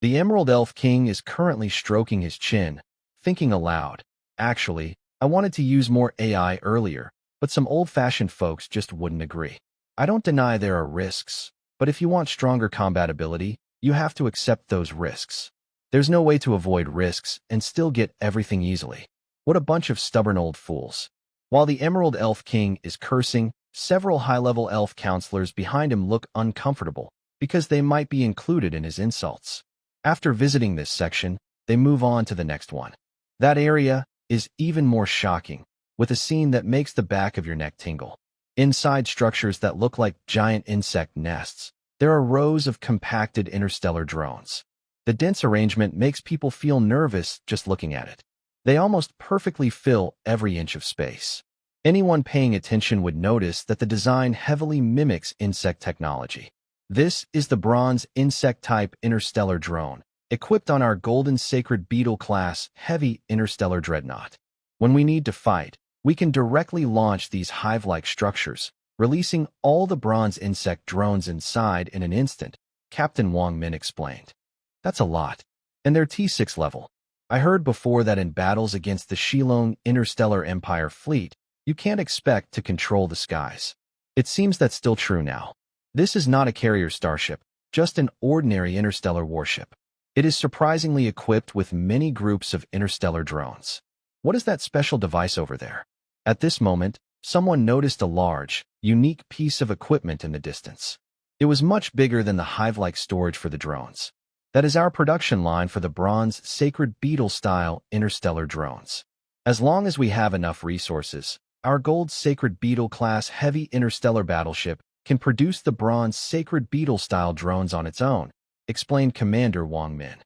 The Emerald Elf King is currently stroking his chin, thinking aloud. Actually, I wanted to use more AI earlier, but some old-fashioned folks just wouldn't agree. I don't deny there are risks, but if you want stronger compatibility, you have to accept those risks. There's no way to avoid risks and still get everything easily. What a bunch of stubborn old fools. While the Emerald Elf King is cursing, several high-level elf counselors behind him look uncomfortable because they might be included in his insults. After visiting this section, they move on to the next one. That area is even more shocking, with a scene that makes the back of your neck tingle. Inside structures that look like giant insect nests, there are rows of compacted interstellar drones. The dense arrangement makes people feel nervous just looking at it. They almost perfectly fill every inch of space. Anyone paying attention would notice that the design heavily mimics insect technology. This is the bronze insect-type interstellar drone, equipped on our golden sacred beetle class heavy interstellar dreadnought. When we need to fight, we can directly launch these hive-like structures, releasing all the bronze insect drones inside in an instant, Captain Wang Min explained. That's a lot. And they're T6 level. I heard before that in battles against the Shilong Interstellar Empire fleet, you can't expect to control the skies. It seems that's still true now. This is not a carrier starship, just an ordinary interstellar warship. It is surprisingly equipped with many groups of interstellar drones. What is that special device over there? At this moment, someone noticed a large, unique piece of equipment in the distance. It was much bigger than the hive-like storage for the drones. That is our production line for the bronze sacred beetle-style interstellar drones. As long as we have enough resources, our gold sacred beetle-class heavy interstellar battleship can produce the bronze sacred beetle-style drones on its own, explained Commander Wang Min.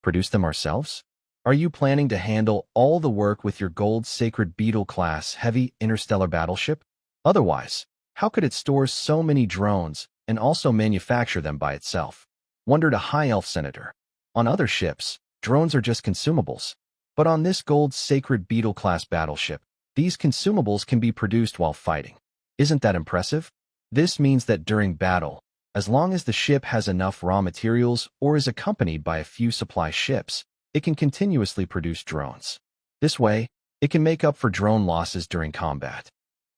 Produce them ourselves? Are you planning to handle all the work with your gold sacred beetle-class heavy interstellar battleship? Otherwise, how could it store so many drones and also manufacture them by itself? Wondered a high elf senator. On other ships, drones are just consumables. But on this gold sacred beetle-class battleship, these consumables can be produced while fighting. Isn't that impressive? This means that during battle, as long as the ship has enough raw materials or is accompanied by a few supply ships, it can continuously produce drones. This way, it can make up for drone losses during combat.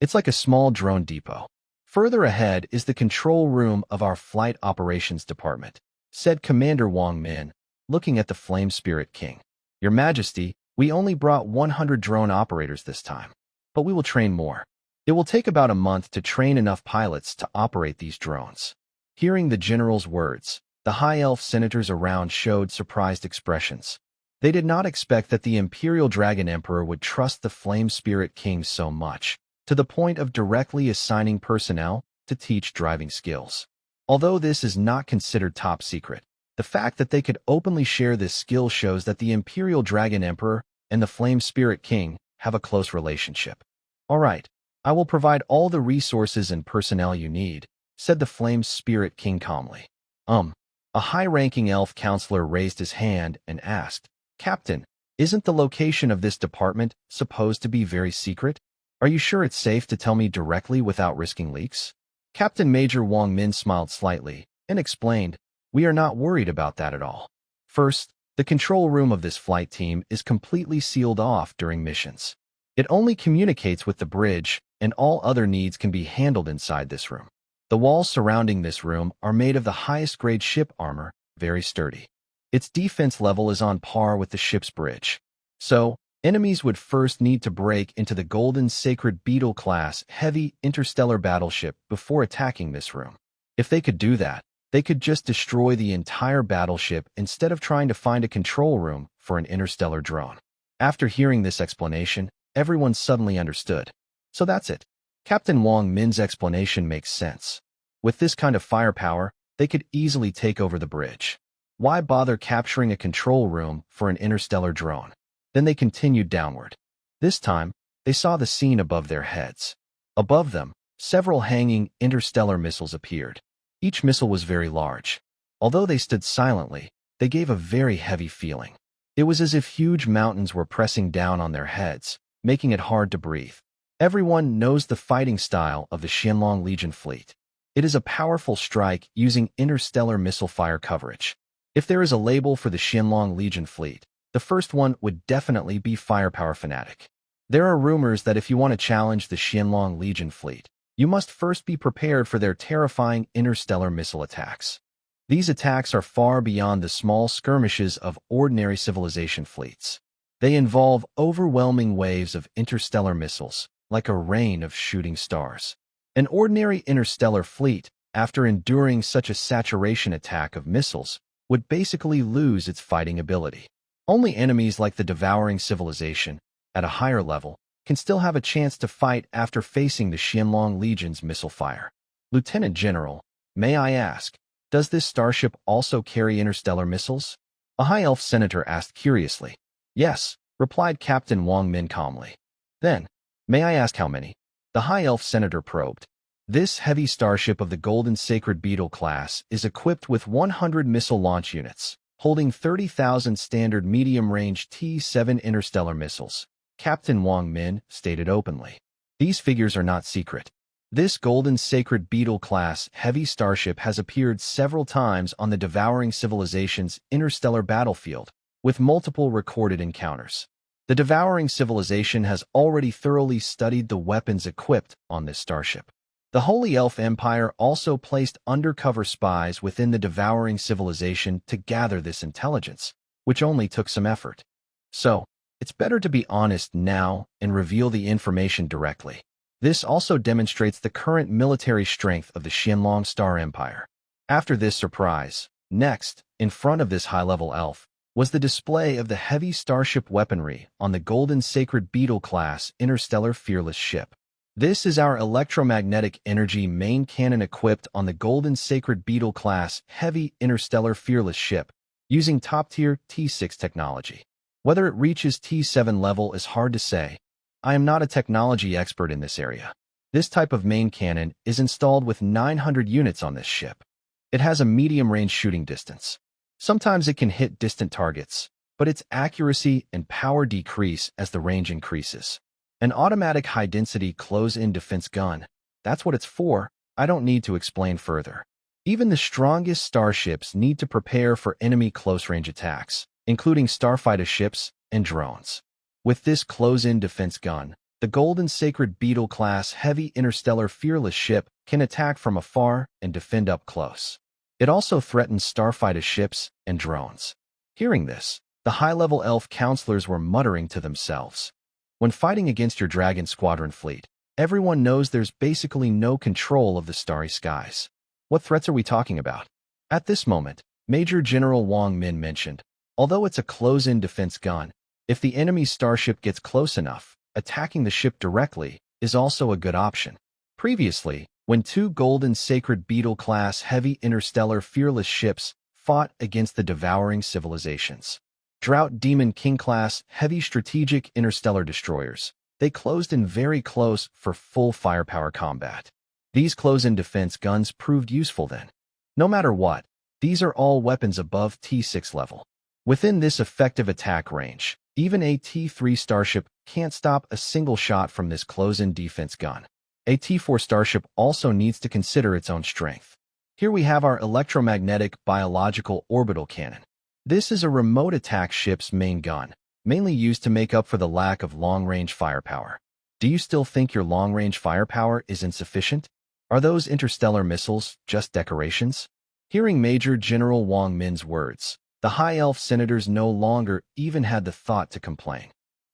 It's like a small drone depot. Further ahead is the control room of our Flight Operations Department, said Commander Wang Min, looking at the Flame Spirit King. Your Majesty, we only brought 100 drone operators this time, but we will train more. It will take about a month to train enough pilots to operate these drones. Hearing the general's words, the high elf senators around showed surprised expressions. They did not expect that the Imperial Dragon Emperor would trust the Flame Spirit King so much, to the point of directly assigning personnel to teach driving skills. Although this is not considered top secret, the fact that they could openly share this skill shows that the Imperial Dragon Emperor and the Flame Spirit King have a close relationship. All right, I will provide all the resources and personnel you need, said the Flame Spirit King calmly. A high-ranking elf counselor raised his hand and asked, Captain, isn't the location of this department supposed to be very secret? Are you sure it's safe to tell me directly without risking leaks? Captain Major Wang Min smiled slightly and explained, we are not worried about that at all. First, the control room of this flight team is completely sealed off during missions. It only communicates with the bridge, and all other needs can be handled inside this room. The walls surrounding this room are made of the highest grade ship armor, very sturdy. Its defense level is on par with the ship's bridge. So, enemies would first need to break into the golden sacred beetle-class heavy interstellar battleship before attacking this room. If they could do that, they could just destroy the entire battleship instead of trying to find a control room for an interstellar drone. After hearing this explanation, everyone suddenly understood. So that's it. Captain Wang Min's explanation makes sense. With this kind of firepower, they could easily take over the bridge. Why bother capturing a control room for an interstellar drone? Then they continued downward. This time, they saw the scene above their heads. Above them, several hanging interstellar missiles appeared. Each missile was very large. Although they stood silently, they gave a very heavy feeling. It was as if huge mountains were pressing down on their heads, making it hard to breathe. Everyone knows the fighting style of the Xianlong Legion fleet. It is a powerful strike using interstellar missile fire coverage. If there is a label for the Qianlong Legion fleet, the first one would definitely be Firepower Fanatic. There are rumors that if you want to challenge the Qianlong Legion fleet, you must first be prepared for their terrifying interstellar missile attacks. These attacks are far beyond the small skirmishes of ordinary civilization fleets. They involve overwhelming waves of interstellar missiles, like a rain of shooting stars. An ordinary interstellar fleet, after enduring such a saturation attack of missiles, would basically lose its fighting ability. Only enemies like the devouring civilization, at a higher level, can still have a chance to fight after facing the Qianlong Legion's missile fire. Lieutenant General, may I ask, does this starship also carry interstellar missiles? A High Elf senator asked curiously. Yes, replied Captain Wang Min calmly. Then, may I ask how many? The High Elf senator probed. This heavy starship of the Golden Sacred Beetle class is equipped with 100 missile launch units, holding 30,000 standard medium-range T-7 interstellar missiles, Captain Wang Min stated openly. These figures are not secret. This Golden Sacred Beetle class heavy starship has appeared several times on the devouring civilization's interstellar battlefield, with multiple recorded encounters. The devouring civilization has already thoroughly studied the weapons equipped on this starship. The Holy Elf Empire also placed undercover spies within the devouring civilization to gather this intelligence, which only took some effort. So, it's better to be honest now and reveal the information directly. This also demonstrates the current military strength of the Qianlong Star Empire. After this surprise, next, in front of this high-level elf, was the display of the heavy starship weaponry on the Golden Sacred Beetle class interstellar fearless ship. This is our electromagnetic energy main cannon equipped on the Golden Sacred Beetle class heavy interstellar fearless ship, using top-tier T6 technology. Whether it reaches T7 level is hard to say. I am not a technology expert in this area. This type of main cannon is installed with 900 units on this ship. It has a medium-range shooting distance. Sometimes it can hit distant targets, but its accuracy and power decrease as the range increases. An automatic high-density close-in defense gun, that's what it's for. I don't need to explain further. Even the strongest starships need to prepare for enemy close-range attacks, including starfighter ships and drones. With this close-in defense gun, the Golden Sacred Beetle class heavy interstellar fearless ship can attack from afar and defend up close. It also threatens starfighter ships and drones. Hearing this, the high-level elf counselors were muttering to themselves. When fighting against your Dragon Squadron fleet, everyone knows there's basically no control of the starry skies. What threats are we talking about? At this moment, Major General Wang Min mentioned, although it's a close-in defense gun, if the enemy starship gets close enough, attacking the ship directly is also a good option. Previously, when two Golden Sacred Beetle class heavy interstellar fearless ships fought against the devouring civilizations, Drought Demon King class heavy strategic interstellar destroyers, they closed in very close for full firepower combat. These close-in defense guns proved useful then. No matter what, these are all weapons above T6 level. Within this effective attack range, even a T3 starship can't stop a single shot from this close-in defense gun. A T4 starship also needs to consider its own strength. Here we have our electromagnetic biological orbital cannon. This is a remote attack ship's main gun, mainly used to make up for the lack of long-range firepower. Do you still think your long-range firepower is insufficient? Are those interstellar missiles just decorations? Hearing Major General Wang Min's words, the High Elf senators no longer even had the thought to complain.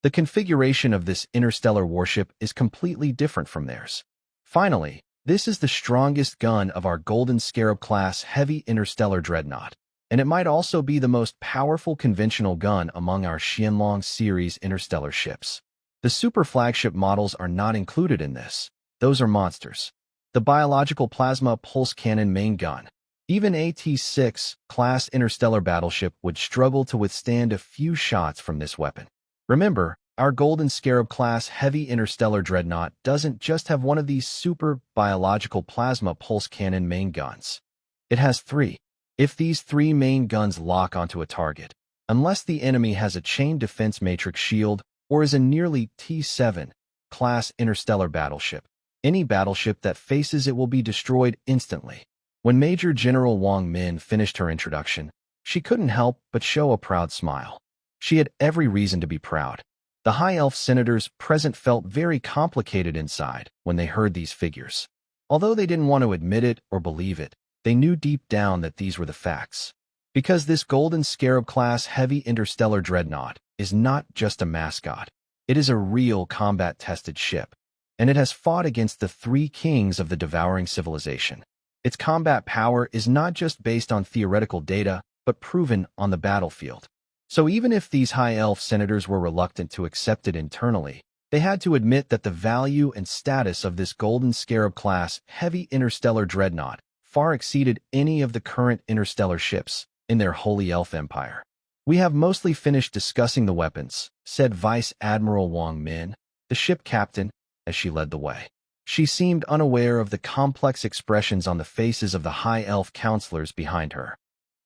The configuration of this interstellar warship is completely different from theirs. Finally, this is the strongest gun of our Golden Scarab-class heavy interstellar dreadnought, and it might also be the most powerful conventional gun among our Qianlong series interstellar ships. The super flagship models are not included in this. Those are monsters. The biological plasma pulse cannon main gun. Even a T6 class interstellar battleship would struggle to withstand a few shots from this weapon. Remember, our Golden Scarab class heavy interstellar dreadnought doesn't just have one of these super biological plasma pulse cannon main guns. It has three. If these three main guns lock onto a target, unless the enemy has a chain defense matrix shield or is a nearly T7 class interstellar battleship, any battleship that faces it will be destroyed instantly. When Major General Wang Min finished her introduction, She couldn't help but show a proud smile. She had every reason to be proud. The High Elf senators present felt very complicated inside when they heard these figures. Although they didn't want to admit it or believe it, they knew deep down that these were the facts. Because this Golden Scarab-class heavy interstellar dreadnought is not just a mascot. It is a real combat-tested ship, and it has fought against the three kings of the devouring civilization. Its combat power is not just based on theoretical data, but proven on the battlefield. So even if these High Elf senators were reluctant to accept it internally, they had to admit that the value and status of this Golden Scarab-class heavy interstellar dreadnought far exceeded any of the current interstellar ships in their Holy Elf Empire. "We have mostly finished discussing the weapons," said Vice Admiral Wang Min, the ship captain, as she led the way. She seemed unaware of the complex expressions on the faces of the High Elf counselors behind her.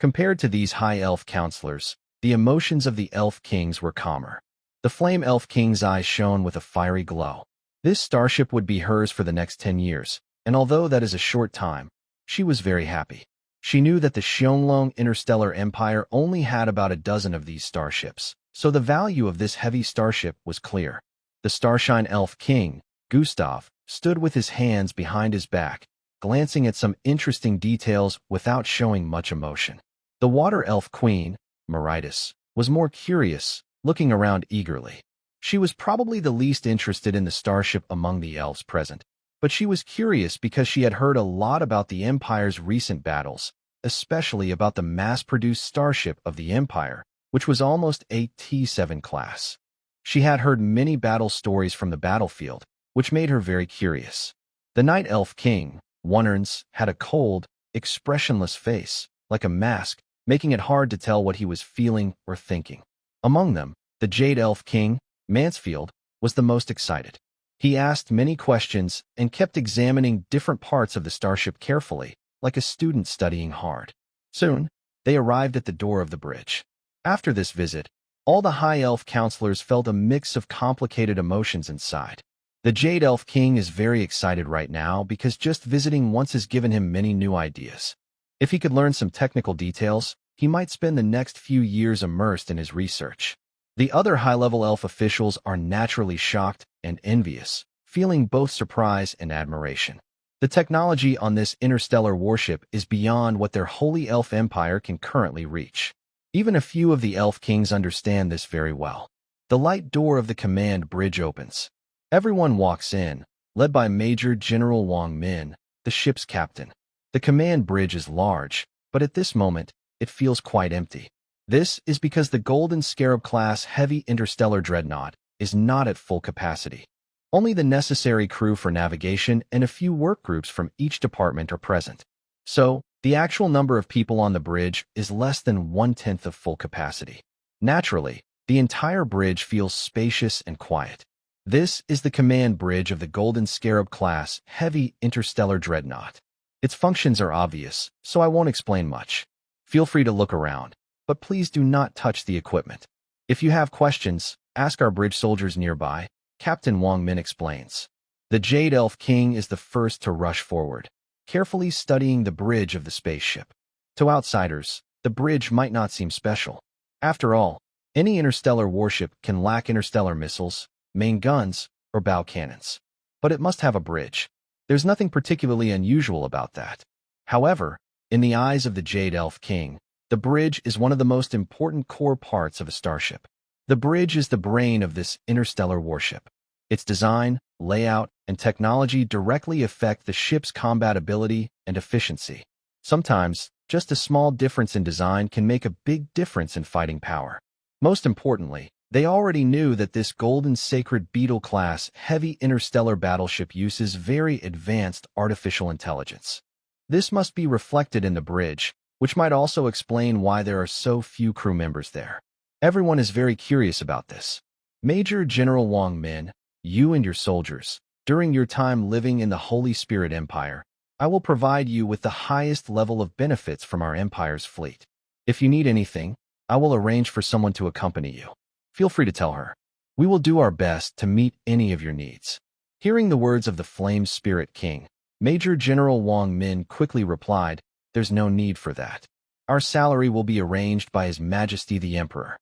Compared to these High Elf counselors, the emotions of the Elf Kings were calmer. The Flame Elf King's eyes shone with a fiery glow. This starship would be hers for the next 10 years, and although that is a short time, she was very happy. She knew that the Xianglong Interstellar Empire only had about a dozen of these starships, so the value of this heavy starship was clear. The Starshine Elf King, Gustav, stood with his hands behind his back, glancing at some interesting details without showing much emotion. The Water Elf Queen, Maritis, was more curious, looking around eagerly. She was probably the least interested in the starship among the elves present, but she was curious because she had heard a lot about the Empire's recent battles, especially about the mass-produced starship of the Empire, which was almost a T7 class. She had heard many battle stories from the battlefield, which made her very curious. The Night Elf King, Wunnerns, had a cold, expressionless face, like a mask, making it hard to tell what he was feeling or thinking. Among them, the Jade Elf King, Mansfield, was the most excited. He asked many questions and kept examining different parts of the starship carefully, like a student studying hard. Soon, they arrived at the door of the bridge. After this visit, all the High Elf counselors felt a mix of complicated emotions inside. The Jade Elf King is very excited right now because just visiting once has given him many new ideas. If he could learn some technical details, he might spend the next few years immersed in his research. The other high-level elf officials are naturally shocked and envious, feeling both surprise and admiration. The technology on this interstellar warship is beyond what their Holy Elf Empire can currently reach. Even a few of the Elf Kings understand this very well. The light door of the command bridge opens. Everyone walks in, led by Major General Wang Min, the ship's captain. The command bridge is large, but at this moment, it feels quite empty. This is because the Golden Scarab-class heavy interstellar dreadnought is not at full capacity. Only the necessary crew for navigation and a few work groups from each department are present. So, the actual number of people on the bridge is less than 1/10 of full capacity. Naturally, the entire bridge feels spacious and quiet. This is the command bridge of the Golden Scarab-class heavy interstellar dreadnought. Its functions are obvious, so I won't explain much. Feel free to look around, but please do not touch the equipment. If you have questions, ask our bridge soldiers nearby, Captain Wang Min explains. The Jade Elf King is the first to rush forward, carefully studying the bridge of the spaceship. To outsiders, the bridge might not seem special. After all, any interstellar warship can lack interstellar missiles, main guns, or bow cannons. But it must have a bridge. There's nothing particularly unusual about that. However, in the eyes of the Jade Elf King, the bridge is one of the most important core parts of a starship. The bridge is the brain of this interstellar warship. Its design, layout, and technology directly affect the ship's combat ability and efficiency. Sometimes, just a small difference in design can make a big difference in fighting power. Most importantly, they already knew that this Golden Sacred Beetle-class heavy interstellar battleship uses very advanced artificial intelligence. This must be reflected in the bridge, which might also explain why there are so few crew members there. Everyone is very curious about this. Major General Wang Min, you and your soldiers, during your time living in the Holy Spirit Empire, I will provide you with the highest level of benefits from our Empire's fleet. If you need anything, I will arrange for someone to accompany you. Feel free to tell her. We will do our best to meet any of your needs. Hearing the words of the Flame Spirit King, Major General Wang Min quickly replied, there's no need for that. Our salary will be arranged by His Majesty the Emperor.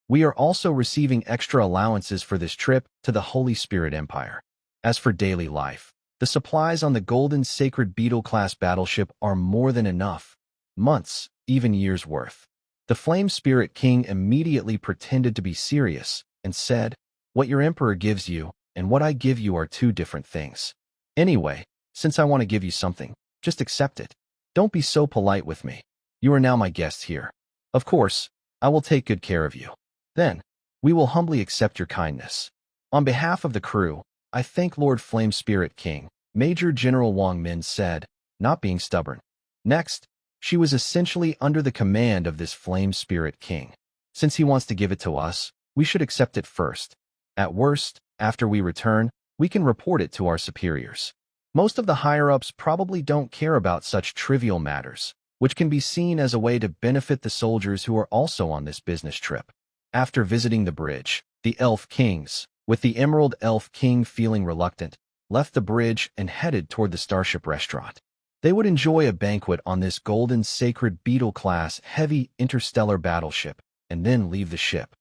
We are also receiving extra allowances for this trip to the Holy Spirit Empire. As for daily life, the supplies on the Golden Sacred Beetle-class battleship are more than enough. Months, even years worth. The Flame Spirit King immediately pretended to be serious and said, "What your Emperor gives you and what I give you are two different things. Anyway, since I want to give you something, just accept it. Don't be so polite with me. You are now my guest here. Of course, I will take good care of you. Then, we will humbly accept your kindness. On behalf of the crew, I thank Lord Flame Spirit King," Major General Wang Min said, not being stubborn. Next, she was essentially under the command of this Flame Spirit King. Since he wants to give it to us, we should accept it first. At worst, after we return, we can report it to our superiors. Most of the higher-ups probably don't care about such trivial matters, which can be seen as a way to benefit the soldiers who are also on this business trip. After visiting the bridge, the Elf Kings, with the Emerald Elf King feeling reluctant, left the bridge and headed toward the Starship restaurant. They would enjoy a banquet on this Golden Sacred Beetle-class heavy interstellar battleship, and then leave the ship.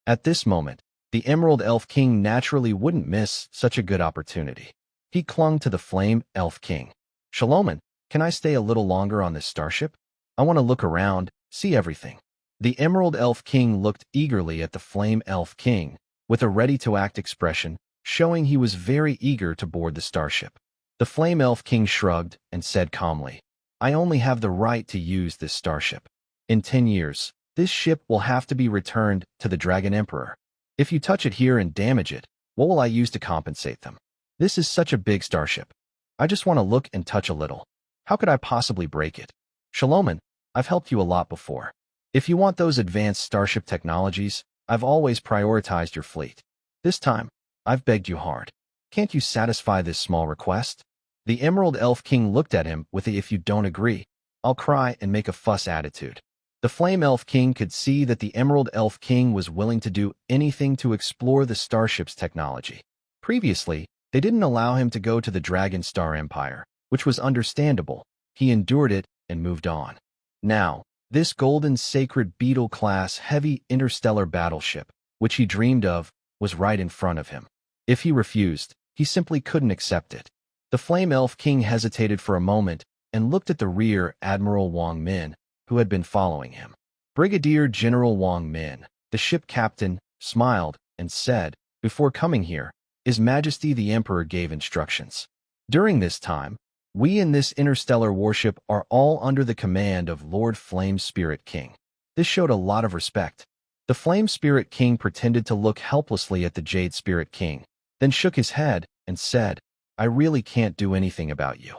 At this moment, the Emerald Elf King naturally wouldn't miss such a good opportunity. He clung to the Flame Elf King. "Shaloman, can I stay a little longer on this starship? I want to look around, see everything." The Emerald Elf King looked eagerly at the Flame Elf King, with a ready-to-act expression, showing he was very eager to board the starship. The Flame Elf King shrugged and said calmly, "I only have the right to use this starship. In 10 years, this ship will have to be returned to the Dragon Emperor. If you touch it here and damage it, what will I use to compensate them? This is such a big starship. I just want to look and touch a little. How could I possibly break it? Shaloman, I've helped you a lot before. If you want those advanced starship technologies, I've always prioritized your fleet. This time, I've begged you hard. Can't you satisfy this small request?" The Emerald Elf King looked at him with a "if you don't agree, I'll cry and make a fuss" attitude. The Flame Elf King could see that the Emerald Elf King was willing to do anything to explore the starship's technology. Previously, they didn't allow him to go to the Dragon Star Empire, which was understandable. He endured it and moved on. Now, this Golden Sacred Beetle-class heavy interstellar battleship, which he dreamed of, was right in front of him. If he refused, he simply couldn't accept it. The Flame Elf King hesitated for a moment and looked at the rear Admiral Wang Min, who had been following him. Brigadier General Wang Min, the ship captain, smiled and said, "Before coming here, His Majesty the Emperor gave instructions. During this time, we in this interstellar warship are all under the command of Lord Flame Spirit King." This showed a lot of respect. The Flame Spirit King pretended to look helplessly at the Jade Spirit King, then shook his head and said, "I really can't do anything about you.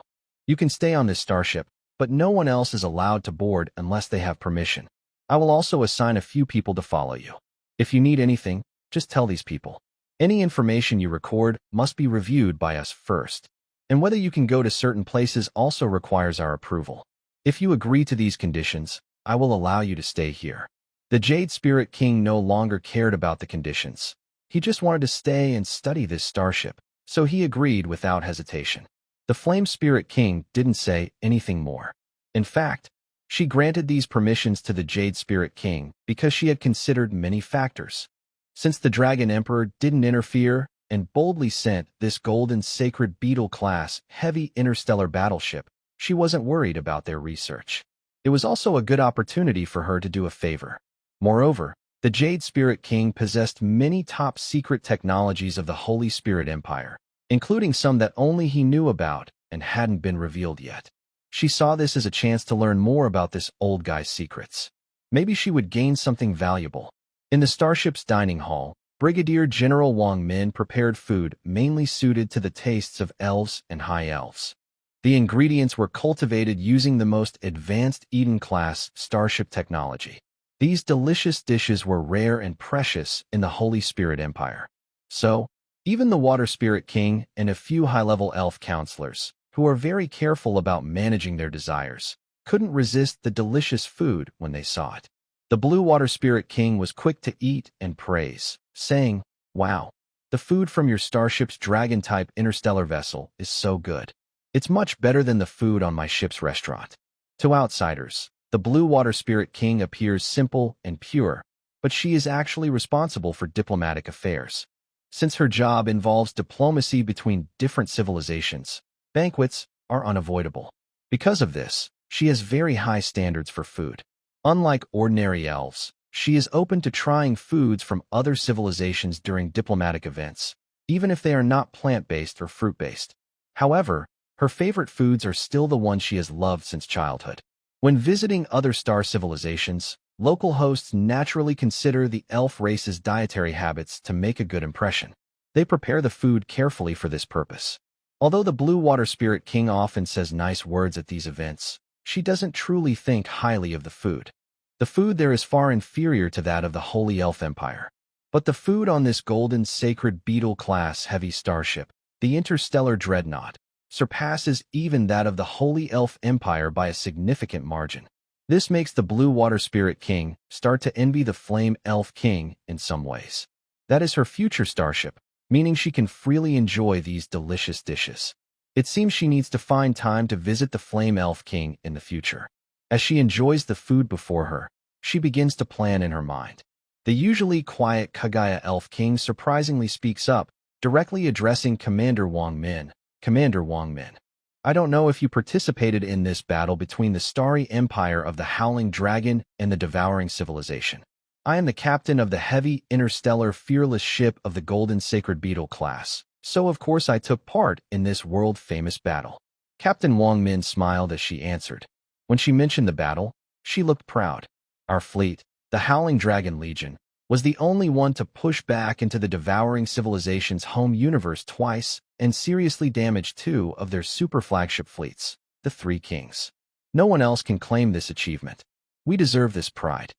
You can stay on this starship, but no one else is allowed to board unless they have permission. I will also assign a few people to follow you. If you need anything, just tell these people. Any information you record must be reviewed by us first, and whether you can go to certain places also requires our approval. If you agree to these conditions, I will allow you to stay here." The Jade Spirit King no longer cared about the conditions. He just wanted to stay and study this starship, so he agreed without hesitation. The Flame Spirit King didn't say anything more. In fact, she granted these permissions to the Jade Spirit King because she had considered many factors. Since the Dragon Emperor didn't interfere and boldly sent this Golden Sacred Beetle-class heavy interstellar battleship, she wasn't worried about their research. It was also a good opportunity for her to do a favor. Moreover, the Jade Spirit King possessed many top-secret technologies of the Holy Spirit Empire, including some that only he knew about and hadn't been revealed yet. She saw this as a chance to learn more about this old guy's secrets. Maybe she would gain something valuable. In the starship's dining hall, Brigadier General Wang Min prepared food mainly suited to the tastes of elves and high elves. The ingredients were cultivated using the most advanced Eden-class starship technology. These delicious dishes were rare and precious in the Holy Spirit Empire. So, even the Water Spirit King and a few high-level elf counselors, who are very careful about managing their desires, couldn't resist the delicious food when they saw it. The Blue Water Spirit King was quick to eat and praise, saying, "Wow, the food from your starship's dragon-type interstellar vessel is so good. It's much better than the food on my ship's restaurant." To outsiders, The Blue Water Spirit King appears simple and pure, but she is actually responsible for diplomatic affairs. Since her job involves diplomacy between different civilizations, banquets are unavoidable. Because of this, she has very high standards for food. Unlike ordinary elves, she is open to trying foods from other civilizations during diplomatic events, even if they are not plant-based or fruit-based. However, her favorite foods are still the ones she has loved since childhood. When visiting other star civilizations, local hosts naturally consider the elf race's dietary habits to make a good impression. They prepare the food carefully for this purpose. Although the Blue Water Spirit King often says nice words at these events, she doesn't truly think highly of the food. The food there is far inferior to that of the Holy Elf Empire. But the food on this golden sacred beetle-class heavy starship, the interstellar dreadnought, surpasses even that of the Holy Elf Empire by a significant margin. This makes the Blue Water Spirit King start to envy the Flame Elf King in some ways. That is her future starship, meaning she can freely enjoy these delicious dishes. It seems she needs to find time to visit the Flame Elf King in the future. As she enjoys the food before her, she begins to plan in her mind. The usually quiet Kagaya Elf King surprisingly speaks up, directly addressing Commander Wang Min. Commander Wang Min, I don't know if you participated in this battle between the starry empire of the Howling Dragon and the Devouring Civilization. I am the captain of the heavy, interstellar, fearless ship of the Golden Sacred Beetle class, so of course I took part in this world-famous battle. Captain Wang Min smiled as she answered. When she mentioned the battle, she looked proud. Our fleet, the Howling Dragon Legion, was the only one to push back into the Devouring Civilization's home universe twice and seriously damage two of their super flagship fleets, the Three Kings. No one else can claim this achievement. We deserve this pride.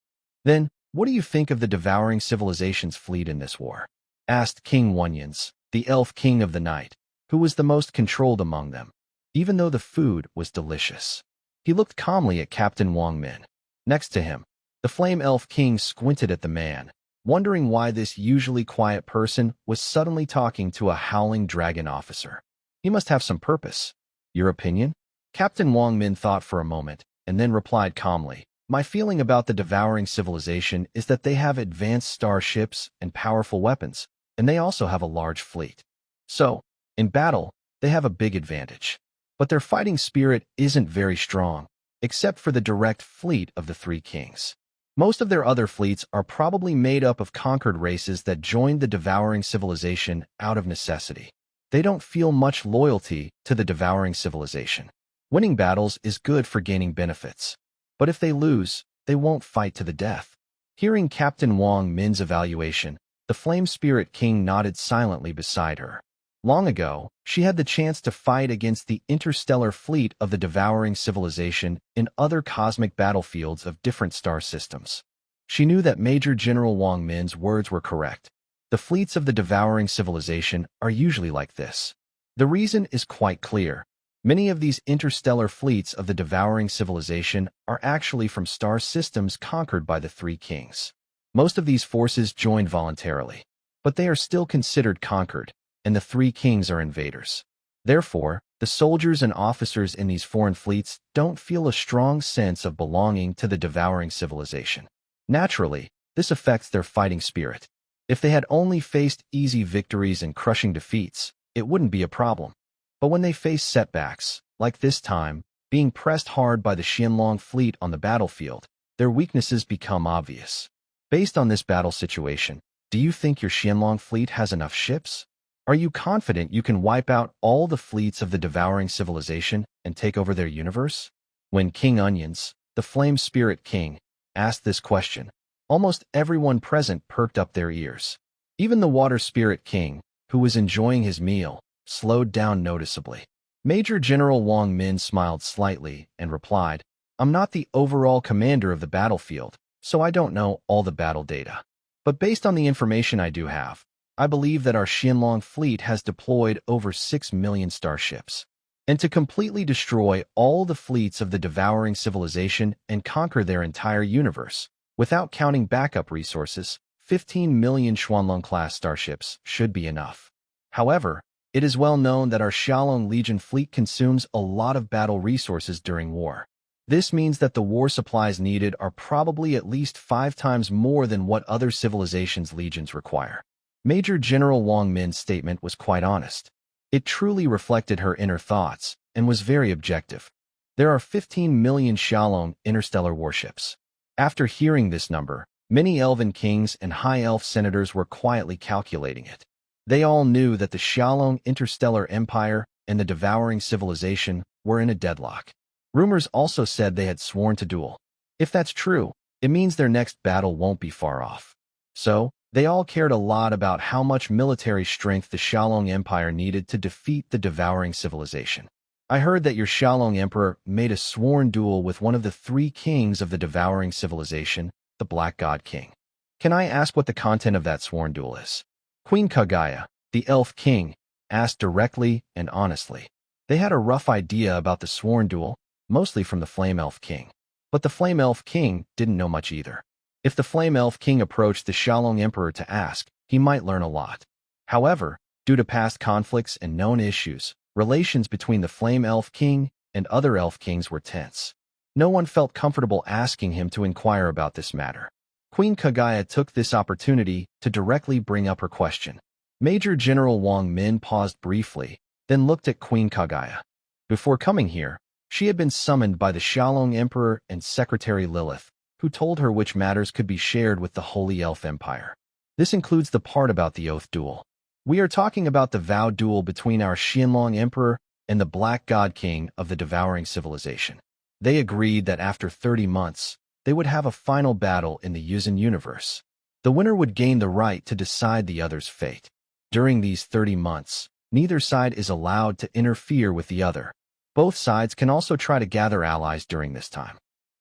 Then, what do you think of the Devouring Civilization's fleet in this war? Asked King Wanyans, the Elf King of the Night, who was the most controlled among them, even though the food was delicious. He looked calmly at Captain Wang Min. Next to him, the Flame Elf King squinted at the man, wondering why this usually quiet person was suddenly talking to a Howling Dragon officer. He must have some purpose. Your opinion? Captain Wang Min thought for a moment, and then replied calmly, My feeling about the Devouring Civilization is that they have advanced starships and powerful weapons, and they also have a large fleet. So, in battle, they have a big advantage. But their fighting spirit isn't very strong, except for the direct fleet of the Three Kings. Most of their other fleets are probably made up of conquered races that joined the Devouring Civilization out of necessity. They don't feel much loyalty to the Devouring Civilization. Winning battles is good for gaining benefits. But if they lose, they won't fight to the death. Hearing Captain Wang Min's evaluation, the Flame Spirit King nodded silently beside her. Long ago, she had the chance to fight against the interstellar fleet of the Devouring Civilization in other cosmic battlefields of different star systems. She knew that Major General Wang Min's words were correct. The fleets of the Devouring Civilization are usually like this. The reason is quite clear. Many of these interstellar fleets of the Devouring Civilization are actually from star systems conquered by the Three Kings. Most of these forces joined voluntarily, but they are still considered conquered, and the Three Kings are invaders. Therefore, the soldiers and officers in these foreign fleets don't feel a strong sense of belonging to the Devouring Civilization. Naturally, this affects their fighting spirit. If they had only faced easy victories and crushing defeats, it wouldn't be a problem. But when they face setbacks, like this time, being pressed hard by the Xianlong fleet on the battlefield, their weaknesses become obvious. Based on this battle situation, do you think your Xianlong fleet has enough ships? Are you confident you can wipe out all the fleets of the Devouring Civilization and take over their universe? When King Onions, the Flame Spirit King, asked this question, almost everyone present perked up their ears. Even the Water Spirit King, who was enjoying his meal, slowed down noticeably. Major General Wang Min smiled slightly and replied, I'm not the overall commander of the battlefield, so I don't know all the battle data. But based on the information I do have, I believe that our Xianlong fleet has deployed over 6 million starships. And to completely destroy all the fleets of the Devouring Civilization and conquer their entire universe, without counting backup resources, 15 million Xuanlong-class starships should be enough. However, it is well known that our Xiaolong Legion fleet consumes a lot of battle resources during war. This means that the war supplies needed are probably at least 5 times more than what other civilizations' legions require. Major General Wang Min's statement was quite honest. It truly reflected her inner thoughts and was very objective. There are 15 million Xiaolong interstellar warships. After hearing this number, many elven kings and high elf senators were quietly calculating it. They all knew that the Xiaolong interstellar empire and the devouring civilization were in a deadlock. Rumors also said they had sworn to duel. If that's true, it means their next battle won't be far off. So, they all cared a lot about how much military strength the Xiaolong Empire needed to defeat the devouring civilization. I heard that your Xiaolong Emperor made a sworn duel with one of the 3 kings of the devouring civilization, the Black God King. Can I ask what the content of that sworn duel is? Queen Kagaya, the Elf King, asked directly and honestly. They had a rough idea about the sworn duel, mostly from the Flame Elf King. But the Flame Elf King didn't know much either. If the Flame Elf King approached the Xiaolong Emperor to ask, he might learn a lot. However, due to past conflicts and known issues, relations between the Flame Elf King and other Elf Kings were tense. No one felt comfortable asking him to inquire about this matter. Queen Kagaya took this opportunity to directly bring up her question. Major General Wang Min paused briefly, then looked at Queen Kagaya. Before coming here, she had been summoned by the Xiaolong Emperor and Secretary Lilith, who told her which matters could be shared with the Holy Elf Empire. This includes the part about the Oath Duel. We are talking about the vow duel between our Xianlong Emperor and the Black God King of the devouring civilization. They agreed that after 30 months, they would have a final battle in the Yuzhen universe. The winner would gain the right to decide the other's fate. During these 30 months, neither side is allowed to interfere with the other. Both sides can also try to gather allies during this time.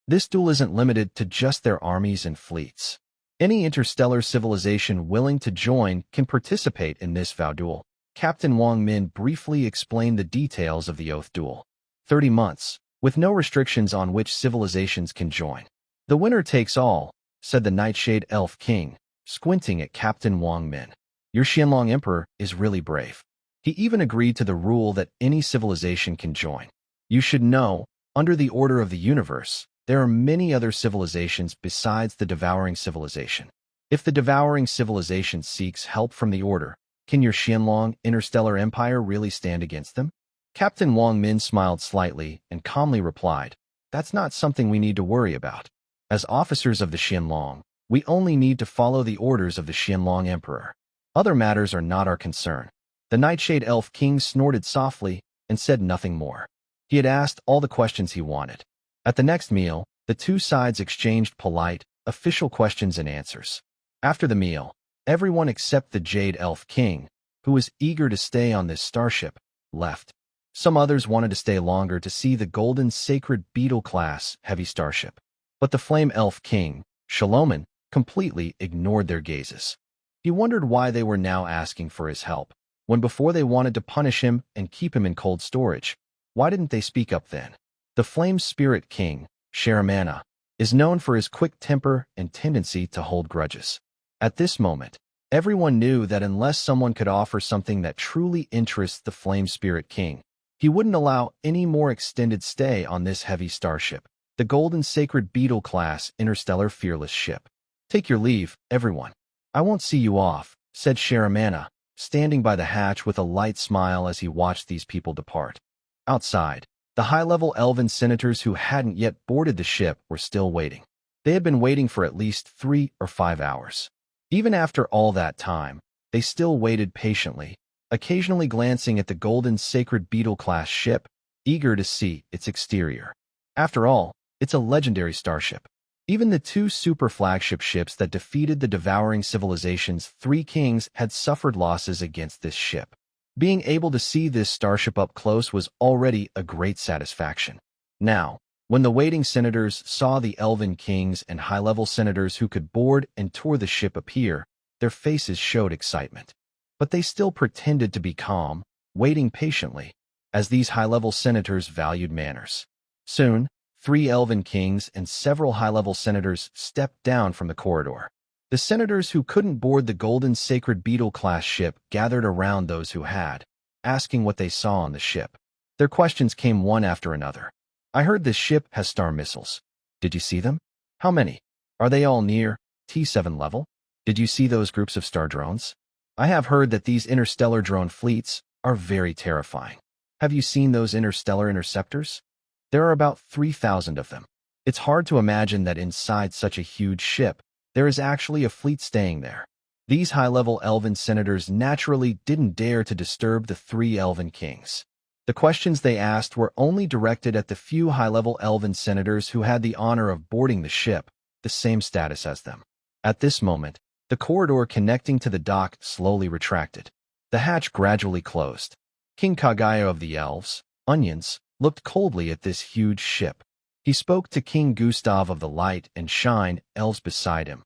This duel isn't limited to just their armies and fleets. Any interstellar civilization willing to join can participate in this vow duel. Captain Wang Min briefly explained the details of the Oath Duel. 30 months, with no restrictions on which civilizations can join. The winner takes all, said the Nightshade Elf King, squinting at Captain Wang Min. Your Xianlong Emperor is really brave. He even agreed to the rule that any civilization can join. You should know, under the order of the universe, there are many other civilizations besides the devouring civilization. If the devouring civilization seeks help from the order, can your Xianlong interstellar empire really stand against them? Captain Wang Min smiled slightly and calmly replied, that's not something we need to worry about. As officers of the Xianlong, we only need to follow the orders of the Xianlong Emperor. Other matters are not our concern. The Nightshade Elf King snorted softly and said nothing more. He had asked all the questions he wanted. At the next meal, the two sides exchanged polite, official questions and answers. After the meal, everyone except the Jade Elf King, who was eager to stay on this starship, left. Some others wanted to stay longer to see the golden sacred beetle-class heavy starship. But the Flame Elf King, Shaloman, completely ignored their gazes. He wondered why they were now asking for his help, when before they wanted to punish him and keep him in cold storage. Why didn't they speak up then? The Flame Spirit King, Sharamana, is known for his quick temper and tendency to hold grudges. At this moment, everyone knew that unless someone could offer something that truly interests the Flame Spirit King, he wouldn't allow any more extended stay on this heavy starship, the Golden Sacred Beetle-class interstellar fearless ship. Take your leave, everyone. I won't see you off, said Sharamana, standing by the hatch with a light smile as he watched these people depart. Outside, the high-level elven senators who hadn't yet boarded the ship were still waiting. They had been waiting for at least 3 or 5 hours. Even after all that time, they still waited patiently, occasionally glancing at the Golden Sacred Beetle-class ship, eager to see its exterior. After all, it's a legendary starship. Even the 2 super flagship ships that defeated the devouring civilization's 3 kings had suffered losses against this ship. Being able to see this starship up close was already a great satisfaction. Now, when the waiting senators saw the elven kings and high-level senators who could board and tour the ship appear, their faces showed excitement. But they still pretended to be calm, waiting patiently, as these high-level senators valued manners. Soon, 3 elven kings and several high-level senators stepped down from the corridor. The senators who couldn't board the Golden Sacred Beetle-class ship gathered around those who had, asking what they saw on the ship. Their questions came one after another. I heard this ship has star missiles. Did you see them? How many? Are they all near T7 level? Did you see those groups of star drones? I have heard that these interstellar drone fleets are very terrifying. Have you seen those interstellar interceptors? There are about 3,000 of them. It's hard to imagine that inside such a huge ship, there is actually a fleet staying there. These high-level elven senators naturally didn't dare to disturb the 3 elven kings. The questions they asked were only directed at the few high-level elven senators who had the honor of boarding the ship, the same status as them. At this moment, the corridor connecting to the dock slowly retracted. The hatch gradually closed. King Kaguya of the Elves, Onions, looked coldly at this huge ship. He spoke to King Gustav of the Light and Shine Elves beside him.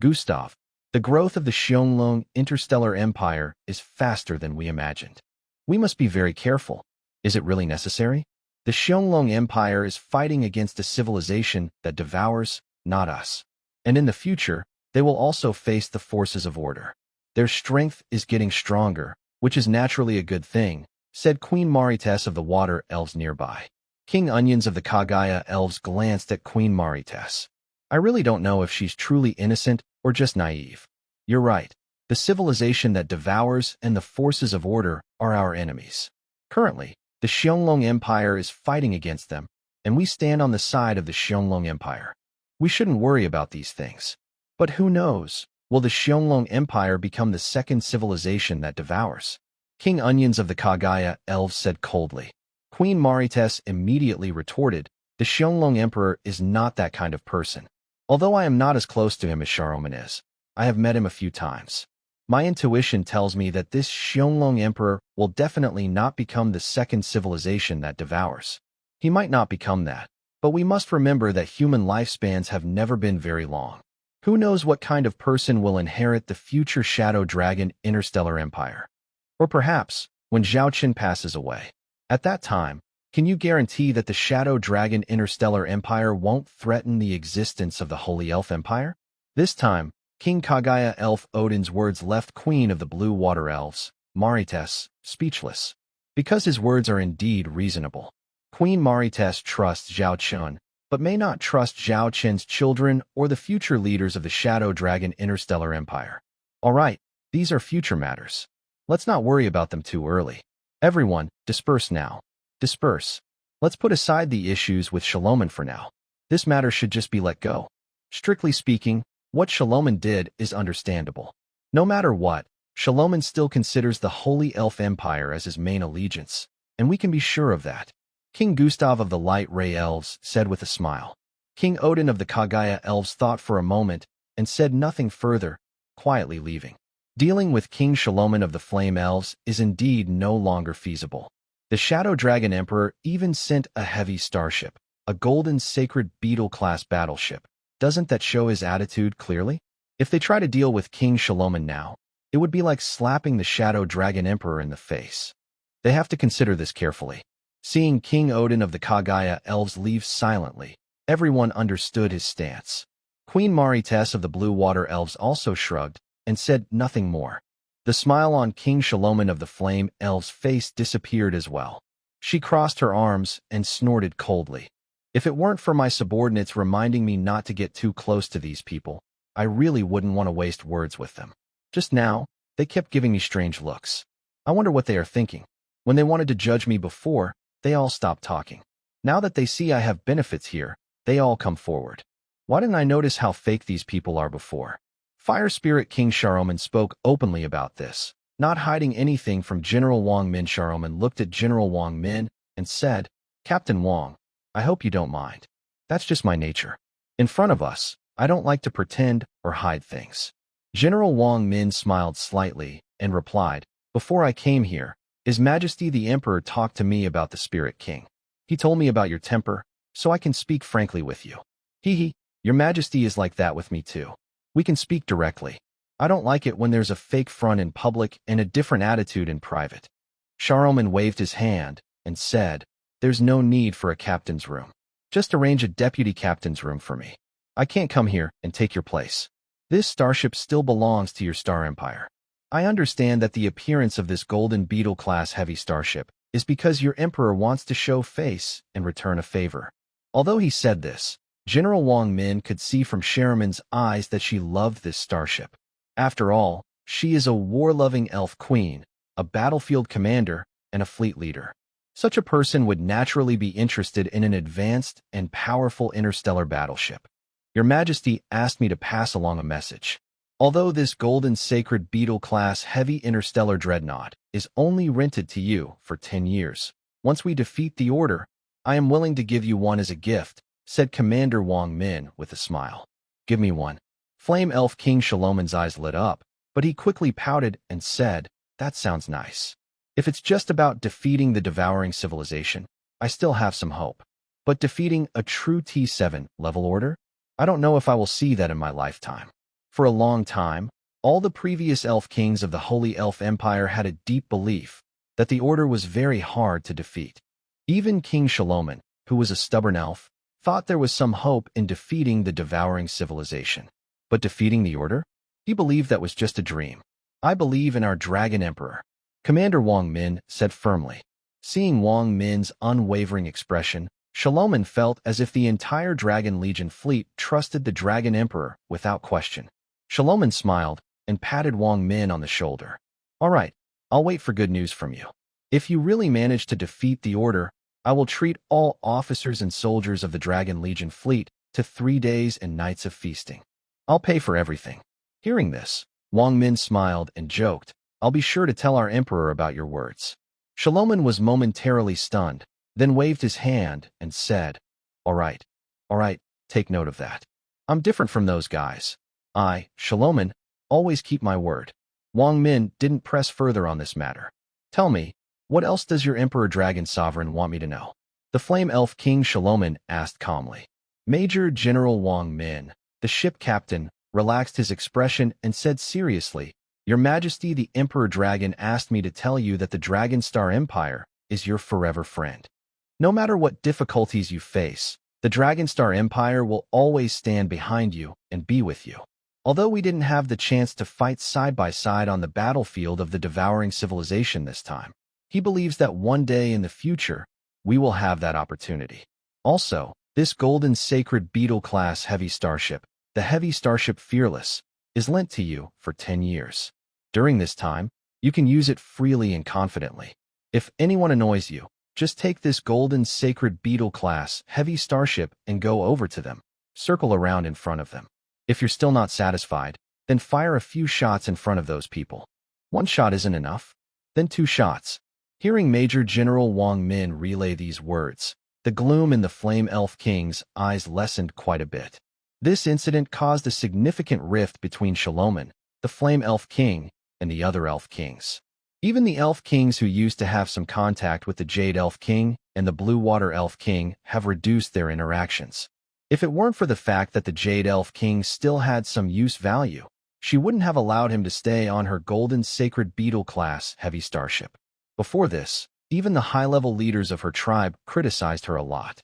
Gustav, the growth of the Xiongling interstellar empire is faster than we imagined. We must be very careful. Is it really necessary? The Xiongling empire is fighting against a civilization that devours, not us. And in the future, they will also face the forces of order. Their strength is getting stronger, which is naturally a good thing, said Queen Marites of the Water Elves nearby. King Onions of the Kaguya Elves glanced at Queen Marites. I really don't know if she's truly innocent or just naive. You're right. The civilization that devours and the forces of order are our enemies. Currently, the Xiongling Empire is fighting against them, and we stand on the side of the Xiongling Empire. We shouldn't worry about these things. But who knows? Will the Xiongling Empire become the second civilization that devours? King Onions of the Kaguya Elves said coldly. Queen Marites immediately retorted, the Xiongling Emperor is not that kind of person. Although I am not as close to him as Saruman is, I have met him a few times. My intuition tells me that this Xiongling Emperor will definitely not become the second civilization that devours. He might not become that, but we must remember that human lifespans have never been very long. Who knows what kind of person will inherit the future Shadow Dragon Interstellar Empire? Or perhaps, when Zhao Qin passes away. At that time, can you guarantee that the Shadow Dragon Interstellar Empire won't threaten the existence of the Holy Elf Empire? This time, King Kaguya Elf Odin's words left Queen of the Blue Water Elves, Marites, speechless. Because his words are indeed reasonable. Queen Marites trusts Zhao Qin, but may not trust Zhao Qin's children or the future leaders of the Shadow Dragon Interstellar Empire. All right, these are future matters. Let's not worry about them too early. Everyone, disperse now. Disperse. Let's put aside the issues with Shaloman for now. This matter should just be let go. Strictly speaking, what Shaloman did is understandable. No matter what, Shaloman still considers the Holy Elf Empire as his main allegiance, and we can be sure of that. King Gustav of the Light Ray Elves said with a smile. King Odin of the Kaguya Elves thought for a moment and said nothing further, quietly leaving. Dealing with King Shaloman of the Flame Elves is indeed no longer feasible. The Shadow Dragon Emperor even sent a heavy starship, a golden sacred beetle-class battleship. Doesn't that show his attitude clearly? If they try to deal with King Shaloman now, it would be like slapping the Shadow Dragon Emperor in the face. They have to consider this carefully. Seeing King Odin of the Kaguya Elves leave silently, everyone understood his stance. Queen Marites of the Blue Water Elves also shrugged and said nothing more. The smile on King Shaloman of the Flame Elves' face disappeared as well. She crossed her arms and snorted coldly. If it weren't for my subordinates reminding me not to get too close to these people, I really wouldn't want to waste words with them. Just now, they kept giving me strange looks. I wonder what they are thinking. When they wanted to judge me before, they all stopped talking. Now that they see I have benefits here, they all come forward. Why didn't I notice how fake these people are before? Fire Spirit King Saruman spoke openly about this, not hiding anything from General Wang Min. Saruman looked at General Wang Min and said, Captain Wang, I hope you don't mind. That's just my nature. In front of us, I don't like to pretend or hide things. General Wang Min smiled slightly and replied, Before I came here, His Majesty the Emperor talked to me about the Spirit King. He told me about your temper, so I can speak frankly with you. Hee, Your Majesty is like that with me too. We can speak directly. I don't like it when there's a fake front in public and a different attitude in private. Saruman waved his hand and said, There's no need for a captain's room. Just arrange a deputy captain's room for me. I can't come here and take your place. This starship still belongs to your star empire. I understand that the appearance of this golden beetle-class heavy starship is because your emperor wants to show face and return a favor. Although he said this, General Wang Min could see from Sherman's eyes that she loved this starship. After all, she is a war-loving elf queen, a battlefield commander, and a fleet leader. Such a person would naturally be interested in an advanced and powerful interstellar battleship. Your Majesty asked me to pass along a message. Although this golden sacred Beetle-class heavy interstellar dreadnought is only rented to you for 10 years, once we defeat the Order, I am willing to give you one as a gift, said Commander Wang Min with a smile. Give me one. Flame Elf King Shalomon's eyes lit up, but he quickly pouted and said, that sounds nice. If it's just about defeating the devouring civilization, I still have some hope. But defeating a true T7 level order? I don't know if I will see that in my lifetime. For a long time, all the previous elf kings of the Holy Elf Empire had a deep belief that the Order was very hard to defeat. Even King Shalomon, who was a stubborn elf, thought there was some hope in defeating the devouring civilization. But defeating the Order? He believed that was just a dream. I believe in our Dragon Emperor, Commander Wang Min said firmly. Seeing Wang Min's unwavering expression, Shalomon felt as if the entire Dragon Legion fleet trusted the Dragon Emperor without question. Shalomon smiled and patted Wang Min on the shoulder. All right, I'll wait for good news from you. If you really manage to defeat the Order, I will treat all officers and soldiers of the Dragon Legion fleet to 3 days and nights of feasting. I'll pay for everything. Hearing this, Wang Min smiled and joked, I'll be sure to tell our emperor about your words. Shalomon was momentarily stunned, then waved his hand and said, all right, take note of that. I'm different from those guys. I, Shalomon, always keep my word. Wang Min didn't press further on this matter. Tell me, what else does your Emperor Dragon Sovereign want me to know? The Flame Elf King Shalomon asked calmly. Major General Wang Min, the ship captain, relaxed his expression and said seriously, Your Majesty, the Emperor Dragon asked me to tell you that the Dragon Star Empire is your forever friend. No matter what difficulties you face, the Dragon Star Empire will always stand behind you and be with you. Although we didn't have the chance to fight side by side on the battlefield of the devouring civilization this time, he believes that one day in the future, we will have that opportunity. Also, this golden sacred Beetle-class heavy starship, the heavy starship Fearless, is lent to you for 10 years. During this time, you can use it freely and confidently. If anyone annoys you, just take this golden sacred Beetle-class heavy starship and go over to them. Circle around in front of them. If you're still not satisfied, then fire a few shots in front of those people. 1 shot isn't enough, then 2 shots. Hearing Major General Wang Min relay these words, the gloom in the Flame Elf King's eyes lessened quite a bit. This incident caused a significant rift between Shalomon, the Flame Elf King, and the other Elf Kings. Even the Elf Kings who used to have some contact with the Jade Elf King and the Blue Water Elf King have reduced their interactions. If it weren't for the fact that the Jade Elf King still had some use value, she wouldn't have allowed him to stay on her golden sacred Beetle-class heavy starship. Before this, even the high-level leaders of her tribe criticized her a lot.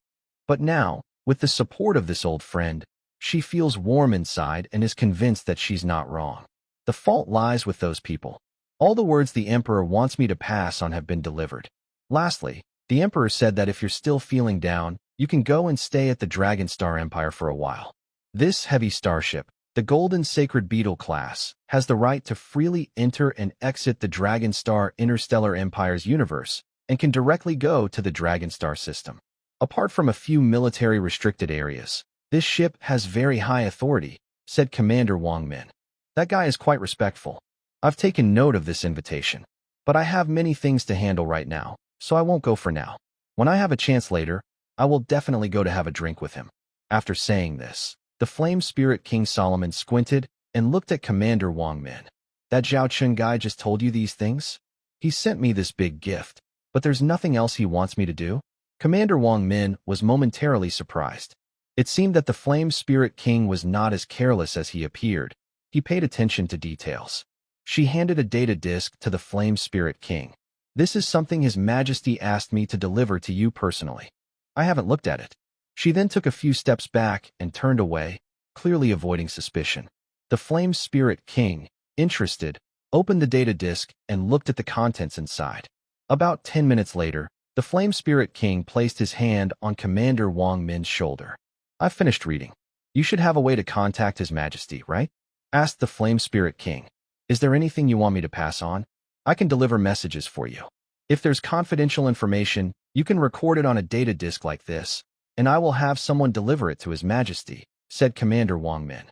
But now, with the support of this old friend, she feels warm inside and is convinced that she's not wrong. The fault lies with those people. All the words the Emperor wants me to pass on have been delivered. Lastly, the Emperor said that if you're still feeling down, you can go and stay at the Dragon Star Empire for a while. This heavy starship, the Golden Sacred Beetle class, has the right to freely enter and exit the Dragon Star Interstellar Empire's universe and can directly go to the Dragon Star system. Apart from a few military restricted areas, this ship has very high authority, said Commander Wang Min. That guy is quite respectful. I've taken note of this invitation, but I have many things to handle right now, so I won't go for now. When I have a chance later, I will definitely go to have a drink with him. After saying this, the Flame Spirit King Solomon squinted and looked at Commander Wang Min. That Zhao Chun guy just told you these things? He sent me this big gift, but there's nothing else he wants me to do? Commander Wang Min was momentarily surprised. It seemed that the Flame Spirit King was not as careless as he appeared. He paid attention to details. She handed a data disk to the Flame Spirit King. This is something His Majesty asked me to deliver to you personally. I haven't looked at it. She then took a few steps back and turned away, clearly avoiding suspicion. The Flame Spirit King, interested, opened the data disk and looked at the contents inside. About 10 minutes later, the Flame Spirit King placed his hand on Commander Wang Min's shoulder. "I've finished reading. You should have a way to contact His Majesty, right?" asked the Flame Spirit King. "Is there anything you want me to pass on? I can deliver messages for you. If there's confidential information, you can record it on a data disk like this, and I will have someone deliver it to His Majesty," said Commander Wang Min.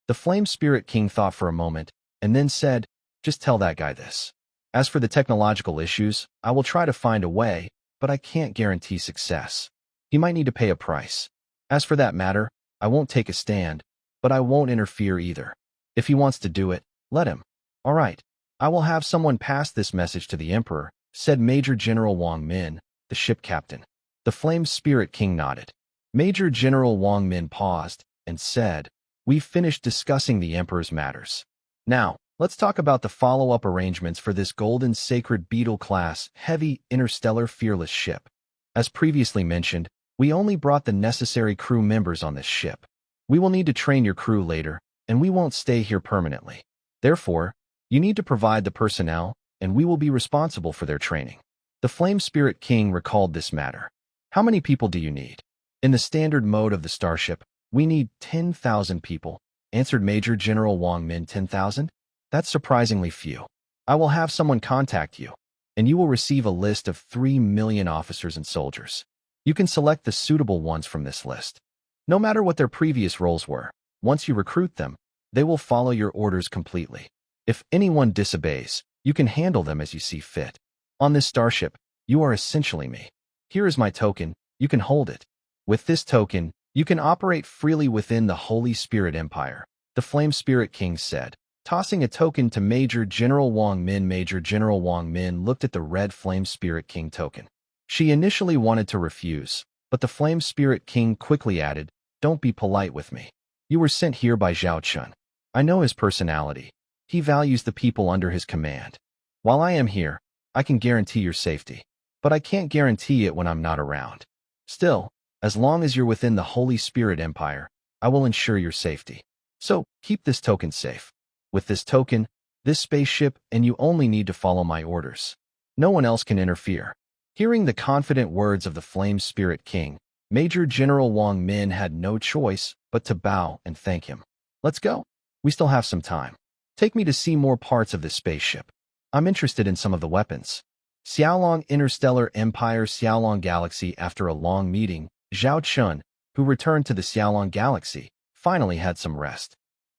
The Flame Spirit King thought for a moment, and then said, "Just tell that guy this. As for the technological issues, I will try to find a way, but I can't guarantee success. He might need to pay a price. As for that matter, I won't take a stand, but I won't interfere either. If he wants to do it, let him." "All right. I will have someone pass this message to the Emperor," said Major General Wang Min, the ship captain. The Flame Spirit King nodded. Major General Wang Min paused and said, "We've finished discussing the Emperor's matters. Now, let's talk about the follow-up arrangements for this Golden Sacred Beetle-class heavy interstellar fearless ship. As previously mentioned, we only brought the necessary crew members on this ship. We will need to train your crew later, and we won't stay here permanently. Therefore, you need to provide the personnel, and we will be responsible for their training." The Flame Spirit King recalled this matter. "How many people do you need?" "In the standard mode of the starship, we need 10,000 people," answered Major General Wang Min. 10,000? That's surprisingly few. I will have someone contact you, and you will receive a list of 3 million officers and soldiers. You can select the suitable ones from this list. No matter what their previous roles were, once you recruit them, they will follow your orders completely. If anyone disobeys, you can handle them as you see fit. On this starship, you are essentially me. Here is my token, you can hold it. With this token, you can operate freely within the Holy Spirit Empire," the Flame Spirit King said, tossing a token to Major General Wang Min. Major General Wang Min looked at the red Flame Spirit King token. She initially wanted to refuse, but the Flame Spirit King quickly added, "Don't be polite with me. You were sent here by Zhao Chun. I know his personality. He values the people under his command. While I am here, I can guarantee your safety, but I can't guarantee it when I'm not around. Still, as long as you're within the Holy Spirit Empire, I will ensure your safety. So, keep this token safe. With this token, this spaceship, and you only need to follow my orders. No one else can interfere." Hearing the confident words of the Flame Spirit King, Major General Wang Min had no choice but to bow and thank him. "Let's go. We still have some time. Take me to see more parts of this spaceship. I'm interested in some of the weapons." Xiaolong Interstellar Empire Xiaolong Galaxy. After a long meeting, Zhao Chun, who returned to the Xiaolong Galaxy, finally had some rest.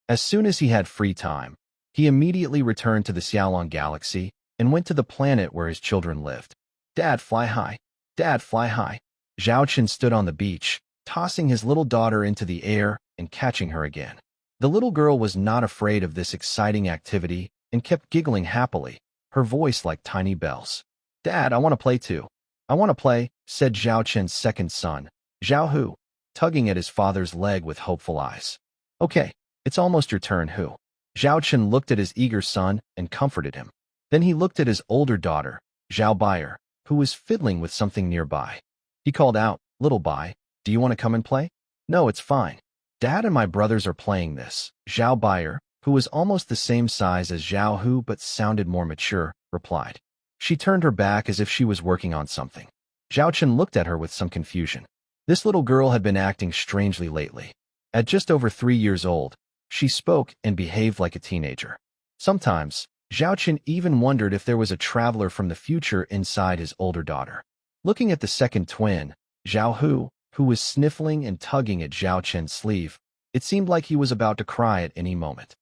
As soon as he had free time, he immediately returned to the Xiaolong Galaxy and went to the planet where his children lived. "Dad, fly high. Dad, fly high." Zhao Chun stood on the beach, tossing his little daughter into the air and catching her again. The little girl was not afraid of this exciting activity and kept giggling happily, her voice like tiny bells. "Dad, I want to play too." "I want to play," said Zhao Chun's second son, Zhao Hu, tugging at his father's leg with hopeful eyes. "Okay, it's almost your turn, Hu." Zhao Chun looked at his eager son and comforted him. Then he looked at his older daughter, Zhao Baier, who was fiddling with something nearby. He called out, "Little Bai, do you want to come and play?" "No, it's fine. Dad and my brothers are playing this." Zhao Baier, who was almost the same size as Zhao Hu but sounded more mature, replied. She turned her back as if she was working on something. Zhao Chun looked at her with some confusion. This little girl had been acting strangely lately. At just over 3 years old, she spoke and behaved like a teenager. Sometimes, Zhao Chun even wondered if there was a traveler from the future inside his older daughter. Looking at the second twin, Zhao Hu, who was sniffling and tugging at Zhao Chun's sleeve, it seemed like he was about to cry at any moment.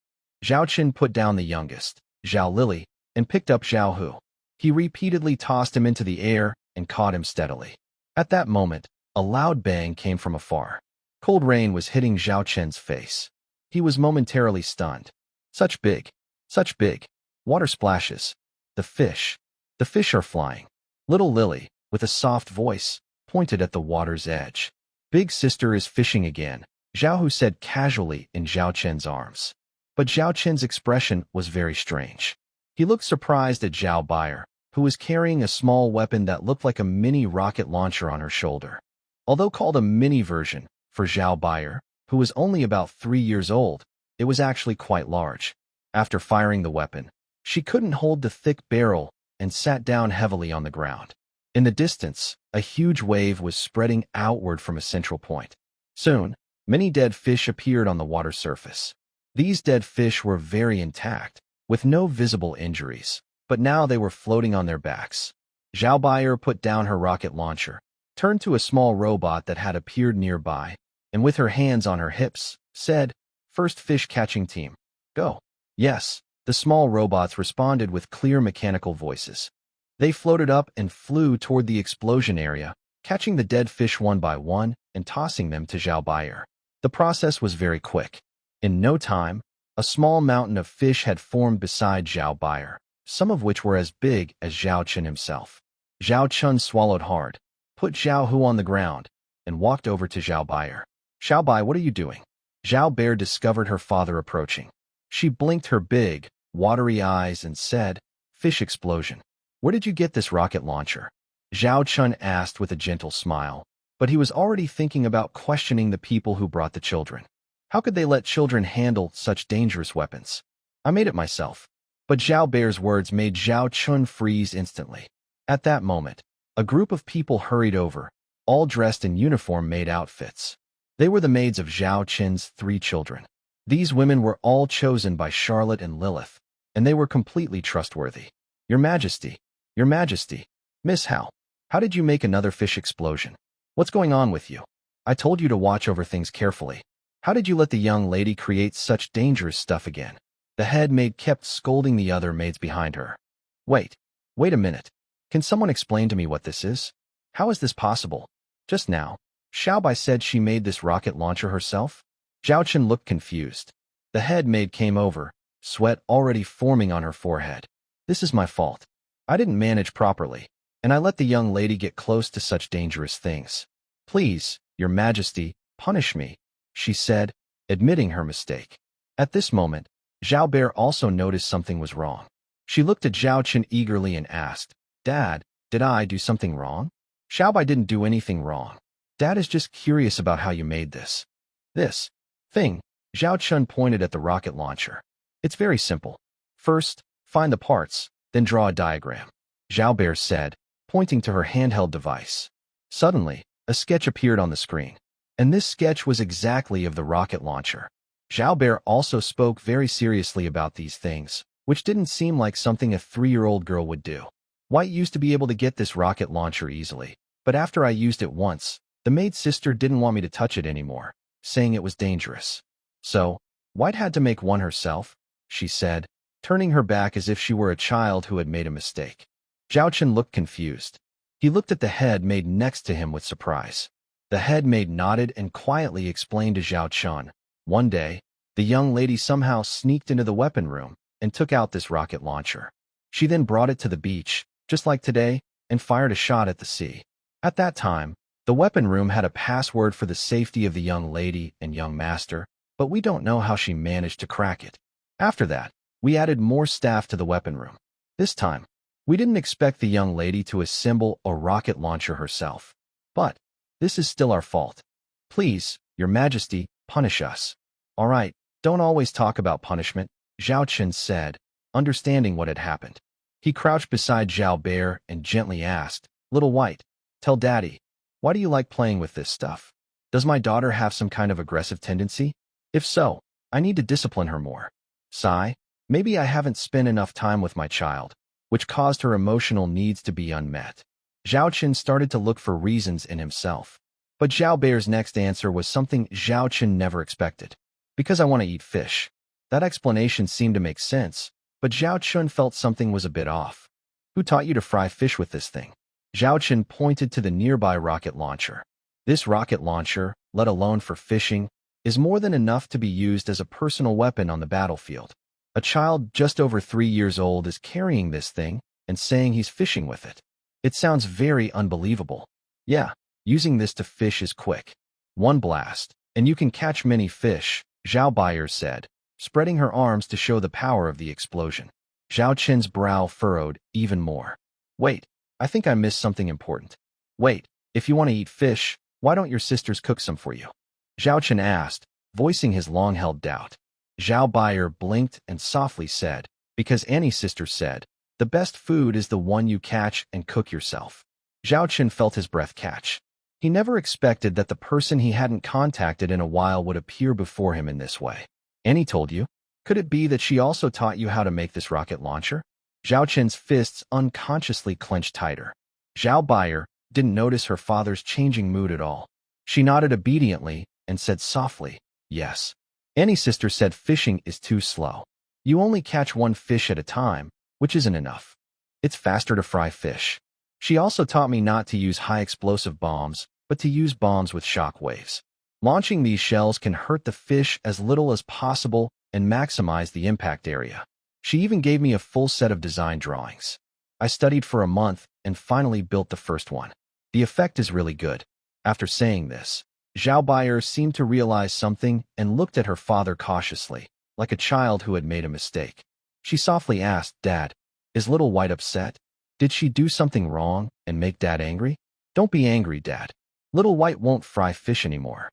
Zhao Chun put down the youngest, Zhao Lily, and picked up Zhao Hu. He repeatedly tossed him into the air and caught him steadily. At that moment, a loud bang came from afar. Cold rain was hitting Zhao Chun's face. He was momentarily stunned. Such big water splashes. The fish are flying. Little Lily, with a soft voice, pointed at the water's edge. Big sister is fishing again, Zhao Hu said casually in Zhao Chen's arms. But Zhao Chen's expression was very strange. He looked surprised at Zhao Baier, who was carrying a small weapon that looked like a mini rocket launcher on her shoulder. Although called a mini version, for Zhao Baier, who was only about 3 years old, it was actually quite large. After firing the weapon, she couldn't hold the thick barrel and sat down heavily on the ground. In the distance, a huge wave was spreading outward from a central point. Soon, many dead fish appeared on the water surface. These dead fish were very intact, with no visible injuries, but now they were floating on their backs. Zhao Baier put down her rocket launcher, turned to a small robot that had appeared nearby, and with her hands on her hips, said, "First fish catching team, go." Yes, the small robots responded with clear mechanical voices. They floated up and flew toward the explosion area, catching the dead fish one by one and tossing them to Zhao Baier. The process was very quick. In no time, a small mountain of fish had formed beside Zhao Baier, some of which were as big as Zhao Chun himself. Zhao Chun swallowed hard, put Zhao Hu on the ground, and walked over to Zhao Baier. "Zhao Bai, what are you doing?" Zhao Bear discovered her father approaching. She blinked her big, watery eyes and said, "Fish explosion. Where did you get this rocket launcher?" Zhao Chun asked with a gentle smile, but he was already thinking about questioning the people who brought the children. How could they let children handle such dangerous weapons? "I made it myself." But Zhao Bear's words made Zhao Chun freeze instantly. At that moment, a group of people hurried over, all dressed in uniform-made outfits. They were the maids of Zhao Chin's 3 children. These women were all chosen by Charlotte and Lilith, and they were completely trustworthy. Your Majesty, Miss How did you make another fish explosion? What's going on with you? I told you to watch over things carefully. How did you let the young lady create such dangerous stuff again?" The head maid kept scolding the other maids behind her. Wait a minute. Can someone explain to me what this is? How is this possible? Just now, Xiao Bai said she made this rocket launcher herself? Zhao Chen looked confused. The head maid came over, sweat already forming on her forehead. "This is my fault. I didn't manage properly, and I let the young lady get close to such dangerous things. Please, Your Majesty, punish me," she said, admitting her mistake. At this moment, Zhao Bear also noticed something was wrong. She looked at Zhao Chen eagerly and asked, "Dad, did I do something wrong?" "Xiao Bai didn't do anything wrong. Dad is just curious about how you made this thing." Zhao Chun pointed at the rocket launcher. "It's very simple. First, find the parts, then draw a diagram," Zhao Bear said, pointing to her handheld device. Suddenly, a sketch appeared on the screen, and this sketch was exactly of the rocket launcher. Zhao Bear also spoke very seriously about these things, which didn't seem like something a 3-year-old girl would do. "White used to be able to get this rocket launcher easily, but after I used it once, the maid sister didn't want me to touch it anymore, saying it was dangerous. So, White had to make one herself," she said, turning her back as if she were a child who had made a mistake. Zhao Chen looked confused. He looked at the head maid next to him with surprise. The head maid nodded and quietly explained to Zhao Chen. One day, the young lady somehow sneaked into the weapon room and took out this rocket launcher. She then brought it to the beach, just like today, and fired a shot at the sea. At that time, the weapon room had a password for the safety of the young lady and young master, but we don't know how she managed to crack it. After that, we added more staff to the weapon room. This time, we didn't expect the young lady to assemble a rocket launcher herself. But this is still our fault. Please, Your Majesty, punish us. All right, don't always talk about punishment, Zhao Chen said, understanding what had happened. He crouched beside Zhao Bear and gently asked, "Little White, tell Daddy, why do you like playing with this stuff? Does my daughter have some kind of aggressive tendency? If so, I need to discipline her more. Sigh, maybe I haven't spent enough time with my child, which caused her emotional needs to be unmet." Zhao Chen started to look for reasons in himself. But Zhao Bear's next answer was something Zhao Chen never expected. "Because I want to eat fish." That explanation seemed to make sense, but Zhao Chen felt something was a bit off. "Who taught you to fry fish with this thing?" Zhao Chen pointed to the nearby rocket launcher. "This rocket launcher, let alone for fishing, is more than enough to be used as a personal weapon on the battlefield. A child just over 3 years old is carrying this thing and saying he's fishing with it. It sounds very unbelievable. Yeah, using this to fish is quick. One blast, and you can catch many fish," Zhao Baier said, spreading her arms to show the power of the explosion. Zhao Chen's brow furrowed even more. "Wait, I think I missed something important. Wait, if you want to eat fish, why don't your sisters cook some for you?" Zhao Chen asked, voicing his long-held doubt. Zhao Baier blinked and softly said, "Because Annie's sister said, The best food is the one you catch and cook yourself. Zhao Chen felt his breath catch. He never expected that the person he hadn't contacted in a while would appear before him in this way. Annie told you? Could it be that she also taught you how to make this rocket launcher? Zhao Chen's fists unconsciously clenched tighter. Zhao Baier didn't notice her father's changing mood at all. She nodded obediently and said softly, yes. Annie's sister said fishing is too slow. You only catch one fish at a time, which isn't enough. It's faster to fry fish. She also taught me not to use high-explosive bombs, but to use bombs with shock waves. Launching these shells can hurt the fish as little as possible and maximize the impact area. She even gave me a full set of design drawings. I studied for a month and finally built the first one. The effect is really good. After saying this, Zhao Baier seemed to realize something and looked at her father cautiously, like a child who had made a mistake. She softly asked, Dad, is Little White upset? Did she do something wrong and make Dad angry? Don't be angry, Dad. Little White won't fry fish anymore.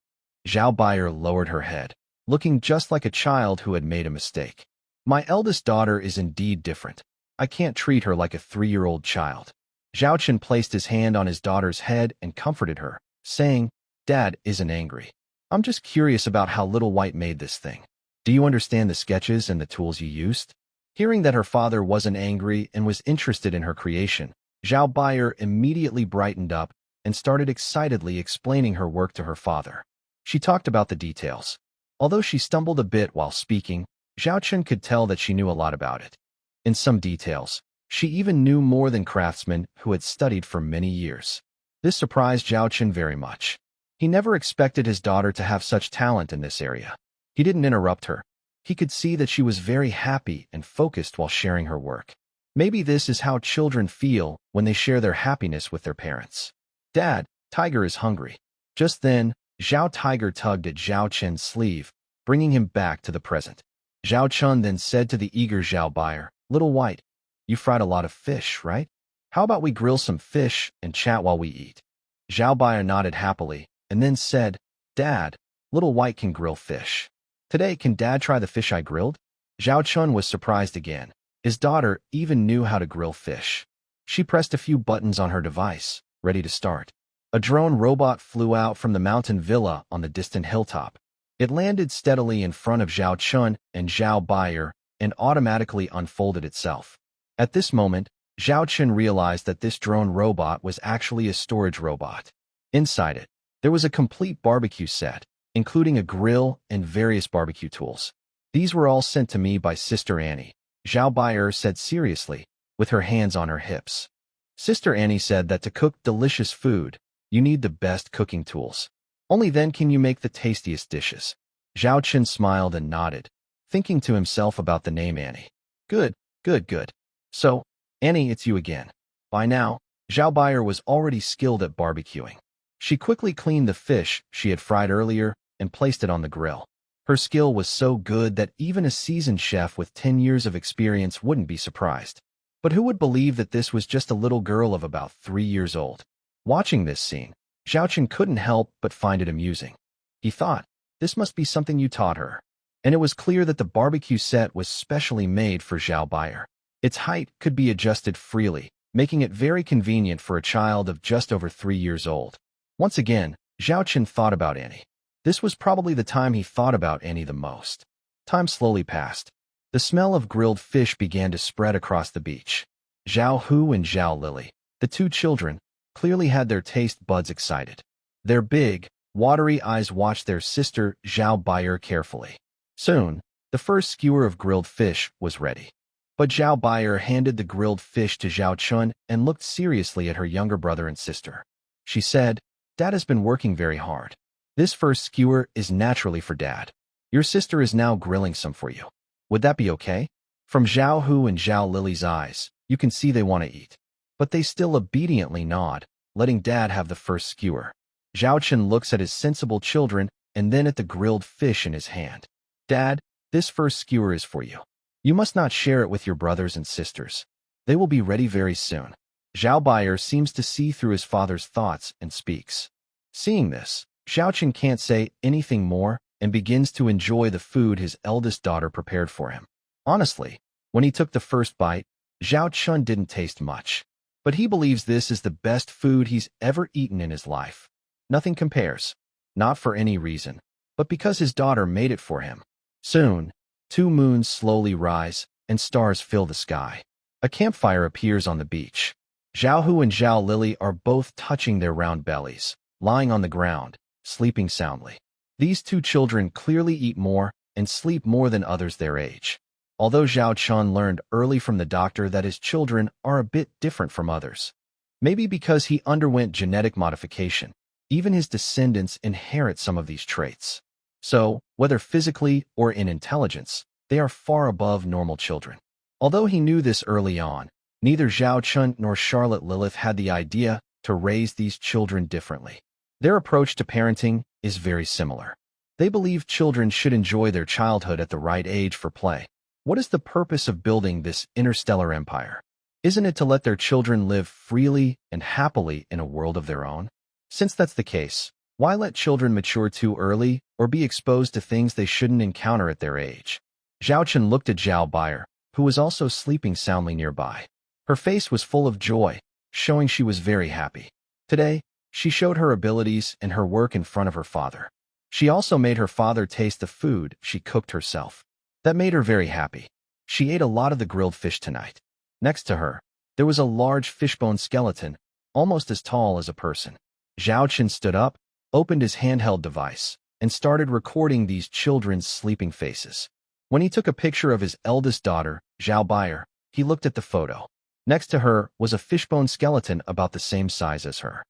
Zhao Baier lowered her head, looking just like a child who had made a mistake. My eldest daughter is indeed different. I can't treat her like a 3-year-old child. Zhao Chen placed his hand on his daughter's head and comforted her, saying, Dad isn't angry. I'm just curious about how Little White made this thing. Do you understand the sketches and the tools you used? Hearing that her father wasn't angry and was interested in her creation, Zhao Baier immediately brightened up and started excitedly explaining her work to her father. She talked about the details. Although she stumbled a bit while speaking, Zhao Chen could tell that she knew a lot about it. In some details, she even knew more than craftsmen who had studied for many years. This surprised Zhao Chen very much. He never expected his daughter to have such talent in this area. He didn't interrupt her. He could see that she was very happy and focused while sharing her work. Maybe this is how children feel when they share their happiness with their parents. Dad, Tiger is hungry. Just then, Zhao Tiger tugged at Zhao Chen's sleeve, bringing him back to the present. Zhao Chen then said to the eager Zhao Baier, Little White, you fried a lot of fish, right? How about we grill some fish and chat while we eat? Zhao Baier nodded happily and then said, Dad, Little White can grill fish. Today, can Dad try the fish I grilled? Zhao Chun was surprised again. His daughter even knew how to grill fish. She pressed a few buttons on her device, ready to start. A drone robot flew out from the mountain villa on the distant hilltop. It landed steadily in front of Zhao Chun and Zhao Baier and automatically unfolded itself. At this moment, Zhao Chun realized that this drone robot was actually a storage robot. Inside it, there was a complete barbecue set, including a grill and various barbecue tools. These were all sent to me by Sister Annie, Zhao Baier said seriously, with her hands on her hips. Sister Annie said that to cook delicious food, you need the best cooking tools. Only then can you make the tastiest dishes. Zhao Chen smiled and nodded, thinking to himself about the name Annie. Good, good, good. So, Annie, it's you again. By now, Zhao Baier was already skilled at barbecuing. She quickly cleaned the fish she had fried earlier and placed it on the grill. Her skill was so good that even a seasoned chef with 10 years of experience wouldn't be surprised. But who would believe that this was just a little girl of about 3 years old? Watching this scene, Zhao Chen couldn't help but find it amusing. He thought, this must be something you taught her. And it was clear that the barbecue set was specially made for Zhao Baier. Its height could be adjusted freely, making it very convenient for a child of just over 3 years old. Once again, Zhao Chen thought about Annie. This was probably the time he thought about Annie the most. Time slowly passed. The smell of grilled fish began to spread across the beach. Zhao Hu and Zhao Lily, the two children, clearly had their taste buds excited. Their big, watery eyes watched their sister Zhao Baier carefully. Soon, the first skewer of grilled fish was ready. But Zhao Baier handed the grilled fish to Zhao Chun and looked seriously at her younger brother and sister. She said, Dad has been working very hard. This first skewer is naturally for Dad. Your sister is now grilling some for you. Would that be okay? From Zhao Hu and Zhao Lily's eyes, you can see they want to eat. But they still obediently nod, letting Dad have the first skewer. Zhao Chen looks at his sensible children and then at the grilled fish in his hand. Dad, this first skewer is for you. You must not share it with your brothers and sisters. They will be ready very soon. Zhao Baier seems to see through his father's thoughts and speaks. Seeing this, Zhao Chen can't say anything more and begins to enjoy the food his eldest daughter prepared for him. Honestly, when he took the first bite, Zhao Chun didn't taste much, but he believes this is the best food he's ever eaten in his life. Nothing compares, not for any reason, but because his daughter made it for him. Soon, 2 moons slowly rise, and stars fill the sky. A campfire appears on the beach. Zhao Hu and Zhao Lily are both touching their round bellies, lying on the ground, sleeping soundly. These 2 children clearly eat more and sleep more than others their age. Although Zhao Chun learned early from the doctor that his children are a bit different from others. Maybe because he underwent genetic modification, even his descendants inherit some of these traits. So, whether physically or in intelligence, they are far above normal children. Although he knew this early on, neither Zhao Chun nor Charlotte Lilith had the idea to raise these children differently. Their approach to parenting is very similar. They believe children should enjoy their childhood at the right age for play. What is the purpose of building this interstellar empire? Isn't it to let their children live freely and happily in a world of their own? Since that's the case, why let children mature too early or be exposed to things they shouldn't encounter at their age? Zhao Chun looked at Zhao Baier, who was also sleeping soundly nearby. Her face was full of joy, showing she was very happy. Today, she showed her abilities and her work in front of her father. She also made her father taste the food she cooked herself. That made her very happy. She ate a lot of the grilled fish tonight. Next to her, there was a large fishbone skeleton, almost as tall as a person. Zhao Chun stood up, opened his handheld device, and started recording these children's sleeping faces. When he took a picture of his eldest daughter, Zhao Baier, he looked at the photo. Next to her was a fishbone skeleton about the same size as her.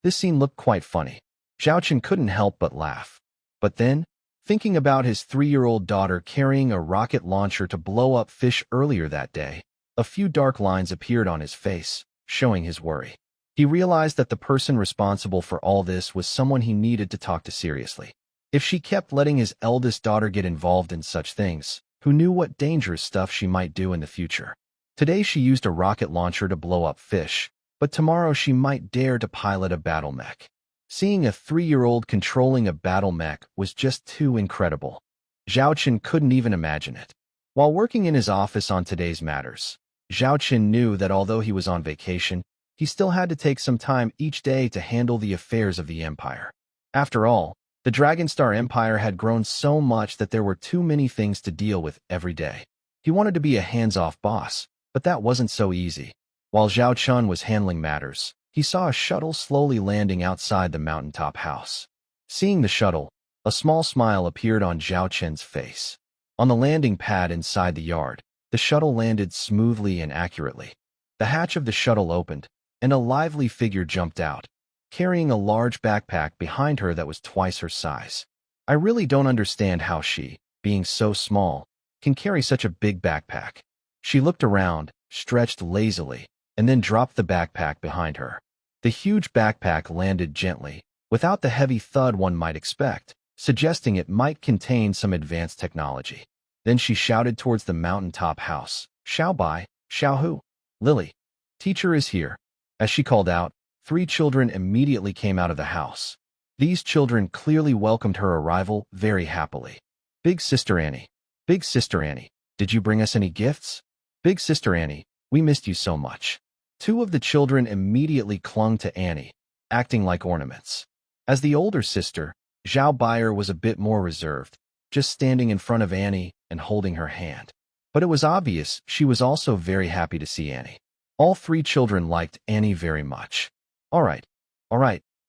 This scene looked quite funny. Zhao Chun couldn't help but laugh. But then, thinking about his 3-year-old daughter carrying a rocket launcher to blow up fish earlier that day, a few dark lines appeared on his face, showing his worry. He realized that the person responsible for all this was someone he needed to talk to seriously. If she kept letting his eldest daughter get involved in such things, who knew what dangerous stuff she might do in the future? Today she used a rocket launcher to blow up fish, but tomorrow she might dare to pilot a battle mech. Seeing a 3-year-old controlling a battle mech was just too incredible. Zhao Chun couldn't even imagine it. While working in his office on today's matters, Zhao Chun knew that although he was on vacation, he still had to take some time each day to handle the affairs of the empire. After all, the Dragonstar Empire had grown so much that there were too many things to deal with every day. He wanted to be a hands-off boss, but that wasn't so easy. While Zhao Chun was handling matters, he saw a shuttle slowly landing outside the mountaintop house. Seeing the shuttle, a small smile appeared on Zhao Chun's face. On the landing pad inside the yard, the shuttle landed smoothly and accurately. The hatch of the shuttle opened, and a lively figure jumped out, carrying a large backpack behind her that was twice her size. I really don't understand how she, being so small, can carry such a big backpack. She looked around, stretched lazily, and then dropped the backpack behind her. The huge backpack landed gently, without the heavy thud one might expect, suggesting it might contain some advanced technology. Then she shouted towards the mountaintop house, "Xiao Bai, Xiao Hu, Lily, teacher is here." As she called out, 3 children immediately came out of the house. These children clearly welcomed her arrival very happily. Big Sister Annie, did you bring us any gifts? Big Sister Annie, we missed you so much. 2 of the children immediately clung to Annie, acting like ornaments. As the older sister, Zhao Baier was a bit more reserved, just standing in front of Annie and holding her hand. But it was obvious she was also very happy to see Annie. All 3 children liked Annie very much. All right,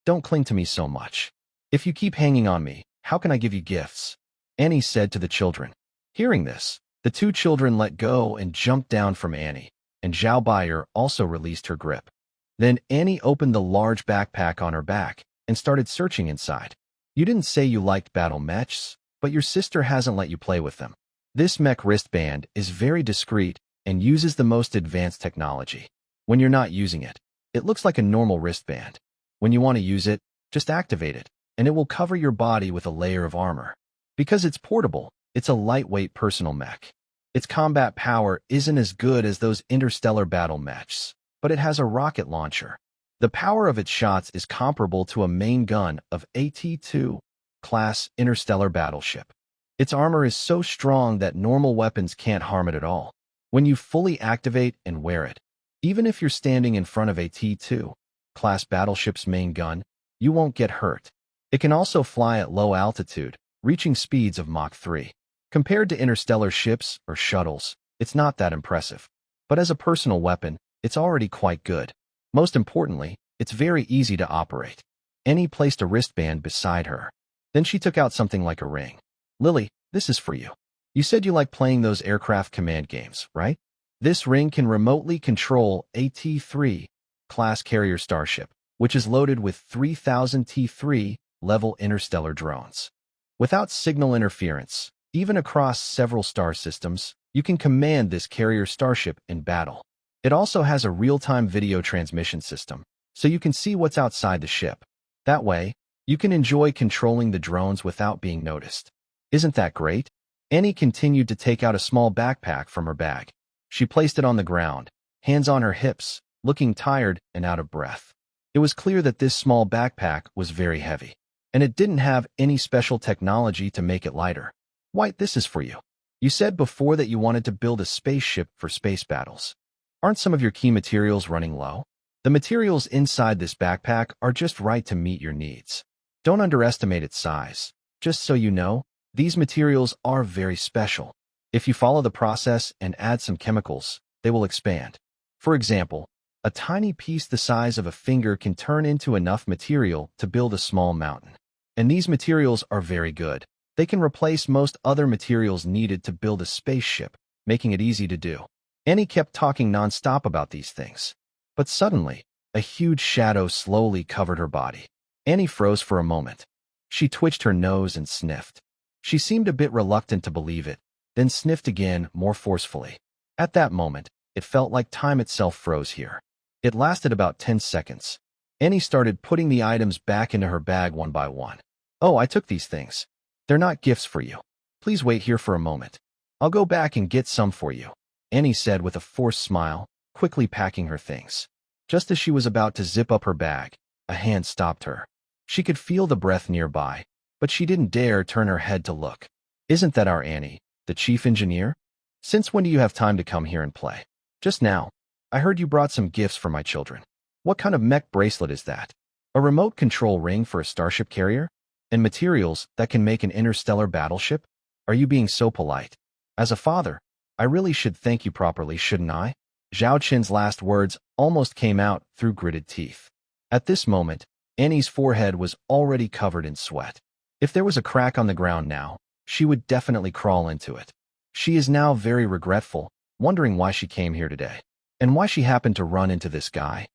don't cling to me so much. If you keep hanging on me, how can I give you gifts? Annie said to the children. Hearing this, the 2 children let go and jumped down from Annie, and Zhao Baier also released her grip. Then Annie opened the large backpack on her back and started searching inside. You didn't say you liked battle mechs, but your sister hasn't let you play with them. This mech wristband is very discreet and uses the most advanced technology. When you're not using it, it looks like a normal wristband. When you want to use it, just activate it, and it will cover your body with a layer of armor. Because it's portable, it's a lightweight personal mech. Its combat power isn't as good as those interstellar battle mechs, but it has a rocket launcher. The power of its shots is comparable to a main gun of AT-2 class interstellar battleship. Its armor is so strong that normal weapons can't harm it at all. when you fully activate and wear it. Even if you're standing in front of a T2 class battleship's main gun, you won't get hurt. It can also fly at low altitude, reaching speeds of Mach 3. Compared to interstellar ships or shuttles, it's not that impressive. But as a personal weapon, it's already quite good. Most importantly, it's very easy to operate. Annie placed a wristband beside her. Then she took out something like a ring. Lily, this is for you. You said you like playing those aircraft command games, right? This ring can remotely control a T3 class carrier starship, which is loaded with 3,000 T3 level interstellar drones. Without signal interference, even across several star systems, you can command this carrier starship in battle. It also has a real-time video transmission system, so you can see what's outside the ship. That way, you can enjoy controlling the drones without being noticed. Isn't that great? Annie continued to take out a small backpack from her bag. She placed it on the ground, hands on her hips, looking tired and out of breath. It was clear that this small backpack was very heavy, and it didn't have any special technology to make it lighter. White, this is for you. You said before that you wanted to build a spaceship for space battles. Aren't some of your key materials running low? The materials inside this backpack are just right to meet your needs. Don't underestimate its size. Just so you know, these materials are very special. If you follow the process and add some chemicals, they will expand. For example, a tiny piece the size of a finger can turn into enough material to build a small mountain. And these materials are very good. They can replace most other materials needed to build a spaceship, making it easy to do. Annie kept talking non-stop about these things. But suddenly, a huge shadow slowly covered her body. Annie froze for a moment. She twitched her nose and sniffed. She seemed a bit reluctant to believe it, then sniffed again more forcefully. At that moment, it felt like time itself froze here. It lasted about 10 seconds. Annie started putting the items back into her bag one by one. Oh, I took these things. They're not gifts for you. Please wait here for a moment. I'll go back and get some for you, Annie said with a forced smile, quickly packing her things. Just as she was about to zip up her bag, a hand stopped her. She could feel the breath nearby, but she didn't dare turn her head to look. Isn't that our Annie, the chief engineer? Since when do you have time to come here and play? Just now. I heard you brought some gifts for my children. What kind of mech bracelet is that? A remote control ring for a starship carrier? And materials that can make an interstellar battleship? Are you being so polite? As a father, I really should thank you properly, shouldn't I? Zhao Qin's last words almost came out through gritted teeth. At this moment, Annie's forehead was already covered in sweat. If there was a crack on the ground now, she would definitely crawl into it. She is now very regretful, wondering why she came here today. And why she happened to run into this guy.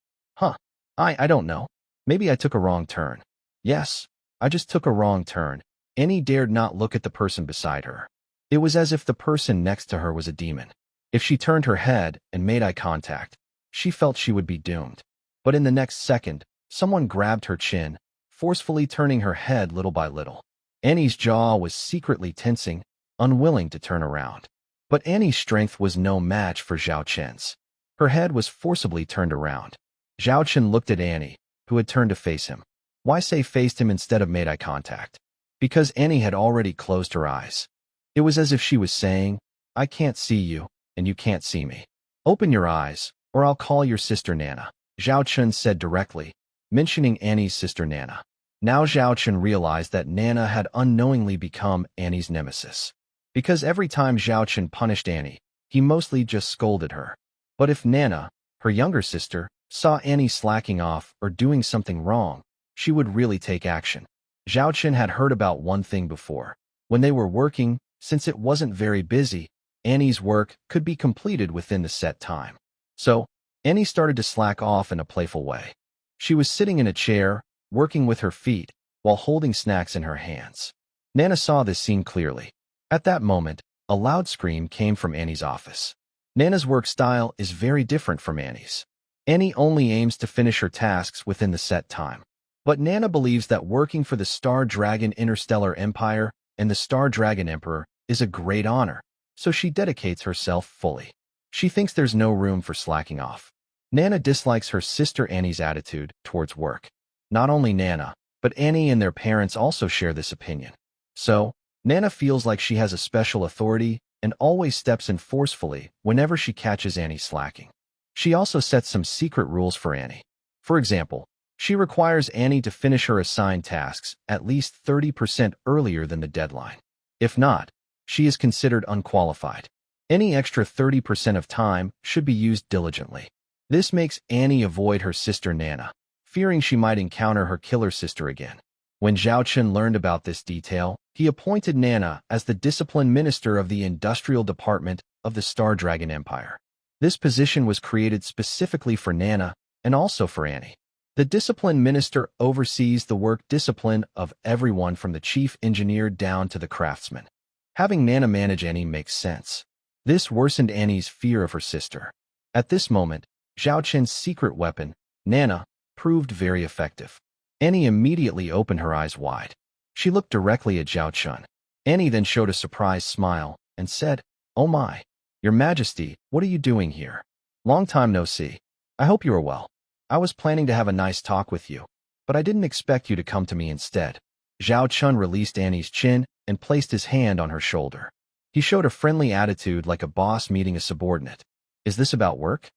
I don't know. Maybe I took a wrong turn. Yes, I just took a wrong turn. Annie dared not look at the person beside her. It was as if the person next to her was a demon. If she turned her head and made eye contact, she felt she would be doomed. But in the next second, someone grabbed her chin, forcefully turning her head little by little. Annie's jaw was secretly tensing, unwilling to turn around. But Annie's strength was no match for Zhao Qin's. Her head was forcibly turned around. Zhao Qin looked at Annie, who had turned to face him. Why say faced him instead of made eye contact? Because Annie had already closed her eyes. It was as if she was saying, I can't see you, and you can't see me. Open your eyes, or I'll call your sister Nana, Zhao Qin said directly, mentioning Annie's sister Nana. Now Zhao Qin realized that Nana had unknowingly become Annie's nemesis. Because every time Zhao Qin punished Annie, he mostly just scolded her. But if Nana, her younger sister, saw Annie slacking off or doing something wrong, she would really take action. Zhao Qin had heard about one thing before. When they were working, since it wasn't very busy, Annie's work could be completed within the set time. So, Annie started to slack off in a playful way. She was sitting in a chair, working with her feet, while holding snacks in her hands. Nana saw this scene clearly. At that moment, a loud scream came from Annie's office. Nana's work style is very different from Annie's. Annie only aims to finish her tasks within the set time. But Nana believes that working for the Star Dragon Interstellar Empire and the Star Dragon Emperor is a great honor, so she dedicates herself fully. She thinks there's no room for slacking off. Nana dislikes her sister Annie's attitude towards work. Not only Nana, but Annie and their parents also share this opinion. So, Nana feels like she has a special authority and always steps in forcefully whenever she catches Annie slacking. She also sets some secret rules for Annie. For example, she requires Annie to finish her assigned tasks at least 30% earlier than the deadline. If not, she is considered unqualified. Any extra 30% of time should be used diligently. This makes Annie avoid her sister Nana, fearing she might encounter her killer sister again. When Zhao Chun learned about this detail, he appointed Nana as the discipline minister of the industrial department of the Star Dragon Empire. This position was created specifically for Nana and also for Annie. The discipline minister oversees the work discipline of everyone from the chief engineer down to the craftsman. Having Nana manage Annie makes sense. This worsened Annie's fear of her sister. At this moment, Zhao Chun's secret weapon, Nana, proved very effective. Annie immediately opened her eyes wide. She looked directly at Zhao Chun. Annie then showed a surprised smile and said, "Oh my, Your Majesty, what are you doing here? Long time no see. I hope you are well. I was planning to have a nice talk with you, but I didn't expect you to come to me instead." Zhao Chun released Annie's chin and placed his hand on her shoulder. He showed a friendly attitude like a boss meeting a subordinate. "Is this about work?"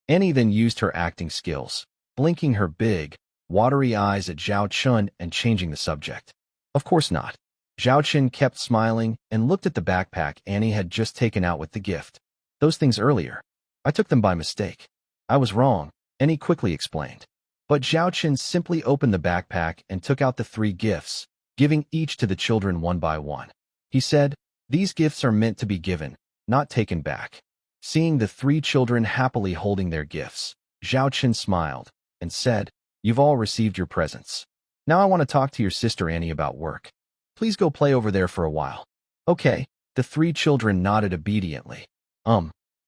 Annie then used her acting skills, blinking her big, watery eyes at Zhao Chun and changing the subject. "Of course not." Zhao Chun kept smiling and looked at the backpack Annie had just taken out with the gift. "Those things earlier. I took them by mistake." "I was wrong," Annie quickly explained. But Zhao Chun simply opened the backpack and took out the 3 gifts, giving each to the children one by one. He said, "These gifts are meant to be given, not taken back." Seeing the 3 children happily holding their gifts, Zhao Chun smiled and said, "You've all received your presents. Now I want to talk to your sister Annie about work. Please go play over there for a while." "Okay." The 3 children nodded obediently.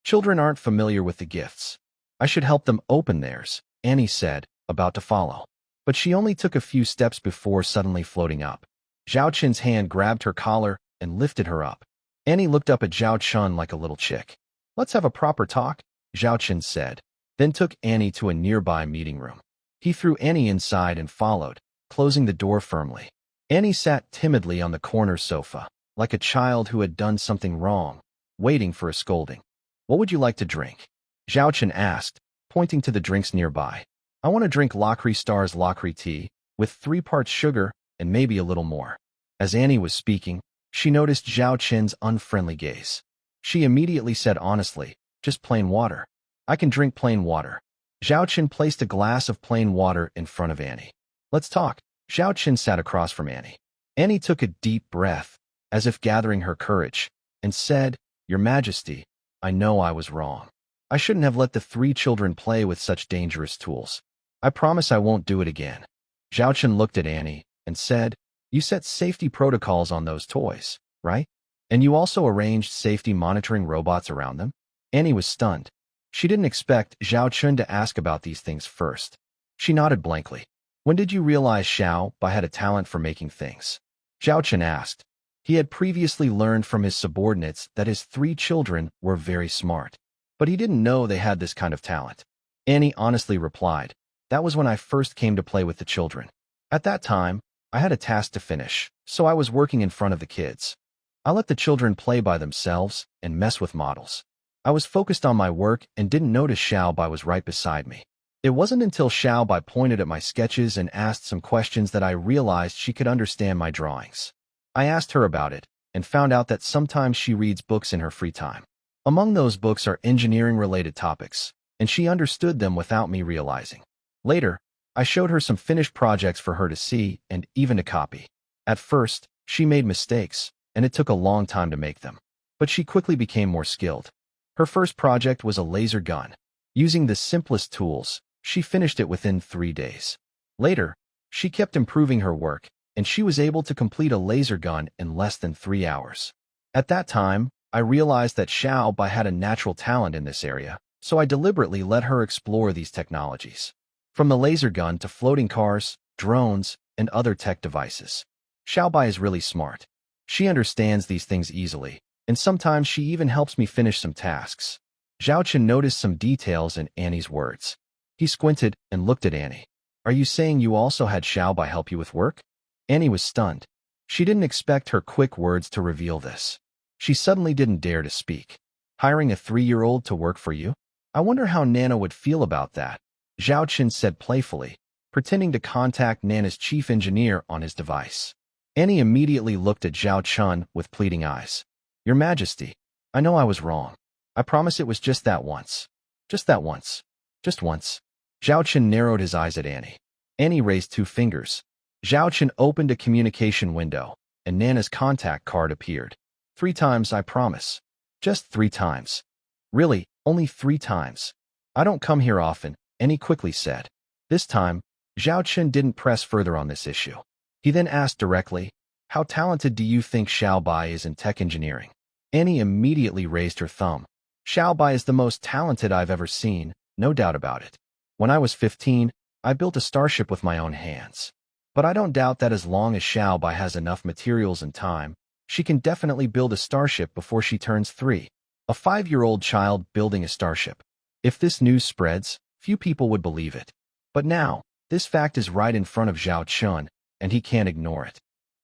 Children aren't familiar with the gifts. "I should help them open theirs," Annie said, about to follow. But she only took a few steps before suddenly floating up. Zhao Chun's hand grabbed her collar and lifted her up. Annie looked up at Zhao Chun like a little chick. "Let's have a proper talk," Zhao Chun said, then took Annie to a nearby meeting room. He threw Annie inside and followed, closing the door firmly. Annie sat timidly on the corner sofa, like a child who had done something wrong, waiting for a scolding. "What would you like to drink?" Zhao Chun asked, pointing to the drinks nearby. "I want to drink Lakri Star's Lakri tea, with 3 parts sugar and maybe a little more." As Annie was speaking, she noticed Zhao Chun's unfriendly gaze. She immediately said honestly, "Just plain water." "I can drink plain water." Zhao Chun placed a glass of plain water in front of Annie. "Let's talk." Zhao Chun sat across from Annie. Annie took a deep breath, as if gathering her courage, and said, "Your Majesty, I know I was wrong. I shouldn't have let the 3 children play with such dangerous tools. I promise I won't do it again." Zhao Chun looked at Annie and said, "You set safety protocols on those toys, right? And you also arranged safety monitoring robots around them?" Annie was stunned. She didn't expect Zhao Chun to ask about these things first. She nodded blankly. "When did you realize Xiao Bai had a talent for making things?" Zhao Chun asked. He had previously learned from his subordinates that his 3 children were very smart, but he didn't know they had this kind of talent. Annie honestly replied, "That was when I first came to play with the children. At that time, I had a task to finish, so I was working in front of the kids. I let the children play by themselves and mess with models. I was focused on my work and didn't notice Xiao Bai was right beside me. It wasn't until Xiao Bai pointed at my sketches and asked some questions that I realized she could understand my drawings. I asked her about it and found out that sometimes she reads books in her free time. Among those books are engineering-related topics, and she understood them without me realizing. Later, I showed her some finished projects for her to see and even to copy. At first, she made mistakes, and it took a long time to make them. But she quickly became more skilled. Her first project was a laser gun. Using the simplest tools, she finished it within 3 days. Later, she kept improving her work, and she was able to complete a laser gun in less than 3 hours. At that time, I realized that Xiao Bai had a natural talent in this area, so I deliberately let her explore these technologies. From the laser gun to floating cars, drones, and other tech devices. Xiao Bai is really smart. She understands these things easily, and sometimes she even helps me finish some tasks. Zhao Chun noticed some details in Annie's words. He squinted and looked at Annie. "Are you saying you also had Xiao Bai help you with work?" Annie was stunned. She didn't expect her quick words to reveal this. She suddenly didn't dare to speak. Hiring a 3-year-old to work for you? I wonder how Nana would feel about that, Zhao Qin said playfully, pretending to contact Nana's chief engineer on his device. Annie immediately looked at Zhao Qin with pleading eyes. Your Majesty, I know I was wrong. I promise it was just that once. Just that once. Just once. Zhao Qin narrowed his eyes at Annie. Annie raised 2 fingers. Zhao Qin opened a communication window, and Nana's contact card appeared. 3 times, I promise. Just 3 times. Really, only 3 times. I don't come here often, Annie quickly said. This time, Zhao Qin didn't press further on this issue. He then asked directly, how talented do you think Xiao Bai is in tech engineering? Annie immediately raised her thumb. Xiao Bai is the most talented I've ever seen, no doubt about it. When I was 15, I built a starship with my own hands. But I don't doubt that as long as Xiao Bai has enough materials and time, she can definitely build a starship before she turns 3. A 5-year-old child building a starship. If this news spreads, few people would believe it. But now, this fact is right in front of Zhao Qin, and he can't ignore it.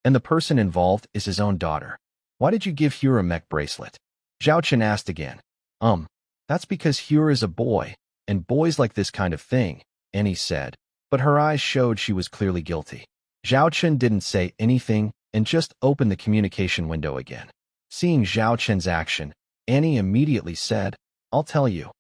And the person involved is his own daughter. Why did you give Hur a mech bracelet? Zhao Qin asked again. That's because Hur is a boy, and boys like this kind of thing, Annie said, but her eyes showed she was clearly guilty. Zhao Qin didn't say anything and just opened the communication window again. Seeing Zhao Qin's action, Annie immediately said, I'll tell you.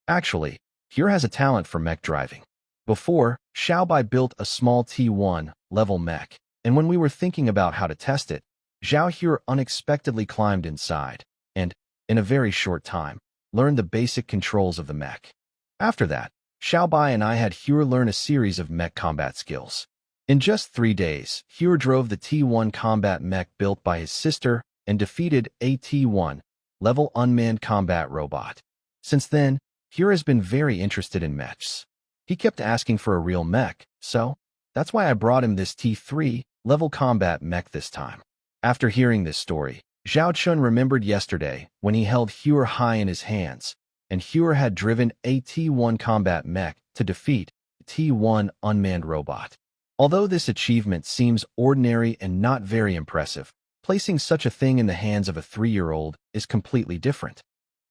Actually, Hur has a talent for mech driving. Before, Xiao Bai built a small T1 level mech, and when we were thinking about how to test it, Zhao Hur unexpectedly climbed inside, and, in a very short time, learned the basic controls of the mech. After that, Xiao Bai and I had Hur learn a series of mech combat skills. In just 3 days, Hur drove the T1 combat mech built by his sister and defeated a T1 level unmanned combat robot. Since then, Hur has been very interested in mechs. He kept asking for a real mech, so that's why I brought him this T3 level combat mech this time. After hearing this story, Zhao Qin remembered yesterday when he held Hur high in his hands, and Hur had driven a T1 combat mech to defeat a T1 unmanned robot. Although this achievement seems ordinary and not very impressive, placing such a thing in the hands of a 3-year-old is completely different.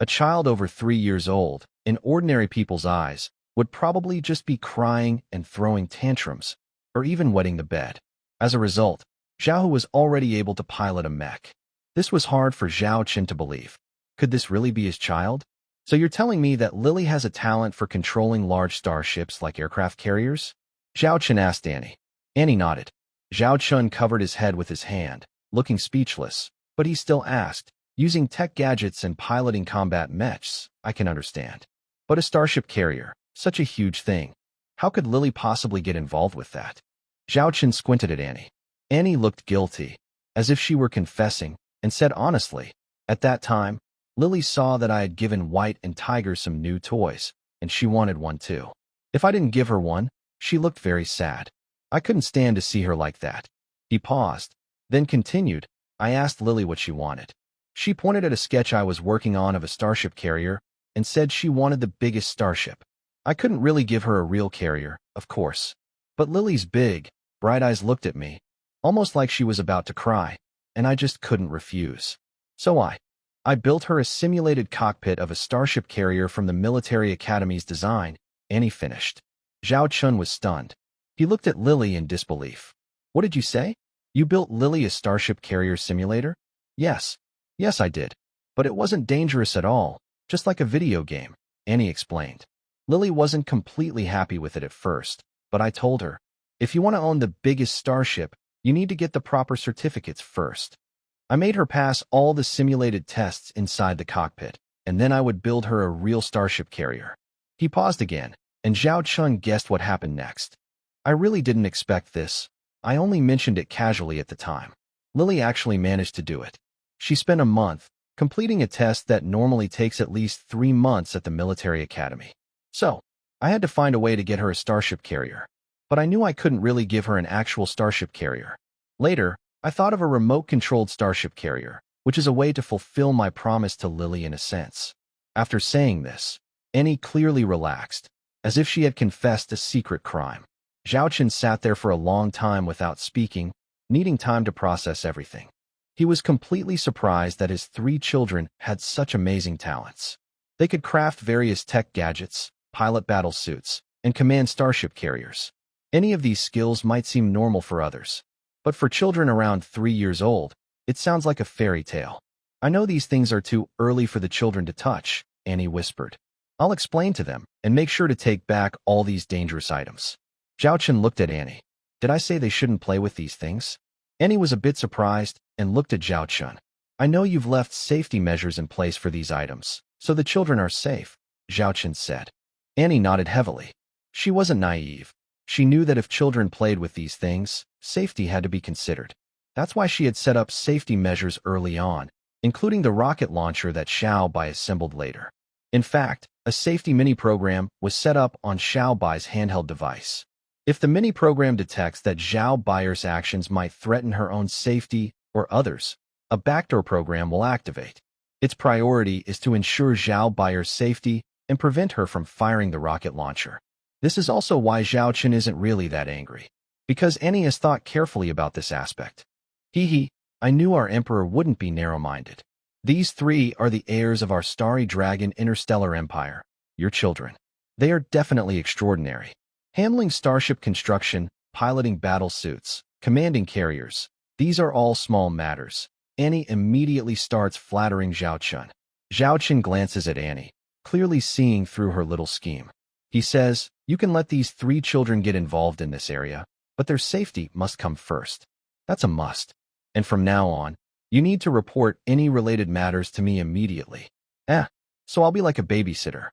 A child over 3 years old, in ordinary people's eyes, would probably just be crying and throwing tantrums, or even wetting the bed. As a result, Zhao was already able to pilot a mech. This was hard for Zhao Qin to believe. Could this really be his child? So you're telling me that Lily has a talent for controlling large starships like aircraft carriers? Zhao Qin asked Annie. Annie nodded. Zhao Qin covered his head with his hand, looking speechless, but he still asked, using tech gadgets and piloting combat mechs, I can understand. But a starship carrier, such a huge thing. How could Lily possibly get involved with that? Zhao Qin squinted at Annie. Annie looked guilty, as if she were confessing, and said honestly, at that time, Lily saw that I had given White and Tiger some new toys, and she wanted one too. If I didn't give her one, she looked very sad. I couldn't stand to see her like that. He paused, then continued, I asked Lily what she wanted. She pointed at a sketch I was working on of a starship carrier and said she wanted the biggest starship. I couldn't really give her a real carrier, of course. But Lily's big, bright eyes looked at me, almost like she was about to cry, and I just couldn't refuse. So I built her a simulated cockpit of a starship carrier from the military academy's design, Annie finished. Zhao Qin was stunned. He looked at Lily in disbelief. What did you say? You built Lily a starship carrier simulator? Yes, I did. But it wasn't dangerous at all, just like a video game, Annie explained. Lily wasn't completely happy with it at first, but I told her, if you want to own the biggest starship, you need to get the proper certificates first. I made her pass all the simulated tests inside the cockpit, and then I would build her a real starship carrier. He paused again, and Zhao Qin guessed what happened next. I really didn't expect this. I only mentioned it casually at the time. Lily actually managed to do it. She spent a month completing a test that normally takes at least 3 months at the military academy. So, I had to find a way to get her a starship carrier. But I knew I couldn't really give her an actual starship carrier. Later, I thought of a remote-controlled starship carrier, which is a way to fulfill my promise to Lily in a sense. After saying this, Annie clearly relaxed, as if she had confessed a secret crime. Zhao Qin sat there for a long time without speaking, needing time to process everything. He was completely surprised that his 3 children had such amazing talents. They could craft various tech gadgets, pilot battle suits, and command starship carriers. Any of these skills might seem normal for others, but for children around 3 years old, it sounds like a fairy tale. I know these things are too early for the children to touch, Annie whispered. I'll explain to them and make sure to take back all these dangerous items. Zhao Chen looked at Annie. Did I say they shouldn't play with these things? Annie was a bit surprised and looked at Zhao Chen. I know you've left safety measures in place for these items, so the children are safe, Zhao Chen said. Annie nodded heavily. She wasn't naive. She knew that if children played with these things, safety had to be considered. That's why she had set up safety measures early on, including the rocket launcher that Xiao Bai assembled later. In fact, a safety mini-program was set up on Xiao Bai's handheld device. If the mini-program detects that Xiao Bai's actions might threaten her own safety or others, a backdoor program will activate. Its priority is to ensure Xiao Bai's safety and prevent her from firing the rocket launcher. This is also why Zhao Chen isn't really that angry, because Annie has thought carefully about this aspect. I knew our emperor wouldn't be narrow-minded. These 3 are the heirs of our starry dragon interstellar empire, your children. They are definitely extraordinary. Handling starship construction, piloting battle suits, commanding carriers, these are all small matters. Annie immediately starts flattering Zhao Chen. Zhao Chen glances at Annie, clearly seeing through her little scheme. He says, you can let these 3 children get involved in this area, but their safety must come first. That's a must. And from now on, you need to report any related matters to me immediately. So I'll be like a babysitter.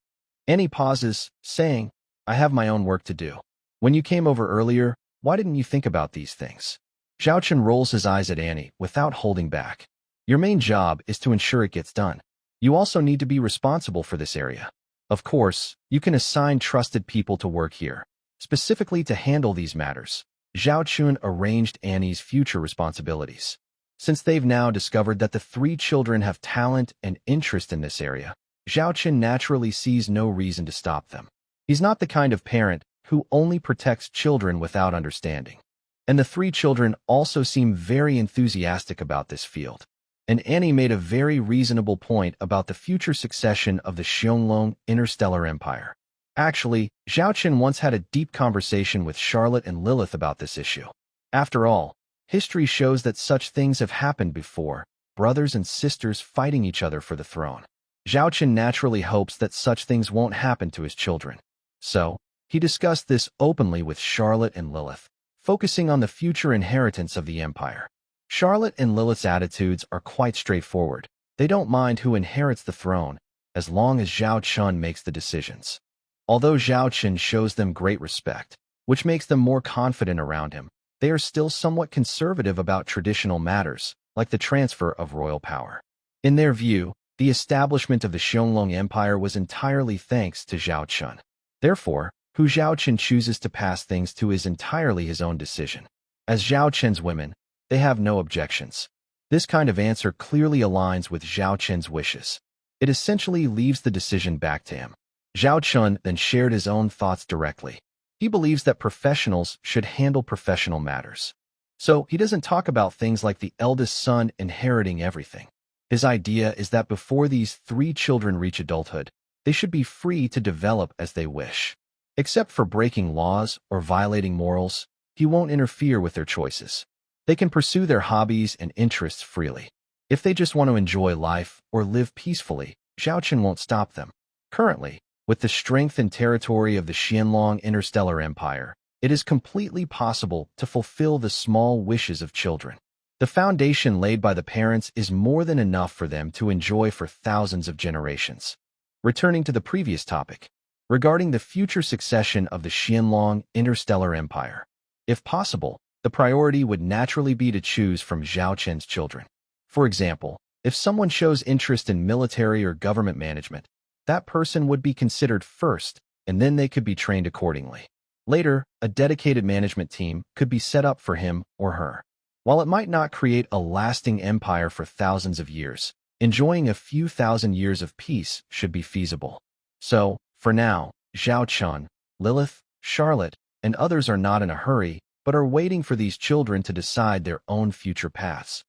Annie pauses, saying, I have my own work to do. When you came over earlier, why didn't you think about these things? Zhao Chen rolls his eyes at Annie without holding back. Your main job is to ensure it gets done. You also need to be responsible for this area. Of course, you can assign trusted people to work here, specifically to handle these matters. Zhao Chen arranged Annie's future responsibilities. Since they've now discovered that the 3 children have talent and interest in this area, Zhao Chen naturally sees no reason to stop them. He's not the kind of parent who only protects children without understanding. And the 3 children also seem very enthusiastic about this field. And Annie made a very reasonable point about the future succession of the Xianglong Interstellar Empire. Actually, Zhao Chen once had a deep conversation with Charlotte and Lilith about this issue. After all, history shows that such things have happened before, brothers and sisters fighting each other for the throne. Zhao Chen naturally hopes that such things won't happen to his children. So, he discussed this openly with Charlotte and Lilith, focusing on the future inheritance of the empire. Charlotte and Lilith's attitudes are quite straightforward. They don't mind who inherits the throne, as long as Zhao Chen makes the decisions. Although Zhao Chen shows them great respect, which makes them more confident around him, they are still somewhat conservative about traditional matters, like the transfer of royal power. In their view, the establishment of the Xianglong Empire was entirely thanks to Zhao Chen. Therefore, who Zhao Chen chooses to pass things to is entirely his own decision. As Zhao Chen's women, they have no objections. This kind of answer clearly aligns with Zhao Chen's wishes. It essentially leaves the decision back to him. Zhao Chen then shared his own thoughts directly. He believes that professionals should handle professional matters. So he doesn't talk about things like the eldest son inheriting everything. His idea is that before these 3 children reach adulthood, they should be free to develop as they wish. Except for breaking laws or violating morals, he won't interfere with their choices. They can pursue their hobbies and interests freely. If they just want to enjoy life or live peacefully, Zhao Chen won't stop them. Currently, with the strength and territory of the Xianglong Interstellar Empire, it is completely possible to fulfill the small wishes of children. The foundation laid by the parents is more than enough for them to enjoy for thousands of generations. Returning to the previous topic, regarding the future succession of the Xianglong Interstellar Empire. If possible, the priority would naturally be to choose from Zhao Chen's children. For example, if someone shows interest in military or government management, that person would be considered first, and then they could be trained accordingly. Later, a dedicated management team could be set up for him or her. While it might not create a lasting empire for thousands of years, enjoying a few thousand years of peace should be feasible. So, for now, Zhao Chen, Lilith, Charlotte, and others are not in a hurry, but are waiting for these children to decide their own future paths.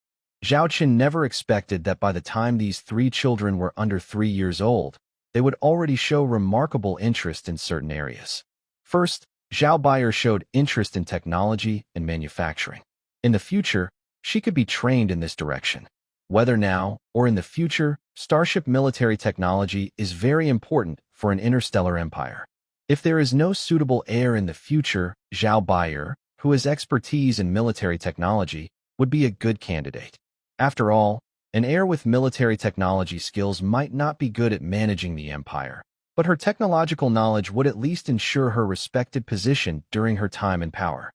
Zhao Qin never expected that by the time these three children were under 3 years old, they would already show remarkable interest in certain areas. First, Zhao Bayer showed interest in technology and manufacturing. In the future, she could be trained in this direction. Whether now or in the future, starship military technology is very important for an interstellar empire. If there is no suitable heir in the future, Zhao Bayer, who has expertise in military technology, would be a good candidate. After all, an heir with military technology skills might not be good at managing the empire, but her technological knowledge would at least ensure her respected position during her time in power.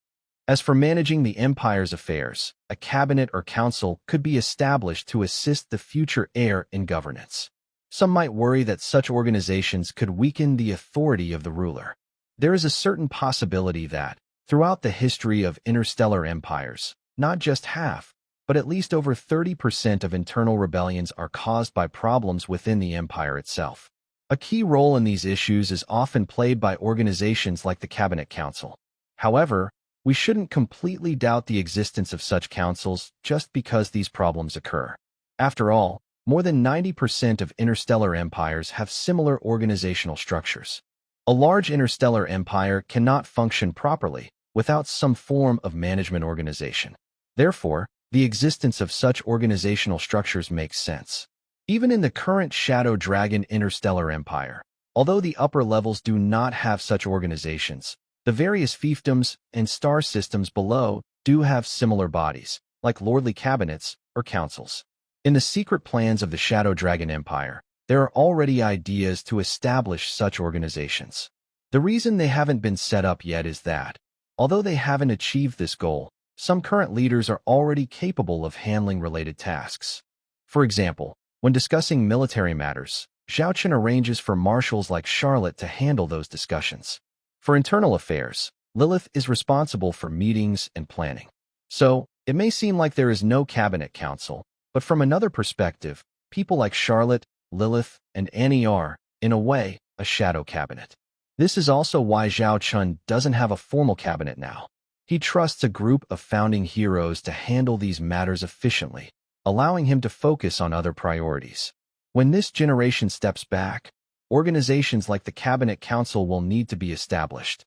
As for managing the empire's affairs, a cabinet or council could be established to assist the future heir in governance. Some might worry that such organizations could weaken the authority of the ruler. There is a certain possibility that, throughout the history of interstellar empires, not just half, but at least over 30% of internal rebellions are caused by problems within the empire itself. A key role in these issues is often played by organizations like the Cabinet Council. However, we shouldn't completely doubt the existence of such councils just because these problems occur. After all, more than 90% of interstellar empires have similar organizational structures. A large interstellar empire cannot function properly without some form of management organization. Therefore, the existence of such organizational structures makes sense. Even in the current Shadow Dragon interstellar empire, although the upper levels do not have such organizations, the various fiefdoms and star systems below do have similar bodies, like lordly cabinets or councils. In the secret plans of the Shadow Dragon Empire, there are already ideas to establish such organizations. The reason they haven't been set up yet is that, although they haven't achieved this goal, some current leaders are already capable of handling related tasks. For example, when discussing military matters, Zhao Qin arranges for marshals like Charlotte to handle those discussions. For internal affairs, Lilith is responsible for meetings and planning. So, it may seem like there is no cabinet council, but from another perspective, people like Charlotte, Lilith, and Annie are, in a way, a shadow cabinet. This is also why Zhao Qin doesn't have a formal cabinet now. He trusts a group of founding heroes to handle these matters efficiently, allowing him to focus on other priorities. When this generation steps back, organizations like the Cabinet Council will need to be established.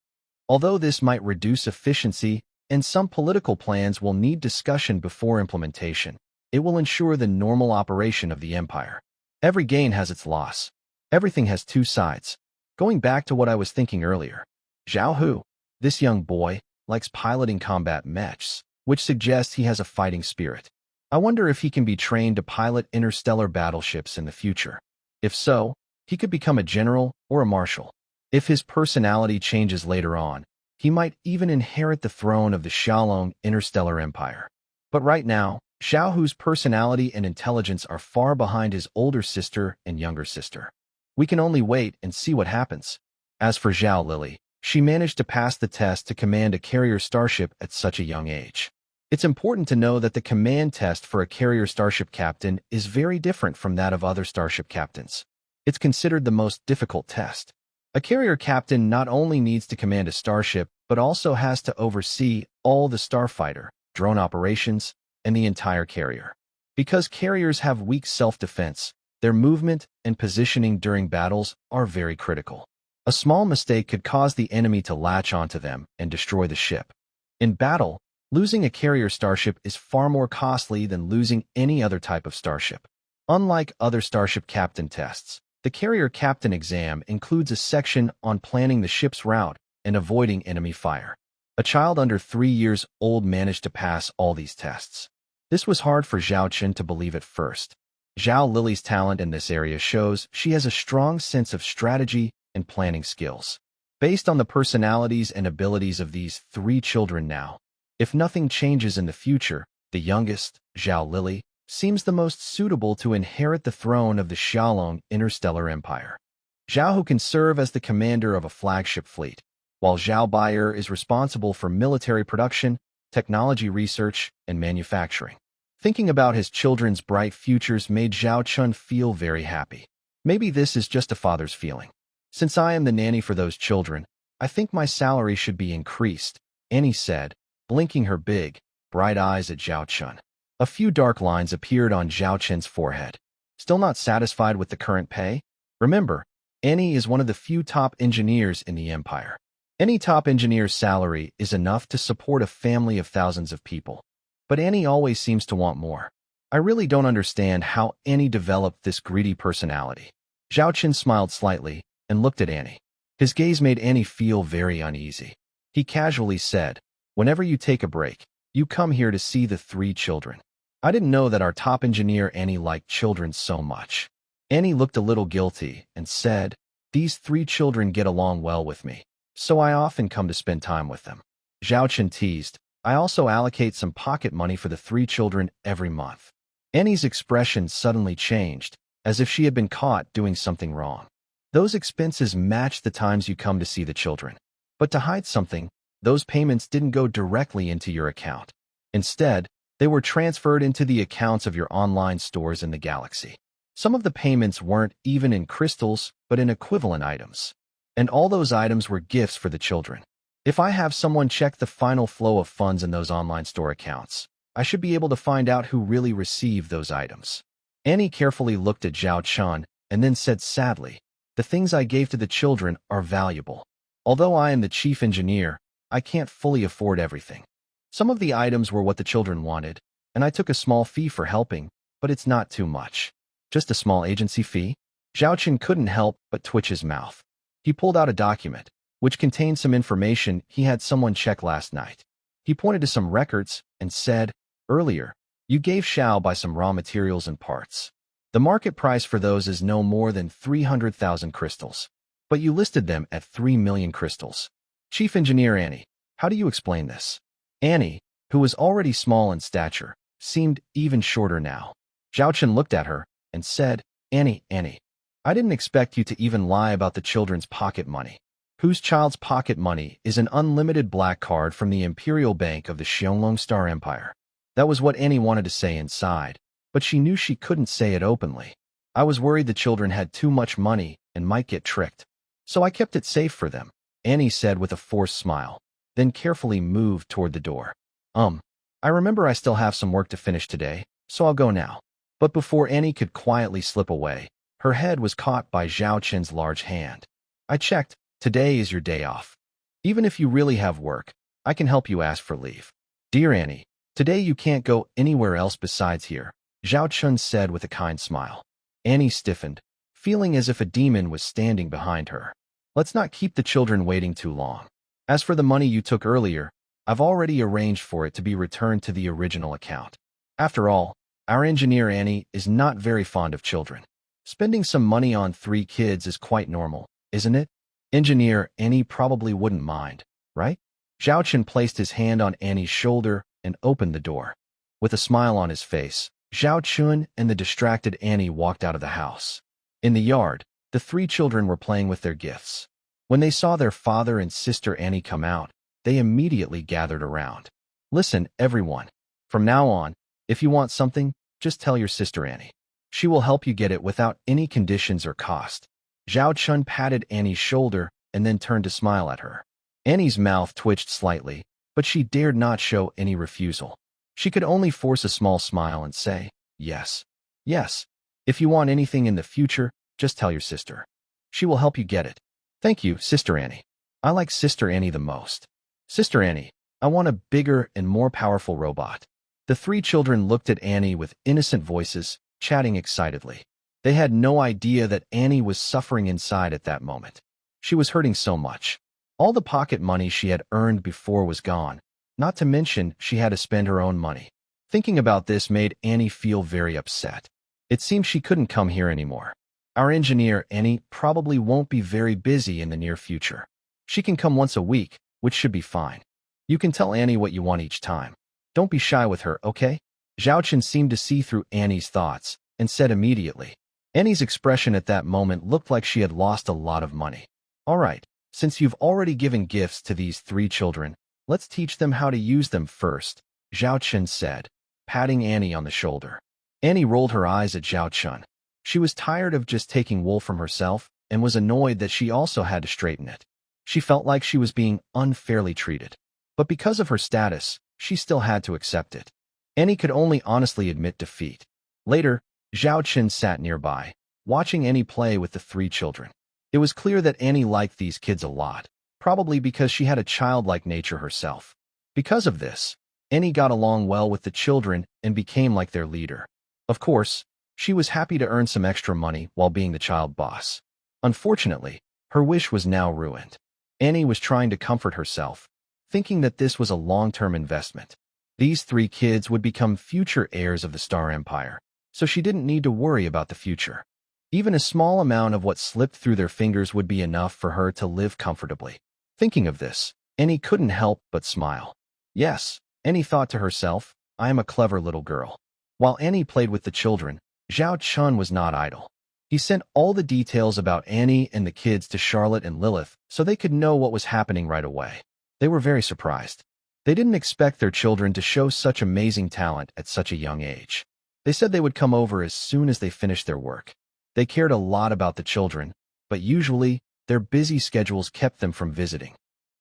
Although this might reduce efficiency and some political plans will need discussion before implementation, it will ensure the normal operation of the empire. Every gain has its loss. Everything has two sides. Going back to what I was thinking earlier, Zhao Hu, this young boy, likes piloting combat mechs, which suggests he has a fighting spirit. I wonder if he can be trained to pilot interstellar battleships in the future. If so, he could become a general or a marshal. If his personality changes later on, he might even inherit the throne of the Xiaolong interstellar empire. But right now, Zhao Hu's personality and intelligence are far behind his older sister and younger sister. We can only wait and see what happens. As for Zhao Lily, she managed to pass the test to command a carrier starship at such a young age. It's important to know that the command test for a carrier starship captain is very different from that of other starship captains. It's considered the most difficult test. A carrier captain not only needs to command a starship, but also has to oversee all the starfighter, drone operations, and the entire carrier. Because carriers have weak self-defense, their movement and positioning during battles are very critical. A small mistake could cause the enemy to latch onto them and destroy the ship. In battle, losing a carrier starship is far more costly than losing any other type of starship. Unlike other starship captain tests, the carrier captain exam includes a section on planning the ship's route and avoiding enemy fire. A child under 3 years old managed to pass all these tests. This was hard for Zhao Qin to believe at first. Zhao Lily's talent in this area shows she has a strong sense of strategy and planning skills. Based on the personalities and abilities of these 3 children now, if nothing changes in the future, the youngest, Zhao Lily, seems the most suitable to inherit the throne of the Xiaolong interstellar empire. Zhao Hu can serve as the commander of a flagship fleet, while Zhao Bayer is responsible for military production, technology research, and manufacturing. Thinking about his children's bright futures made Zhao Qin feel very happy. Maybe this is just a father's feeling. Since I am the nanny for those children, I think my salary should be increased, Annie said, blinking her big, bright eyes at Zhao Qin. A few dark lines appeared on Zhao Chen's forehead. Still not satisfied with the current pay? Remember, Annie is one of the few top engineers in the empire. Any top engineer's salary is enough to support a family of thousands of people. But Annie always seems to want more. I really don't understand how Annie developed this greedy personality. Zhao Chen smiled slightly and looked at Annie. His gaze made Annie feel very uneasy. He casually said, "Whenever you take a break, you come here to see the 3 children." I didn't know that our top engineer Annie liked children so much. Annie looked a little guilty and said, "These 3 children get along well with me, so I often come to spend time with them." Zhao Chen teased, "I also allocate some pocket money for the 3 children every month." Annie's expression suddenly changed, as if she had been caught doing something wrong. Those expenses matched the times you come to see the children. But to hide something, those payments didn't go directly into your account. Instead, they were transferred into the accounts of your online stores in the galaxy. Some of the payments weren't even in crystals, but in equivalent items. And all those items were gifts for the children. If I have someone check the final flow of funds in those online store accounts, I should be able to find out who really received those items. Annie carefully looked at Zhao Chen and then said sadly, "The things I gave to the children are valuable. Although I am the chief engineer, I can't fully afford everything. Some of the items were what the children wanted, and I took a small fee for helping, but it's not too much." "Just a small agency fee?" Zhao Chen couldn't help but twitch his mouth. He pulled out a document, which contained some information he had someone check last night. He pointed to some records and said, "Earlier, you gave Xiao by some raw materials and parts. The market price for those is no more than 300,000 crystals. But you listed them at 3 million crystals. Chief Engineer Annie, how do you explain this?" Annie, who was already small in stature, seemed even shorter now. Zhao Chen looked at her and said, Annie, I didn't expect you to even lie about the children's pocket money." "Whose child's pocket money is an unlimited black card from the Imperial Bank of the Xianglong Star Empire." That was what Annie wanted to say inside, but she knew she couldn't say it openly. "I was worried the children had too much money and might get tricked. So I kept it safe for them," Annie said with a forced smile, then carefully moved toward the door. I remember I still have some work to finish today, so I'll go now." But before Annie could quietly slip away, her head was caught by Zhao Chen's large hand. "I checked. Today is your day off. Even if you really have work, I can help you ask for leave." "Dear Annie, today you can't go anywhere else besides here," Zhao Chen said with a kind smile. Annie stiffened, feeling as if a demon was standing behind her. "Let's not keep the children waiting too long. As for the money you took earlier, I've already arranged for it to be returned to the original account. After all, our engineer Annie is not very fond of children. Spending some money on 3 kids is quite normal, isn't it? Engineer Annie probably wouldn't mind, right?" Zhao Chen placed his hand on Annie's shoulder and opened the door. With a smile on his face, Zhao Chen and the distracted Annie walked out of the house. In the yard, the 3 children were playing with their gifts. When they saw their father and sister Annie come out, they immediately gathered around. "Listen, everyone. From now on, if you want something, just tell your sister Annie. She will help you get it without any conditions or cost." Zhao Chen patted Annie's shoulder and then turned to smile at her. Annie's mouth twitched slightly, but she dared not show any refusal. She could only force a small smile and say, "Yes. Yes. If you want anything in the future, just tell your sister. She will help you get it." "Thank you, Sister Annie. I like Sister Annie the most. Sister Annie, I want a bigger and more powerful robot." The 3 children looked at Annie with innocent voices, chatting excitedly. They had no idea that Annie was suffering inside at that moment. She was hurting so much. All the pocket money she had earned before was gone, not to mention she had to spend her own money. Thinking about this made Annie feel very upset. It seemed she couldn't come here anymore. Our engineer, Annie, probably won't be very busy in the near future. She can come once a week, which should be fine. You can tell Annie what you want each time. Don't be shy with her, okay? Zhao Chen seemed to see through Annie's thoughts and said immediately. Annie's expression at that moment looked like she had lost a lot of money. "All right, since you've already given gifts to these 3 children, let's teach them how to use them first," Zhao Chen said, patting Annie on the shoulder. Annie rolled her eyes at Zhao Chen. She was tired of just taking wool from herself and was annoyed that she also had to straighten it. She felt like she was being unfairly treated. But because of her status, she still had to accept it. Annie could only honestly admit defeat. Later, Zhao Qin sat nearby, watching Annie play with the three children. It was clear that Annie liked these kids a lot, probably because she had a childlike nature herself. Because of this, Annie got along well with the children and became like their leader. Of course, she was happy to earn some extra money while being the child boss. Unfortunately, her wish was now ruined. Annie was trying to comfort herself, thinking that this was a long-term investment. These three kids would become future heirs of the Star Empire, so she didn't need to worry about the future. Even a small amount of what slipped through their fingers would be enough for her to live comfortably. Thinking of this, Annie couldn't help but smile. Yes, Annie thought to herself, I am a clever little girl. While Annie played with the children, Zhao Chun was not idle. He sent all the details about Annie and the kids to Charlotte and Lilith so they could know what was happening right away. They were very surprised. They didn't expect their children to show such amazing talent at such a young age. They said they would come over as soon as they finished their work. They cared a lot about the children, but usually, their busy schedules kept them from visiting.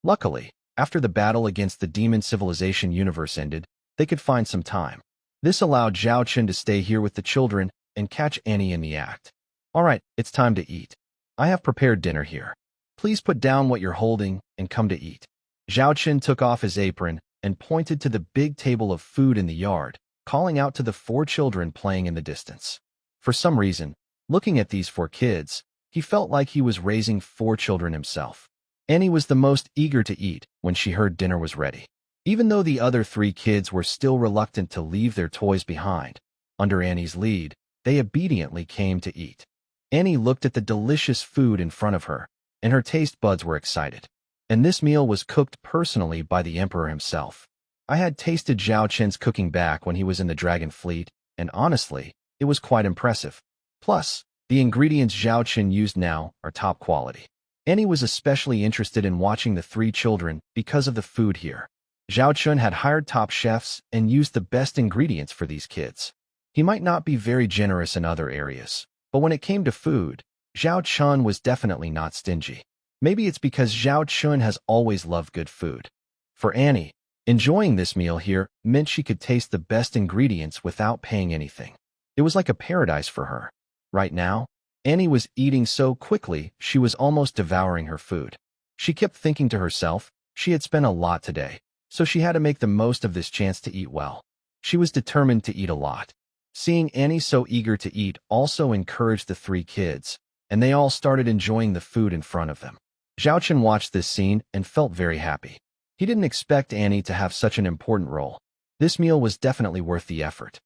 Luckily, after the battle against the demon civilization universe ended, they could find some time. This allowed Zhao Qin to stay here with the children and catch Annie in the act. All right, it's time to eat. I have prepared dinner here. Please put down what you're holding and come to eat. Zhao Qin took off his apron and pointed to the big table of food in the yard, calling out to the four children playing in the distance. For some reason, looking at these four kids, he felt like he was raising four children himself. Annie was the most eager to eat when she heard dinner was ready. Even though the other three kids were still reluctant to leave their toys behind, under Annie's lead, they obediently came to eat. Annie looked at the delicious food in front of her, and her taste buds were excited. And this meal was cooked personally by the Emperor himself. I had tasted Zhao Qin's cooking back when he was in the Dragon Fleet, and honestly, it was quite impressive. Plus, the ingredients Zhao Qin used now are top quality. Annie was especially interested in watching the three children because of the food here. Zhao Qin had hired top chefs and used the best ingredients for these kids. He might not be very generous in other areas, but when it came to food, Zhao Qin was definitely not stingy. Maybe it's because Zhao Qin has always loved good food. For Annie, enjoying this meal here meant she could taste the best ingredients without paying anything. It was like a paradise for her. Right now, Annie was eating so quickly she was almost devouring her food. She kept thinking to herself, she had spent a lot today, so she had to make the most of this chance to eat well. She was determined to eat a lot. Seeing Annie so eager to eat also encouraged the three kids, and they all started enjoying the food in front of them. Zhao Qin watched this scene and felt very happy. He didn't expect Annie to have such an important role. This meal was definitely worth the effort.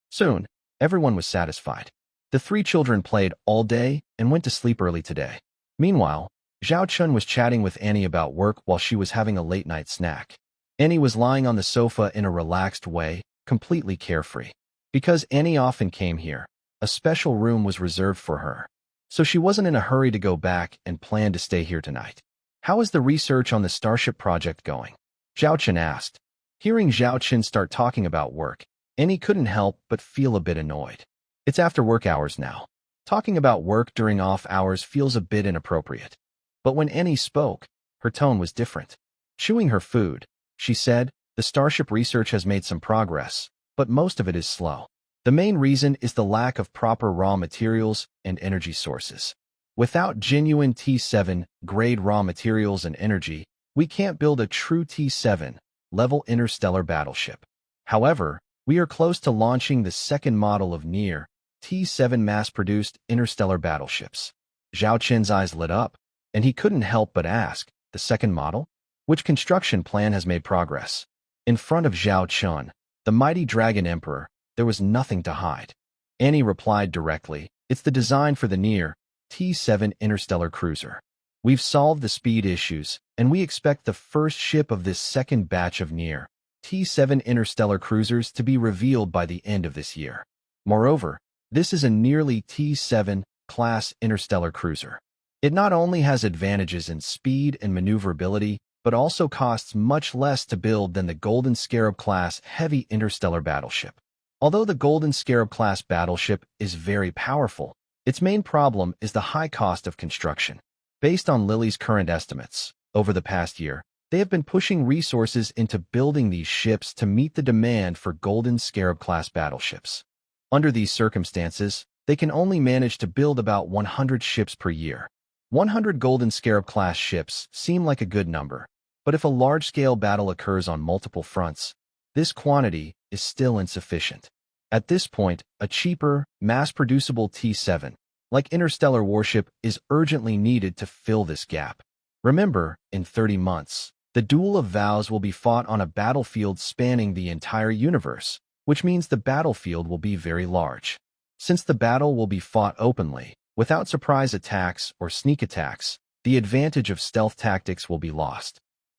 Soon, everyone was satisfied. The three children played all day and went to sleep early today. Meanwhile, Zhao Qin was chatting with Annie about work while she was having a late-night snack. Annie was lying on the sofa in a relaxed way, completely carefree. Because Annie often came here, a special room was reserved for her. So she wasn't in a hurry to go back and planned to stay here tonight. How is the research on the Starship project going? Zhao Qin asked. Hearing Zhao Qin start talking about work, Annie couldn't help but feel a bit annoyed. It's after work hours now. Talking about work during off hours feels a bit inappropriate. But when Annie spoke, her tone was different. Chewing her food, she said, the Starship research has made some progress, but most of it is slow. The main reason is the lack of proper raw materials and energy sources. Without genuine T7 grade raw materials and energy, we can't build a true T7 level interstellar battleship. However, we are close to launching the second model of near T7 mass-produced interstellar battleships. Zhao Qin's eyes lit up, and he couldn't help but ask, the second model? Which construction plan has made progress? In front of Zhao Qin, the mighty Dragon Emperor, there was nothing to hide. Annie replied directly, it's the design for the near T7 interstellar cruiser. We've solved the speed issues, and we expect the first ship of this second batch of near T7 interstellar cruisers to be revealed by the end of this year. Moreover, this is a nearly T7 class interstellar cruiser. It not only has advantages in speed and maneuverability, but also costs much less to build than the Golden Scarab class heavy interstellar battleship. Although the Golden Scarab class battleship is very powerful, its main problem is the high cost of construction. Based on Lily's current estimates, over the past year, They have been pushing resources into building these ships to meet the demand for Golden Scarab-class battleships. Under these circumstances, they can only manage to build about 100 ships per year. 100 Golden Scarab-class ships seem like a good number, but if a large-scale battle occurs on multiple fronts, this quantity is still insufficient. At this point, a cheaper, mass-producible T-7, like interstellar warship, is urgently needed to fill this gap. Remember, in 30 months, the Duel of Vows will be fought on a battlefield spanning the entire universe, which means the battlefield will be very large. Since the battle will be fought openly, without surprise attacks or sneak attacks, the advantage of stealth tactics will be lost.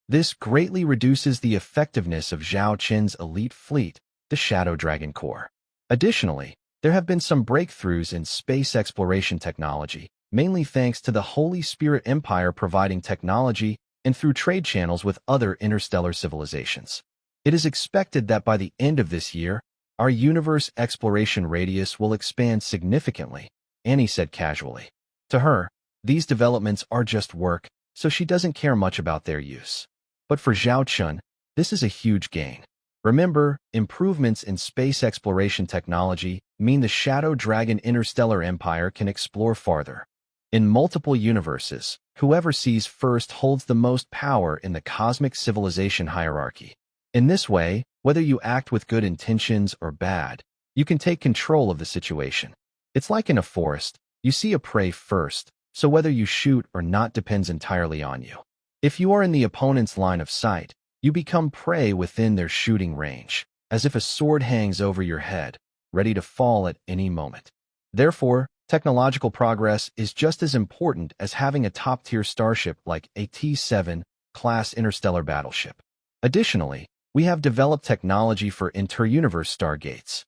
This greatly reduces the effectiveness of Zhao Qin's elite fleet, the Shadow Dragon Corps. Additionally, there have been some breakthroughs in space exploration technology, mainly thanks to the Holy Spirit Empire providing technology and through trade channels with other interstellar civilizations. It is expected that by the end of this year, our universe exploration radius will expand significantly, Annie said casually. To her, these developments are just work, so she doesn't care much about their use. But for Zhao Chun, this is a huge gain. Remember, improvements in space exploration technology mean the Shadow Dragon Interstellar Empire can explore farther. In multiple universes, whoever sees first holds the most power in the cosmic civilization hierarchy. In this way, whether you act with good intentions or bad, you can take control of the situation. It's like in a forest, you see a prey first, so whether you shoot or not depends entirely on you. If you are in the opponent's line of sight, you become prey within their shooting range, as if a sword hangs over your head, ready to fall at any moment. Therefore, technological progress is just as important as having a top-tier starship like a T-7 class interstellar battleship. Additionally, we have developed technology for inter-universe stargates.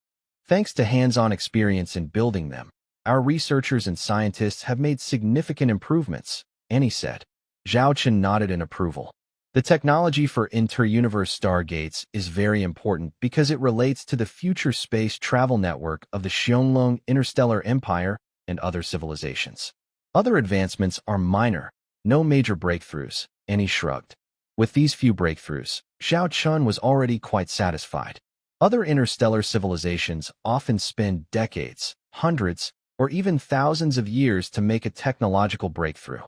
Thanks to hands-on experience in building them, our researchers and scientists have made significant improvements, Annie said. Zhao Chen nodded in approval. The technology for inter-universe stargates is very important because it relates to the future space travel network of the Xiongling Interstellar Empire and other civilizations. Other advancements are minor, no major breakthroughs, Annie shrugged. With these few breakthroughs, Zhao Chun was already quite satisfied. Other interstellar civilizations often spend decades, hundreds, or even thousands of years to make a technological breakthrough.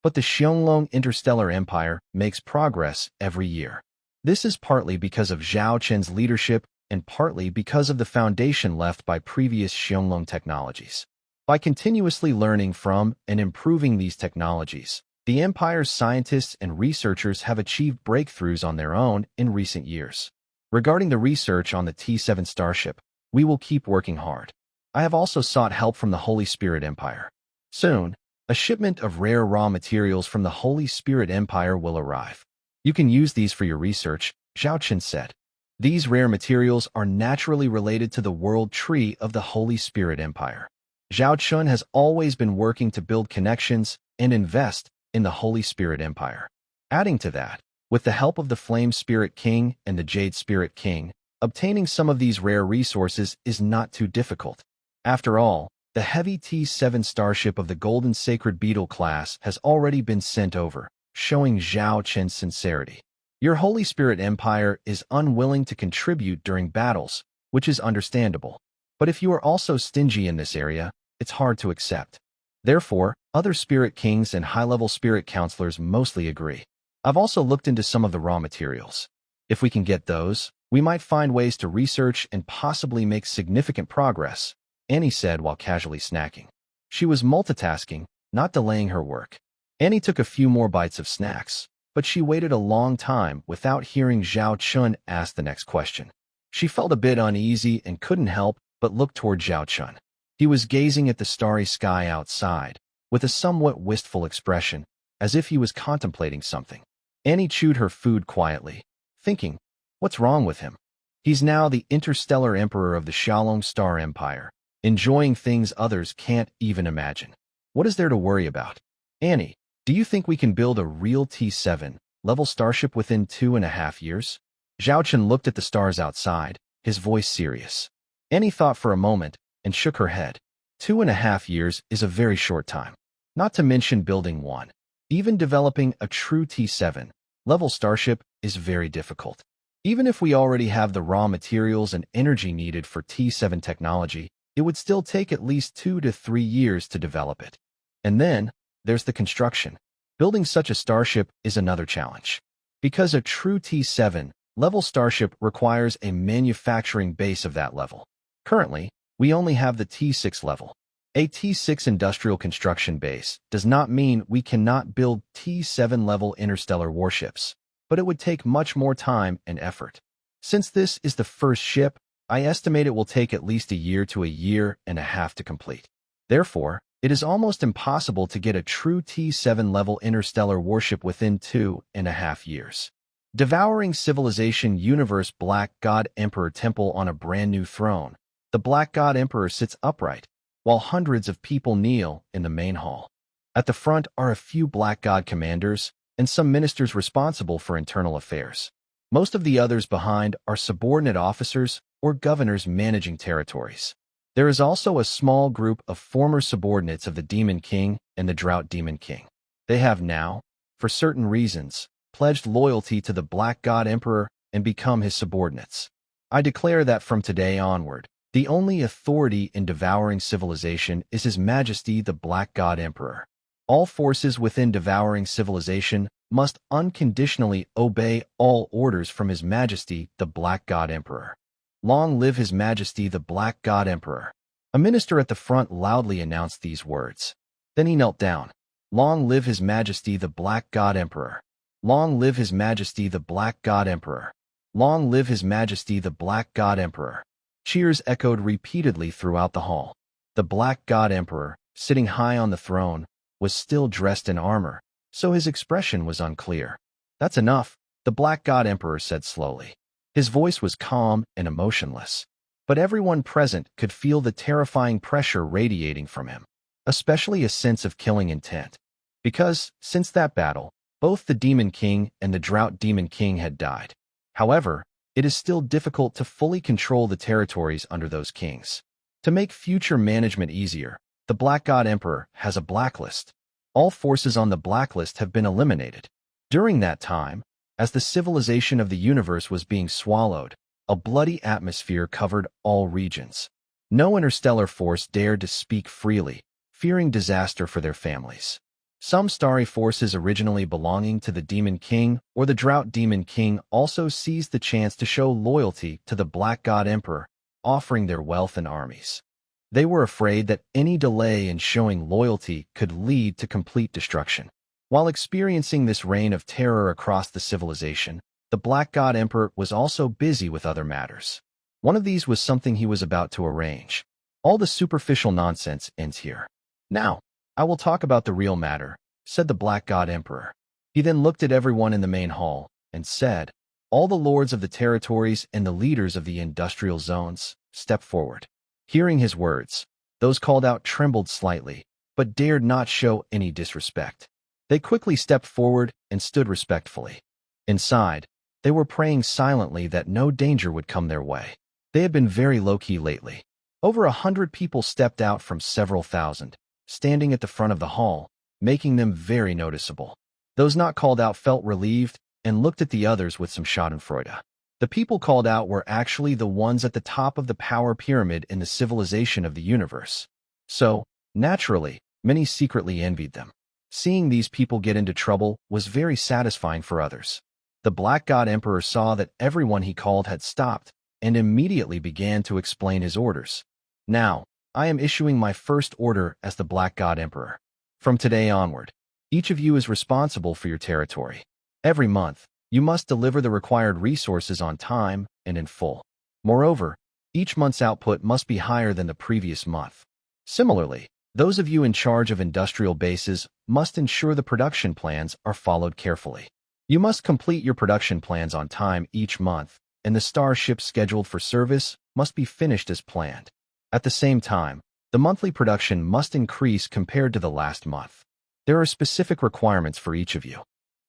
But the Xiongling Interstellar Empire makes progress every year. This is partly because of Zhao Chen's leadership and partly because of the foundation left by previous Xiongling technologies. By continuously learning from and improving these technologies, the Empire's scientists and researchers have achieved breakthroughs on their own in recent years. Regarding the research on the T-7 starship, we will keep working hard. I have also sought help from the Holy Spirit Empire. Soon, a shipment of rare raw materials from the Holy Spirit Empire will arrive. You can use these for your research, Zhao Chen said. These rare materials are naturally related to the world tree of the Holy Spirit Empire. Zhao Chun has always been working to build connections and invest in the Holy Spirit Empire. Adding to that, with the help of the Flame Spirit King and the Jade Spirit King, obtaining some of these rare resources is not too difficult. After all, the heavy T-7 starship of the Golden Sacred Beetle class has already been sent over, showing Zhao Chen's sincerity. Your Holy Spirit Empire is unwilling to contribute during battles, which is understandable. But if you are also stingy in this area, it's hard to accept. Therefore, other spirit kings and high-level spirit counselors mostly agree. I've also looked into some of the raw materials. If we can get those, we might find ways to research and possibly make significant progress, Annie said while casually snacking. She was multitasking, not delaying her work. Annie took a few more bites of snacks, but she waited a long time without hearing Zhao Chun ask the next question. She felt a bit uneasy and couldn't help but look toward Zhao Chun. He was gazing at the starry sky outside, with a somewhat wistful expression, as if he was contemplating something. Annie chewed her food quietly, thinking, what's wrong with him? He's now the interstellar emperor of the Xiaolong Star Empire, enjoying things others can't even imagine. What is there to worry about? Annie, do you think we can build a real T-7 level starship within 2.5 years? Zhao Chun looked at the stars outside, his voice serious. Annie thought for a moment and shook her head. 2.5 years is a very short time. Not to mention building one. Even developing a true T-7 level starship is very difficult. Even if we already have the raw materials and energy needed for T7 technology, it would still take at least 2 to 3 years to develop it. And then, there's the construction. Building such a starship is another challenge. Because a true T7 level starship requires a manufacturing base of that level. Currently, we only have the T6 level. A T6 industrial construction base does not mean we cannot build T7 level interstellar warships, but it would take much more time and effort. Since this is the first ship, I estimate it will take at least a year to a year and a half to complete. Therefore, it is almost impossible to get a true T7 level interstellar warship within 2.5 years. Devouring Civilization Universe Black God Emperor Temple on a brand new throne. The Black God Emperor sits upright, while hundreds of people kneel in the main hall. At the front are a few Black God commanders and some ministers responsible for internal affairs. Most of the others behind are subordinate officers or governors managing territories. There is also a small group of former subordinates of the Demon King and the Drought Demon King. They have now, for certain reasons, pledged loyalty to the Black God Emperor and become his subordinates. I declare that from today onward, the only authority in devouring civilization is His Majesty the Black God Emperor. All forces within devouring civilization must unconditionally obey all orders from His Majesty the Black God Emperor. Long live His Majesty the Black God Emperor. A minister at the front loudly announced these words. Then he knelt down. Long live His Majesty the Black God Emperor. Long live His Majesty the Black God Emperor. Long live His Majesty the Black God Emperor. Cheers echoed repeatedly throughout the hall. The Black God Emperor, sitting high on the throne, was still dressed in armor, so his expression was unclear. That's enough, the Black God Emperor said slowly. His voice was calm and emotionless, but everyone present could feel the terrifying pressure radiating from him, especially a sense of killing intent. Because, since that battle, both the Demon King and the Drought Demon King had died. However, it is still difficult to fully control the territories under those kings. To make future management easier, the Black God Emperor has a blacklist. All forces on the blacklist have been eliminated. During that time, as the civilization of the universe was being swallowed, a bloody atmosphere covered all regions. No interstellar force dared to speak freely, fearing disaster for their families. Some starry forces originally belonging to the Demon King or the Drought Demon King also seized the chance to show loyalty to the Black God Emperor, offering their wealth and armies. They were afraid that any delay in showing loyalty could lead to complete destruction. While experiencing this reign of terror across the civilization, the Black God Emperor was also busy with other matters. One of these was something he was about to arrange. All the superficial nonsense ends here. Now, I will talk about the real matter, said the Black God Emperor. He then looked at everyone in the main hall and said, all the lords of the territories and the leaders of the industrial zones, step forward. Hearing his words, those called out trembled slightly, but dared not show any disrespect. They quickly stepped forward and stood respectfully. Inside, they were praying silently that no danger would come their way. They had been very low-key lately. Over 100 people stepped out from several thousand, standing at the front of the hall, making them very noticeable. Those not called out felt relieved and looked at the others with some schadenfreude. The people called out were actually the ones at the top of the power pyramid in the civilization of the universe. So, naturally, many secretly envied them. Seeing these people get into trouble was very satisfying for others. The Black God Emperor saw that everyone he called had stopped and immediately began to explain his orders. Now, I am issuing my first order as the Black God Emperor. From today onward, each of you is responsible for your territory. Every month, you must deliver the required resources on time and in full. Moreover, each month's output must be higher than the previous month. Similarly, those of you in charge of industrial bases must ensure the production plans are followed carefully. You must complete your production plans on time each month, and the starships scheduled for service must be finished as planned. At the same time, the monthly production must increase compared to the last month. There are specific requirements for each of you.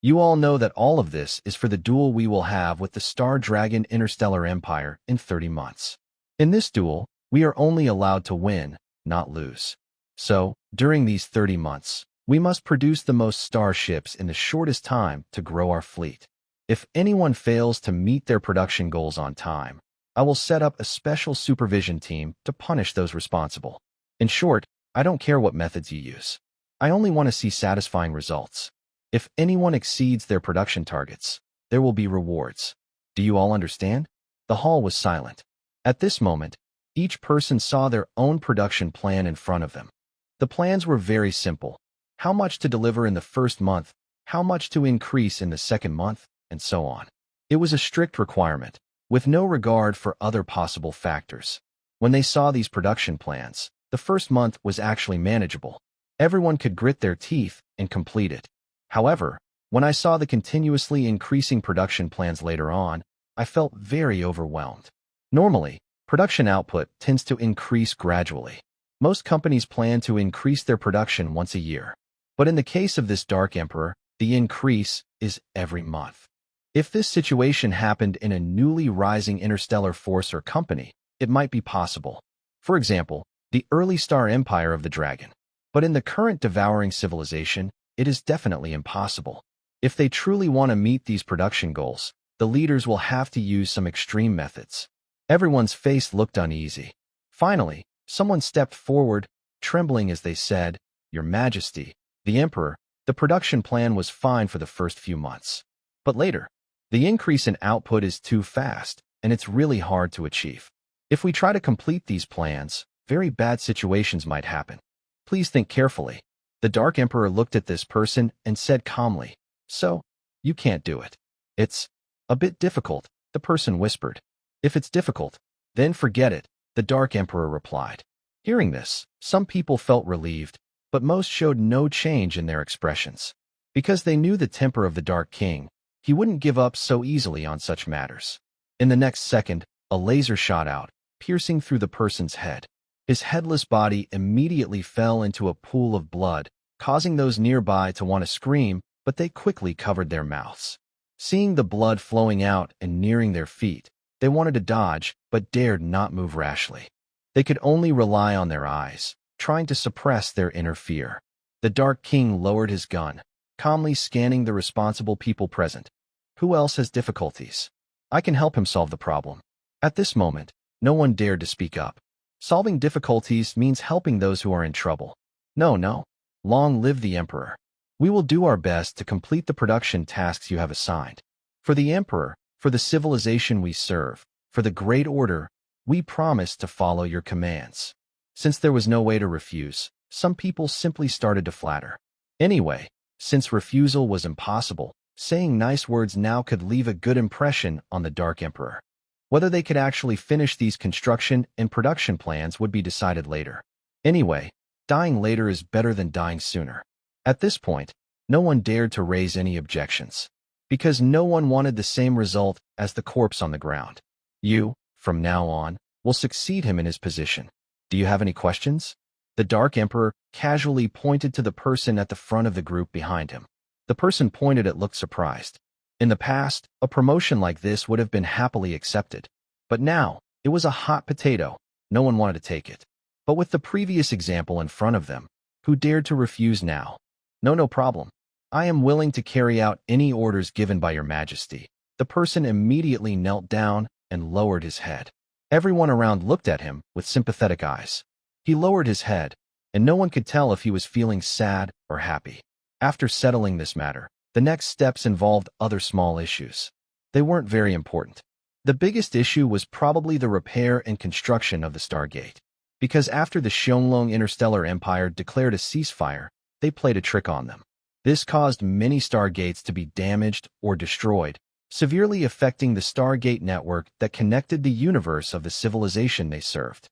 You all know that all of this is for the duel we will have with the Star Dragon Interstellar Empire in 30 months. In this duel, we are only allowed to win, not lose. So, during these 30 months, We must produce the most starships in the shortest time to grow our fleet. If anyone fails to meet their production goals on time, I will set up a special supervision team to punish those responsible. In short, I don't care what methods you use. I only want to see satisfying results. If anyone exceeds their production targets, there will be rewards. Do you all understand? The hall was silent. At this moment, each person saw their own production plan in front of them. The plans were very simple. How much to deliver in the first month, how much to increase in the second month, and so on. It was a strict requirement, with no regard for other possible factors. When they saw these production plans, the first month was actually manageable. Everyone could grit their teeth and complete it. However, when I saw the continuously increasing production plans later on, I felt very overwhelmed. Normally, production output tends to increase gradually. Most companies plan to increase their production once a year. But in the case of this Dark Emperor, the increase is every month. If this situation happened in a newly rising interstellar force or company, it might be possible. For example, the early star empire of the dragon. But in the current devouring civilization, it is definitely impossible. If they truly want to meet these production goals, the leaders will have to use some extreme methods. Everyone's face looked uneasy. Finally, someone stepped forward, trembling as they said, "Your Majesty, the Emperor, the production plan was fine for the first few months. But later, the increase in output is too fast, and it's really hard to achieve. If we try to complete these plans, very bad situations might happen. Please think carefully." The Dark Emperor looked at this person and said calmly, "So, you can't do it." "It's a bit difficult," the person whispered. "If it's difficult, then forget it," the Dark Emperor replied. Hearing this, some people felt relieved, but most showed no change in their expressions. Because they knew the temper of the Dark King, he wouldn't give up so easily on such matters. In the next second, a laser shot out, piercing through the person's head. His headless body immediately fell into a pool of blood, causing those nearby to want to scream, but they quickly covered their mouths. Seeing the blood flowing out and nearing their feet, they wanted to dodge, but dared not move rashly. They could only rely on their eyes, trying to suppress their inner fear. The Dark King lowered his gun, calmly scanning the responsible people present. Who else has difficulties? I can help him solve the problem. At this moment, no one dared to speak up. Solving difficulties means helping those who are in trouble. No. Long live the Emperor. We will do our best to complete the production tasks you have assigned. For the Emperor, for the civilization we serve, for the Great Order, we promise to follow your commands. Since there was no way to refuse, some people simply started to flatter. Anyway, since refusal was impossible, saying nice words now could leave a good impression on the Dark Emperor. Whether they could actually finish these construction and production plans would be decided later. Anyway, dying later is better than dying sooner. At this point, no one dared to raise any objections, because no one wanted the same result as the corpse on the ground. You, from now on, will succeed him in his position. Do you have any questions? The Dark Emperor casually pointed to the person at the front of the group behind him. The person pointed at looked surprised. In the past, a promotion like this would have been happily accepted. But now, it was a hot potato. No one wanted to take it. But with the previous example in front of them, who dared to refuse now? No problem. I am willing to carry out any orders given by your Majesty. The person immediately knelt down and lowered his head. Everyone around looked at him with sympathetic eyes. He lowered his head, and no one could tell if he was feeling sad or happy. After settling this matter, the next steps involved other small issues. They weren't very important. The biggest issue was probably the repair and construction of the Stargate. Because after the Xiongling Interstellar Empire declared a ceasefire, they played a trick on them. This caused many Stargates to be damaged or destroyed, severely affecting the Stargate network that connected the universe of the civilization they served.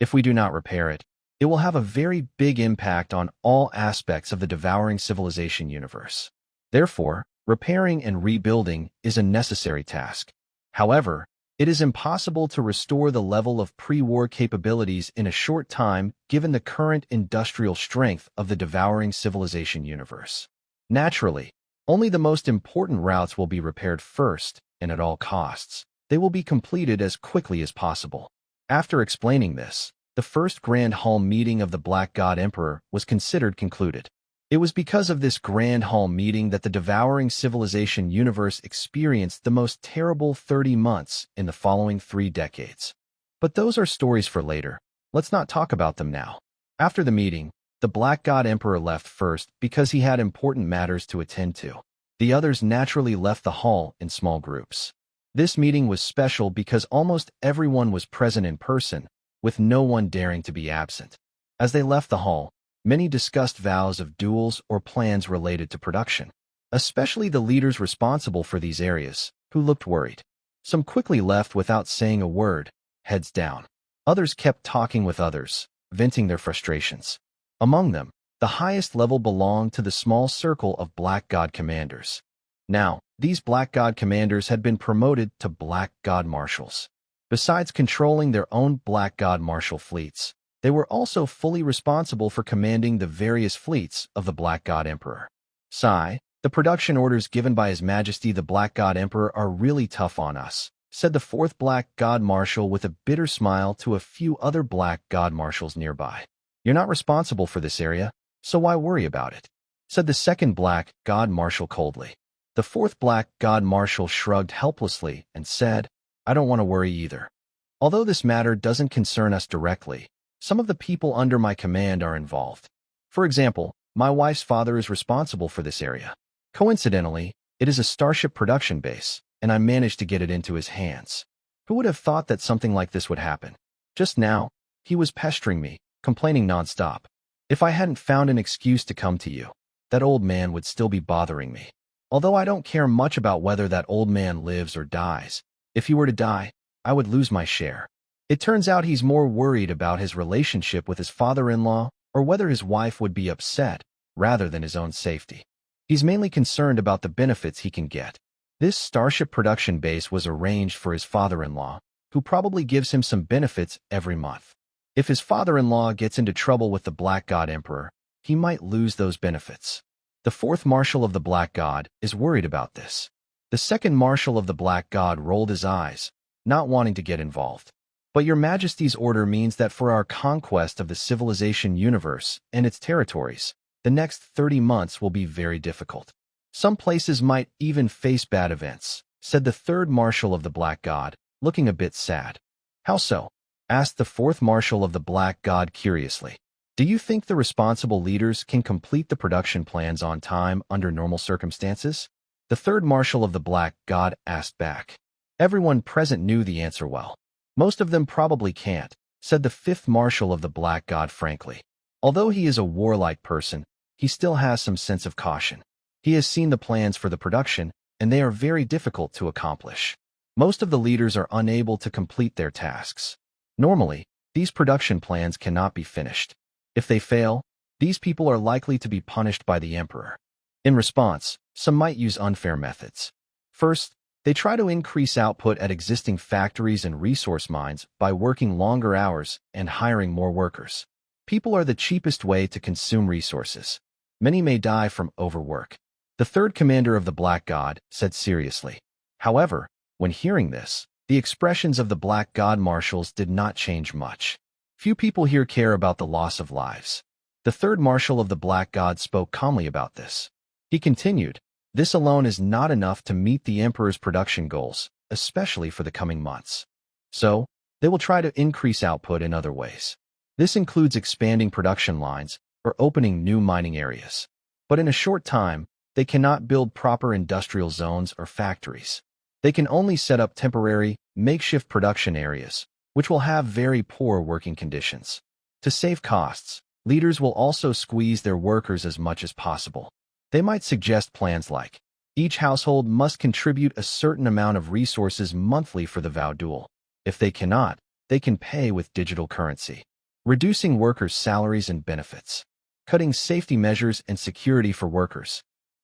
If we do not repair it, it will have a very big impact on all aspects of the devouring civilization universe. Therefore, repairing and rebuilding is a necessary task. However, it is impossible to restore the level of pre-war capabilities in a short time given the current industrial strength of the devouring civilization universe. Naturally, only the most important routes will be repaired first, and at all costs. They will be completed as quickly as possible. After explaining this, the first Grand Hall meeting of the Black God Emperor was considered concluded. It was because of this grand hall meeting that the devouring civilization universe experienced the most terrible 30 months in the following 3 decades. But those are stories for later. Let's not talk about them now. After the meeting, the Black God Emperor left first because he had important matters to attend to. The others naturally left the hall in small groups. This meeting was special because almost everyone was present in person, with no one daring to be absent. As they left the hall, many discussed vows of duels or plans related to production, especially the leaders responsible for these areas, who looked worried. Some quickly left without saying a word, heads down. Others kept talking with others, venting their frustrations. Among them, the highest level belonged to the small circle of Black God commanders. Now, these Black God commanders had been promoted to Black God marshals. Besides controlling their own Black God marshal fleets, they were also fully responsible for commanding the various fleets of the Black God Emperor. Sigh, the production orders given by His Majesty the Black God Emperor are really tough on us, said the 4th Black God Marshal with a bitter smile to a few other Black God Marshals nearby. You're not responsible for this area, so why worry about it? Said the 2nd Black God Marshal coldly. The 4th Black God Marshal shrugged helplessly and said, I don't want to worry either. Although this matter doesn't concern us directly, some of the people under my command are involved. For example, my wife's father is responsible for this area. Coincidentally, it is a Starship production base, and I managed to get it into his hands. Who would have thought that something like this would happen? Just now, he was pestering me, complaining nonstop. If I hadn't found an excuse to come to you, that old man would still be bothering me. Although I don't care much about whether that old man lives or dies, if he were to die, I would lose my share. It turns out he's more worried about his relationship with his father-in-law or whether his wife would be upset, rather than his own safety. He's mainly concerned about the benefits he can get. This Starship production base was arranged for his father-in-law, who probably gives him some benefits every month. If his father-in-law gets into trouble with the Black God Emperor, he might lose those benefits. The 4th Marshal of the Black God is worried about this. The 2nd Marshal of the Black God rolled his eyes, not wanting to get involved. But Your Majesty's order means that for our conquest of the civilization universe and its territories, the next 30 months will be very difficult. Some places might even face bad events, said the 3rd Marshal of the Black God, looking a bit sad. How so? Asked the 4th Marshal of the Black God curiously. Do you think the responsible leaders can complete the production plans on time under normal circumstances? The 3rd Marshal of the Black God asked back. Everyone present knew the answer well. Most of them probably can't, said the 5th Marshal of the Black God frankly. Although he is a warlike person, he still has some sense of caution. He has seen the plans for the production, and they are very difficult to accomplish. Most of the leaders are unable to complete their tasks. Normally, these production plans cannot be finished. If they fail, these people are likely to be punished by the Emperor. In response, some might use unfair methods. First, they try to increase output at existing factories and resource mines by working longer hours and hiring more workers. People are the cheapest way to consume resources. Many may die from overwork. The 3rd Commander of the Black God said seriously. However, when hearing this, the expressions of the Black God Marshals did not change much. Few people here care about the loss of lives. The 3rd Marshal of the Black God spoke calmly about this. He continued, this alone is not enough to meet the Emperor's production goals, especially for the coming months. So, they will try to increase output in other ways. This includes expanding production lines or opening new mining areas. But in a short time, they cannot build proper industrial zones or factories. They can only set up temporary, makeshift production areas, which will have very poor working conditions. To save costs, leaders will also squeeze their workers as much as possible. They might suggest plans like, each household must contribute a certain amount of resources monthly for the vow duel. If they cannot, they can pay with digital currency. Reducing workers' salaries and benefits. Cutting safety measures and security for workers.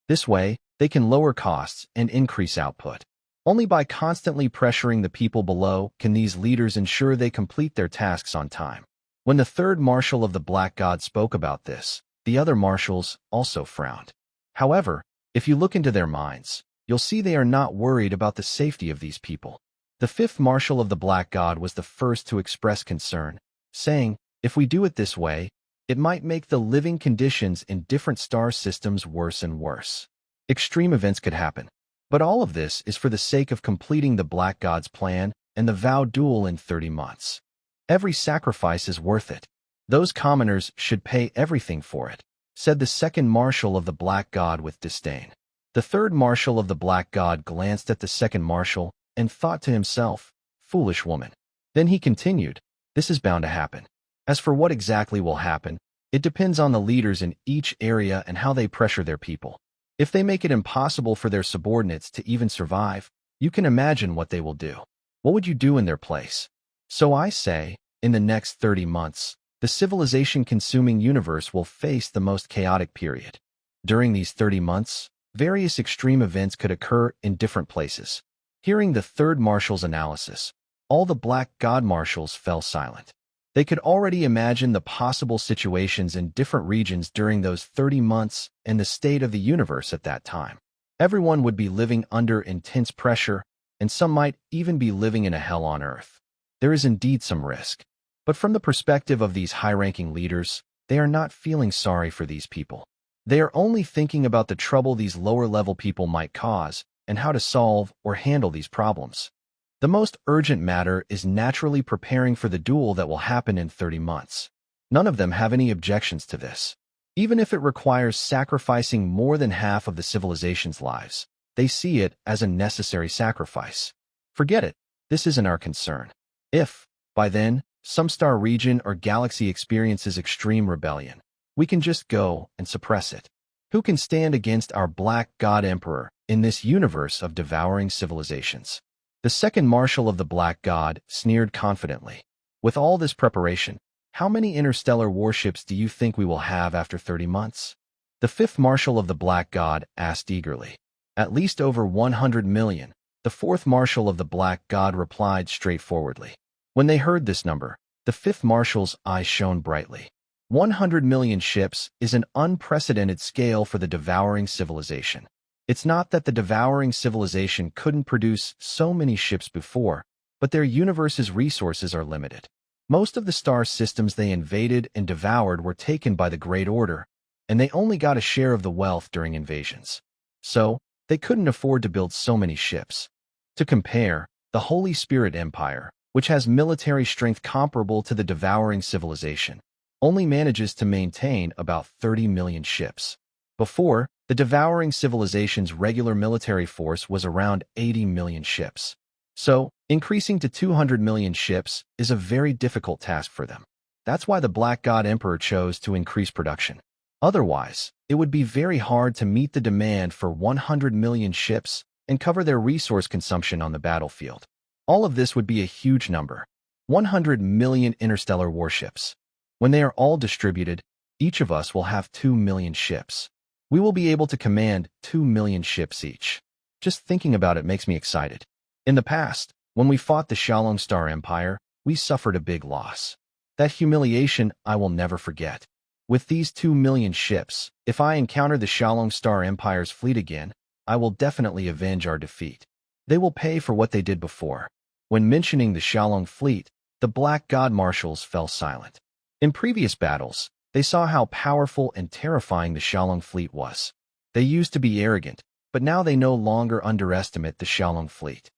This way, they can lower costs and increase output. Only by constantly pressuring the people below can these leaders ensure they complete their tasks on time. When the 3rd Marshal of the Black God spoke about this, the other marshals also frowned. However, if you look into their minds, you'll see they are not worried about the safety of these people. The 5th Marshal of the Black God was the first to express concern, saying, if we do it this way, it might make the living conditions in different star systems worse and worse. Extreme events could happen. But all of this is for the sake of completing the Black God's plan and the vow duel in 30 months. Every sacrifice is worth it. Those commoners should pay everything for it, said the second marshal of the Black God with disdain. The third marshal of the Black God glanced at the second marshal and thought to himself, "Foolish woman." Then he continued, "This is bound to happen. As for what exactly will happen, it depends on the leaders in each area and how they pressure their people. If they make it impossible for their subordinates to even survive, you can imagine what they will do. What would you do in their place? So I say, in the next 30 months, the civilization-consuming universe will face the most chaotic period. During these 30 months, various extreme events could occur in different places." Hearing the third marshal's analysis, all the Black God marshals fell silent. They could already imagine the possible situations in different regions during those 30 months and the state of the universe at that time. Everyone would be living under intense pressure, and some might even be living in a hell on earth. There is indeed some risk. But from the perspective of these high-ranking leaders, they are not feeling sorry for these people. They are only thinking about the trouble these lower-level people might cause and how to solve or handle these problems. The most urgent matter is naturally preparing for the duel that will happen in 30 months. None of them have any objections to this. Even if it requires sacrificing more than half of the civilization's lives, they see it as a necessary sacrifice. Forget it. This isn't our concern. If, by then, some star region or galaxy experiences extreme rebellion, we can just go and suppress it. Who can stand against our Black God Emperor in this universe of devouring civilizations? The second marshal of the Black God sneered confidently. With all this preparation, how many interstellar warships do you think we will have after 30 months? The fifth marshal of the Black God asked eagerly. At least over 100 million, the fourth marshal of the Black God replied straightforwardly. When they heard this number, the fifth marshal's eyes shone brightly. 100 million ships is an unprecedented scale for the devouring civilization. It's not that the devouring civilization couldn't produce so many ships before, but their universe's resources are limited. Most of the star systems they invaded and devoured were taken by the Great Order, and they only got a share of the wealth during invasions. So, they couldn't afford to build so many ships. To compare, the Holy Spirit Empire, which has military strength comparable to the devouring civilization, only manages to maintain about 30 million ships. Before, the devouring civilization's regular military force was around 80 million ships. So, increasing to 200 million ships is a very difficult task for them. That's why the Black God Emperor chose to increase production. Otherwise, it would be very hard to meet the demand for 100 million ships and cover their resource consumption on the battlefield. All of this would be a huge number. 100 million interstellar warships. When they are all distributed, each of us will have 2 million ships. We will be able to command 2 million ships each. Just thinking about it makes me excited. In the past, when we fought the Shalom Star Empire, we suffered a big loss. That humiliation I will never forget. With these 2 million ships, if I encounter the Shalom Star Empire's fleet again, I will definitely avenge our defeat. They will pay for what they did before. When mentioning the Shalom fleet, the Black God marshals fell silent. In previous battles, they saw how powerful and terrifying the Shalom fleet was. They used to be arrogant, but now they no longer underestimate the Shalom fleet.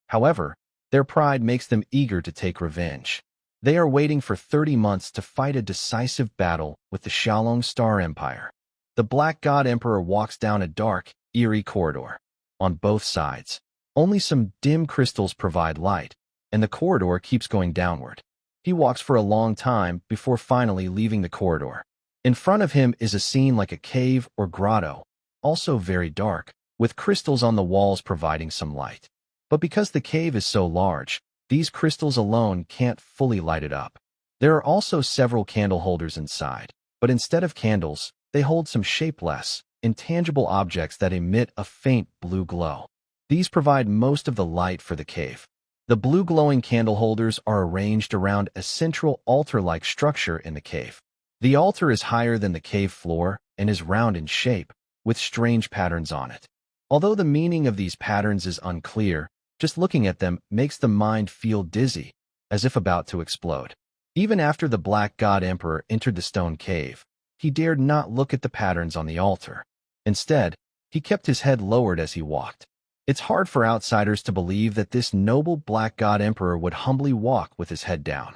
However, their pride makes them eager to take revenge. They are waiting for 30 months to fight a decisive battle with the Shalom Star Empire. The Black God Emperor walks down a dark, eerie corridor. On both sides, only some dim crystals provide light, and the corridor keeps going downward. He walks for a long time before finally leaving the corridor. In front of him is a scene like a cave or grotto, also very dark, with crystals on the walls providing some light. But because the cave is so large, these crystals alone can't fully light it up. There are also several candle holders inside, but instead of candles, they hold some shapeless, intangible objects that emit a faint blue glow. These provide most of the light for the cave. The blue glowing candle holders are arranged around a central altar-like structure in the cave. The altar is higher than the cave floor and is round in shape, with strange patterns on it. Although the meaning of these patterns is unclear, just looking at them makes the mind feel dizzy, as if about to explode. Even after the Black God Emperor entered the stone cave, he dared not look at the patterns on the altar. Instead, he kept his head lowered as he walked. It's hard for outsiders to believe that this noble Black God Emperor would humbly walk with his head down.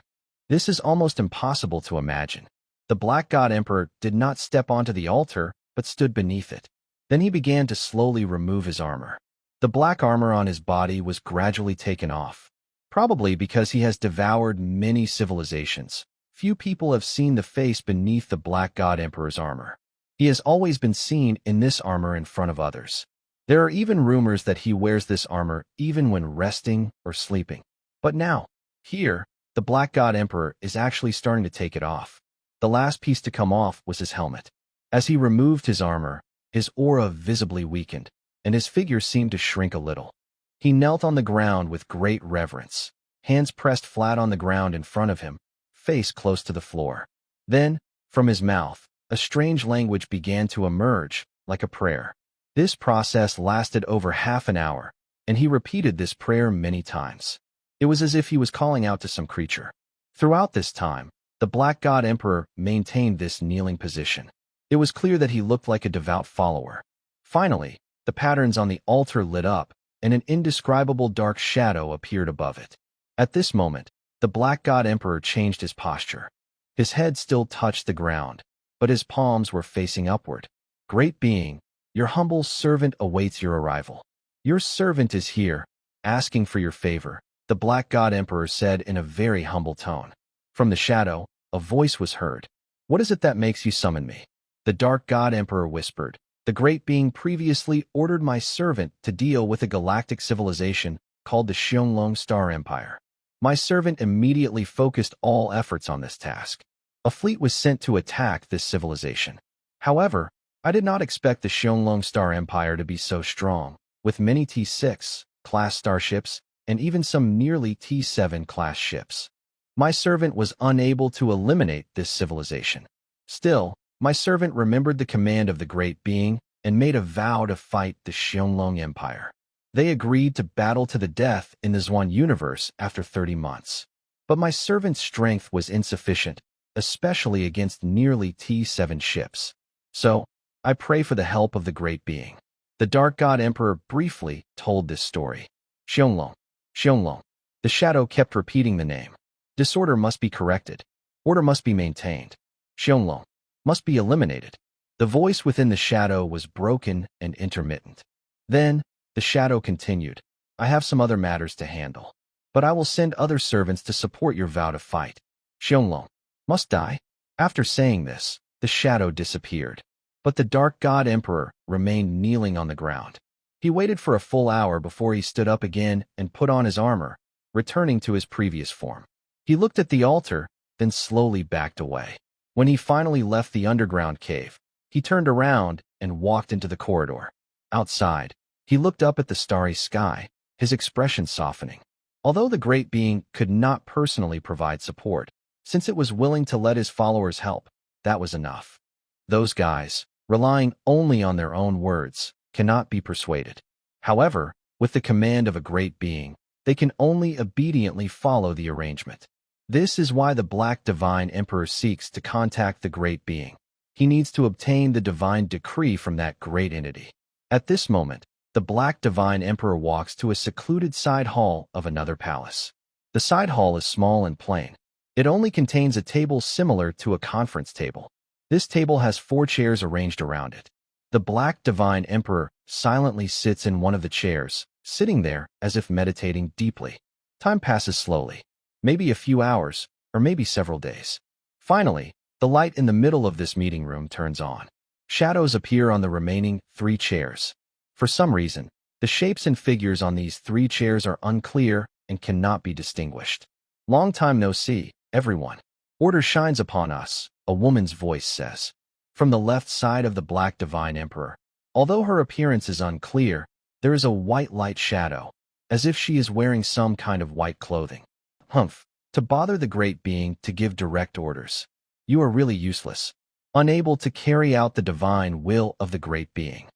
This is almost impossible to imagine. The Black God Emperor did not step onto the altar, but stood beneath it. Then he began to slowly remove his armor. The black armor on his body was gradually taken off, probably because he has devoured many civilizations. Few people have seen the face beneath the Black God Emperor's armor. He has always been seen in this armor in front of others. There are even rumors that he wears this armor even when resting or sleeping. But now, here, the Black God Emperor is actually starting to take it off. The last piece to come off was his helmet. As he removed his armor, his aura visibly weakened, and his figure seemed to shrink a little. He knelt on the ground with great reverence, hands pressed flat on the ground in front of him, face close to the floor. Then, from his mouth, a strange language began to emerge, like a prayer. This process lasted over half an hour, and he repeated this prayer many times. It was as if he was calling out to some creature. Throughout this time, the Black God Emperor maintained this kneeling position. It was clear that he looked like a devout follower. Finally, the patterns on the altar lit up, and an indescribable dark shadow appeared above it. At this moment, the Black God Emperor changed his posture. His head still touched the ground, but his palms were facing upward. Great being, your humble servant awaits your arrival. Your servant is here, asking for your favor, the Black God Emperor said in a very humble tone. From the shadow, a voice was heard. What is it that makes you summon me? The Dark God Emperor whispered. The great being previously ordered my servant to deal with a galactic civilization called the Xiongling Star Empire. My servant immediately focused all efforts on this task. A fleet was sent to attack this civilization. However, I did not expect the Xiongling Star Empire to be so strong, with many T6 class starships and even some nearly T7 class ships. My servant was unable to eliminate this civilization. Still, my servant remembered the command of the great being and made a vow to fight the Xiongling Empire. They agreed to battle to the death in the Zwan universe after 30 months. But my servant's strength was insufficient, especially against nearly T7 ships. So, I pray for the help of the great being. The Dark God Emperor briefly told this story. Xiongling, Xiongling. The shadow kept repeating the name. Disorder must be corrected. Order must be maintained. Xiongling must be eliminated. The voice within the shadow was broken and intermittent. Then, the shadow continued. I have some other matters to handle, but I will send other servants to support your vow to fight. Xiongling must die. After saying this, the shadow disappeared. But the Dark God Emperor remained kneeling on the ground. He waited for a full hour before he stood up again and put on his armor, returning to his previous form. He looked at the altar, then slowly backed away. When he finally left the underground cave, he turned around and walked into the corridor. Outside, he looked up at the starry sky, his expression softening. Although the great being could not personally provide support, since it was willing to let his followers help, that was enough. Those guys, relying only on their own words, cannot be persuaded. However, with the command of a great being, they can only obediently follow the arrangement. This is why the Black Divine Emperor seeks to contact the great being. He needs to obtain the divine decree from that great entity. At this moment, the Black Divine Emperor walks to a secluded side hall of another palace. The side hall is small and plain. It only contains a table similar to a conference table. This table has 4 chairs arranged around it. The Black Divine Emperor silently sits in one of the chairs, sitting there as if meditating deeply. Time passes slowly. Maybe a few hours, or maybe several days. Finally, the light in the middle of this meeting room turns on. Shadows appear on the remaining 3 chairs. For some reason, the shapes and figures on these 3 chairs are unclear and cannot be distinguished. Long time no see, everyone. Order shines upon us, a woman's voice says. From the left side of the Black Divine Emperor, although her appearance is unclear, there is a white light shadow, as if she is wearing some kind of white clothing. Humph, to bother the great being to give direct orders. You are really useless, unable to carry out the divine will of the great being.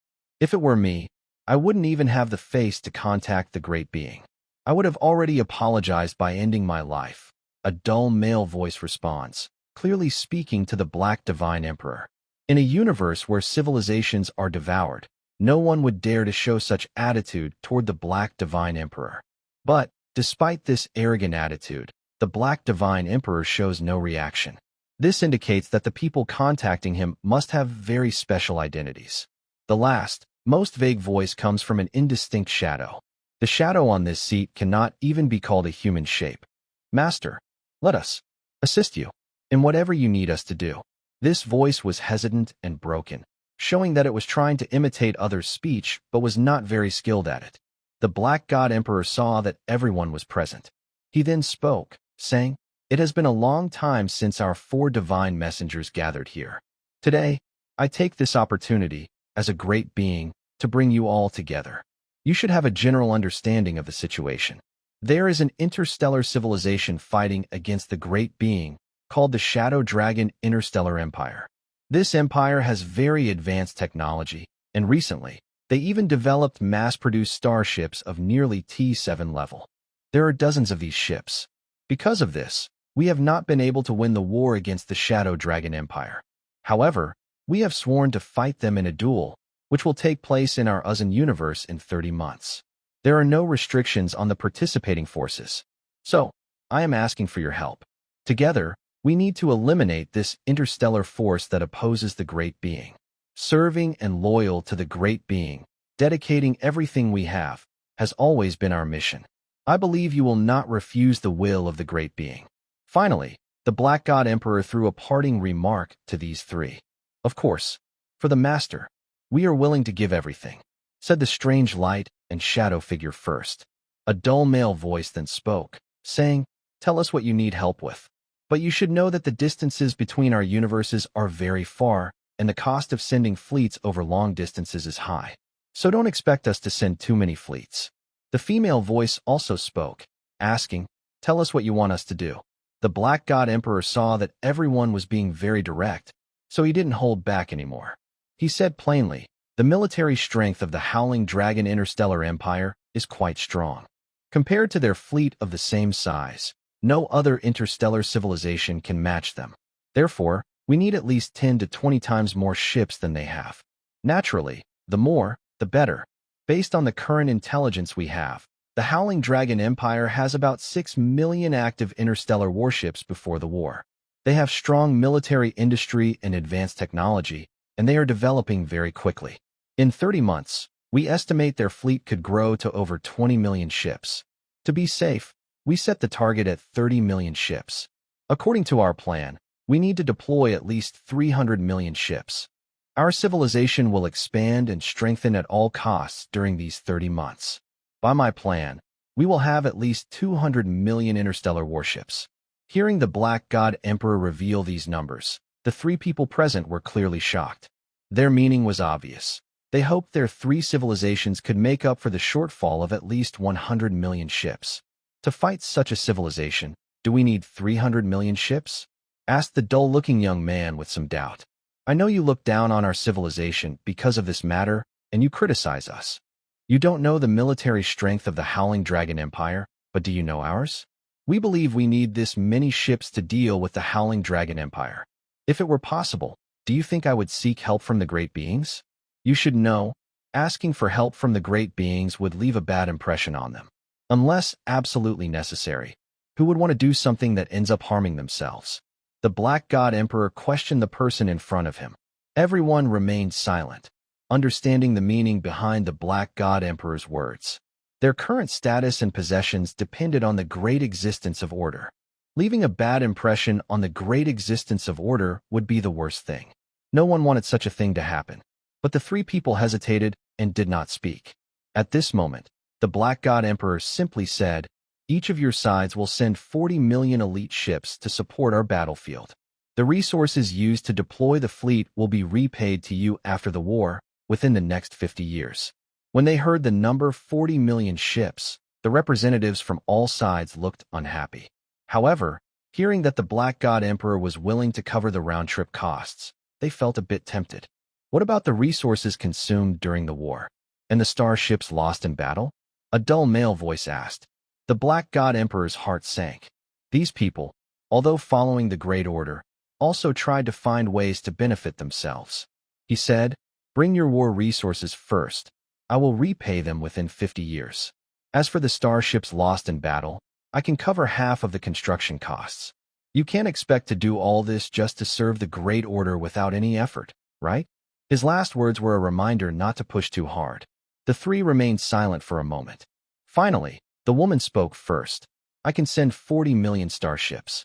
If it were me, I wouldn't even have the face to contact the great being. I would have already apologized by ending my life. A dull male voice responds, clearly speaking to the Black Divine Emperor. In a universe where civilizations are devoured, no one would dare to show such attitude toward the Black Divine Emperor. But, despite this arrogant attitude, the Black Divine Emperor shows no reaction. This indicates that the people contacting him must have very special identities. The last, most vague voice comes from an indistinct shadow. The shadow on this seat cannot even be called a human shape. Master, let us assist you in whatever you need us to do. This voice was hesitant and broken, showing that it was trying to imitate others' speech but was not very skilled at it. The Black God Emperor saw that everyone was present. He then spoke, saying, "It has been a long time since our 4 divine messengers gathered here. Today, I take this opportunity, as a great being, to bring you all together. You should have a general understanding of the situation. There is an interstellar civilization fighting against the great being, called the Shadow Dragon Interstellar Empire. This empire has very advanced technology, and recently, they even developed mass-produced starships of nearly T7 level. There are dozens of these ships. Because of this, we have not been able to win the war against the Shadow Dragon Empire. However, we have sworn to fight them in a duel, which will take place in our Uzun universe in 30 months. There are no restrictions on the participating forces. So, I am asking for your help. Together, we need to eliminate this interstellar force that opposes the great being. Serving and loyal to the great being, dedicating everything we have, has always been our mission. I believe you will not refuse the will of the great being." Finally, the Black God Emperor threw a parting remark to these 3. "Of course, for the Master, we are willing to give everything," said the strange light and shadow figure first. A dull male voice then spoke, saying, "Tell us what you need help with. But you should know that the distances between our universes are very far, and the cost of sending fleets over long distances is high. So don't expect us to send too many fleets." The female voice also spoke, asking, "Tell us what you want us to do." The Black God Emperor saw that everyone was being very direct, so he didn't hold back anymore. He said plainly, "The military strength of the Howling Dragon Interstellar Empire is quite strong. Compared to their fleet of the same size, no other interstellar civilization can match them. Therefore, we need at least 10 to 20 times more ships than they have. Naturally, the more, the better. Based on the current intelligence we have, the Howling Dragon Empire has about 6 million active interstellar warships before the war. They have strong military industry and advanced technology, and they are developing very quickly. In 30 months, we estimate their fleet could grow to over 20 million ships. To be safe, we set the target at 30 million ships. According to our plan, we need to deploy at least 300 million ships. Our civilization will expand and strengthen at all costs during these 30 months. By my plan, we will have at least 200 million interstellar warships." Hearing the Black God Emperor reveal these numbers, the 3 people present were clearly shocked. Their meaning was obvious. They hoped their 3 civilizations could make up for the shortfall of at least 100 million ships. "To fight such a civilization, do we need 300 million ships?" asked the dull-looking young man with some doubt. "I know you look down on our civilization because of this matter, and you criticize us. You don't know the military strength of the Howling Dragon Empire, but do you know ours? We believe we need this many ships to deal with the Howling Dragon Empire. If it were possible, do you think I would seek help from the great beings? You should know, asking for help from the great beings would leave a bad impression on them. Unless absolutely necessary, who would want to do something that ends up harming themselves?" The Black God Emperor questioned the person in front of him. Everyone remained silent, understanding the meaning behind the Black God Emperor's words. Their current status and possessions depended on the great existence of order. Leaving a bad impression on the great existence of order would be the worst thing. No one wanted such a thing to happen. But the 3 people hesitated and did not speak. At this moment, the Black God Emperor simply said, "Each of your sides will send 40 million elite ships to support our battlefield. The resources used to deploy the fleet will be repaid to you after the war, within the next 50 years. When they heard the number 40 million ships, the representatives from all sides looked unhappy. However, hearing that the Black God Emperor was willing to cover the round-trip costs, they felt a bit tempted. What about the resources consumed during the war? And the starships lost in battle? A dull male voice asked. The Black God Emperor's heart sank. These people, although following the Great Order, also tried to find ways to benefit themselves. He said, "Bring your war resources first. I will repay them within 50 years. As for the starships lost in battle, I can cover half of the construction costs. You can't expect to do all this just to serve the Great Order without any effort, right?" His last words were a reminder not to push too hard. The three remained silent for a moment. Finally, the woman spoke first. "I can send 40 million starships.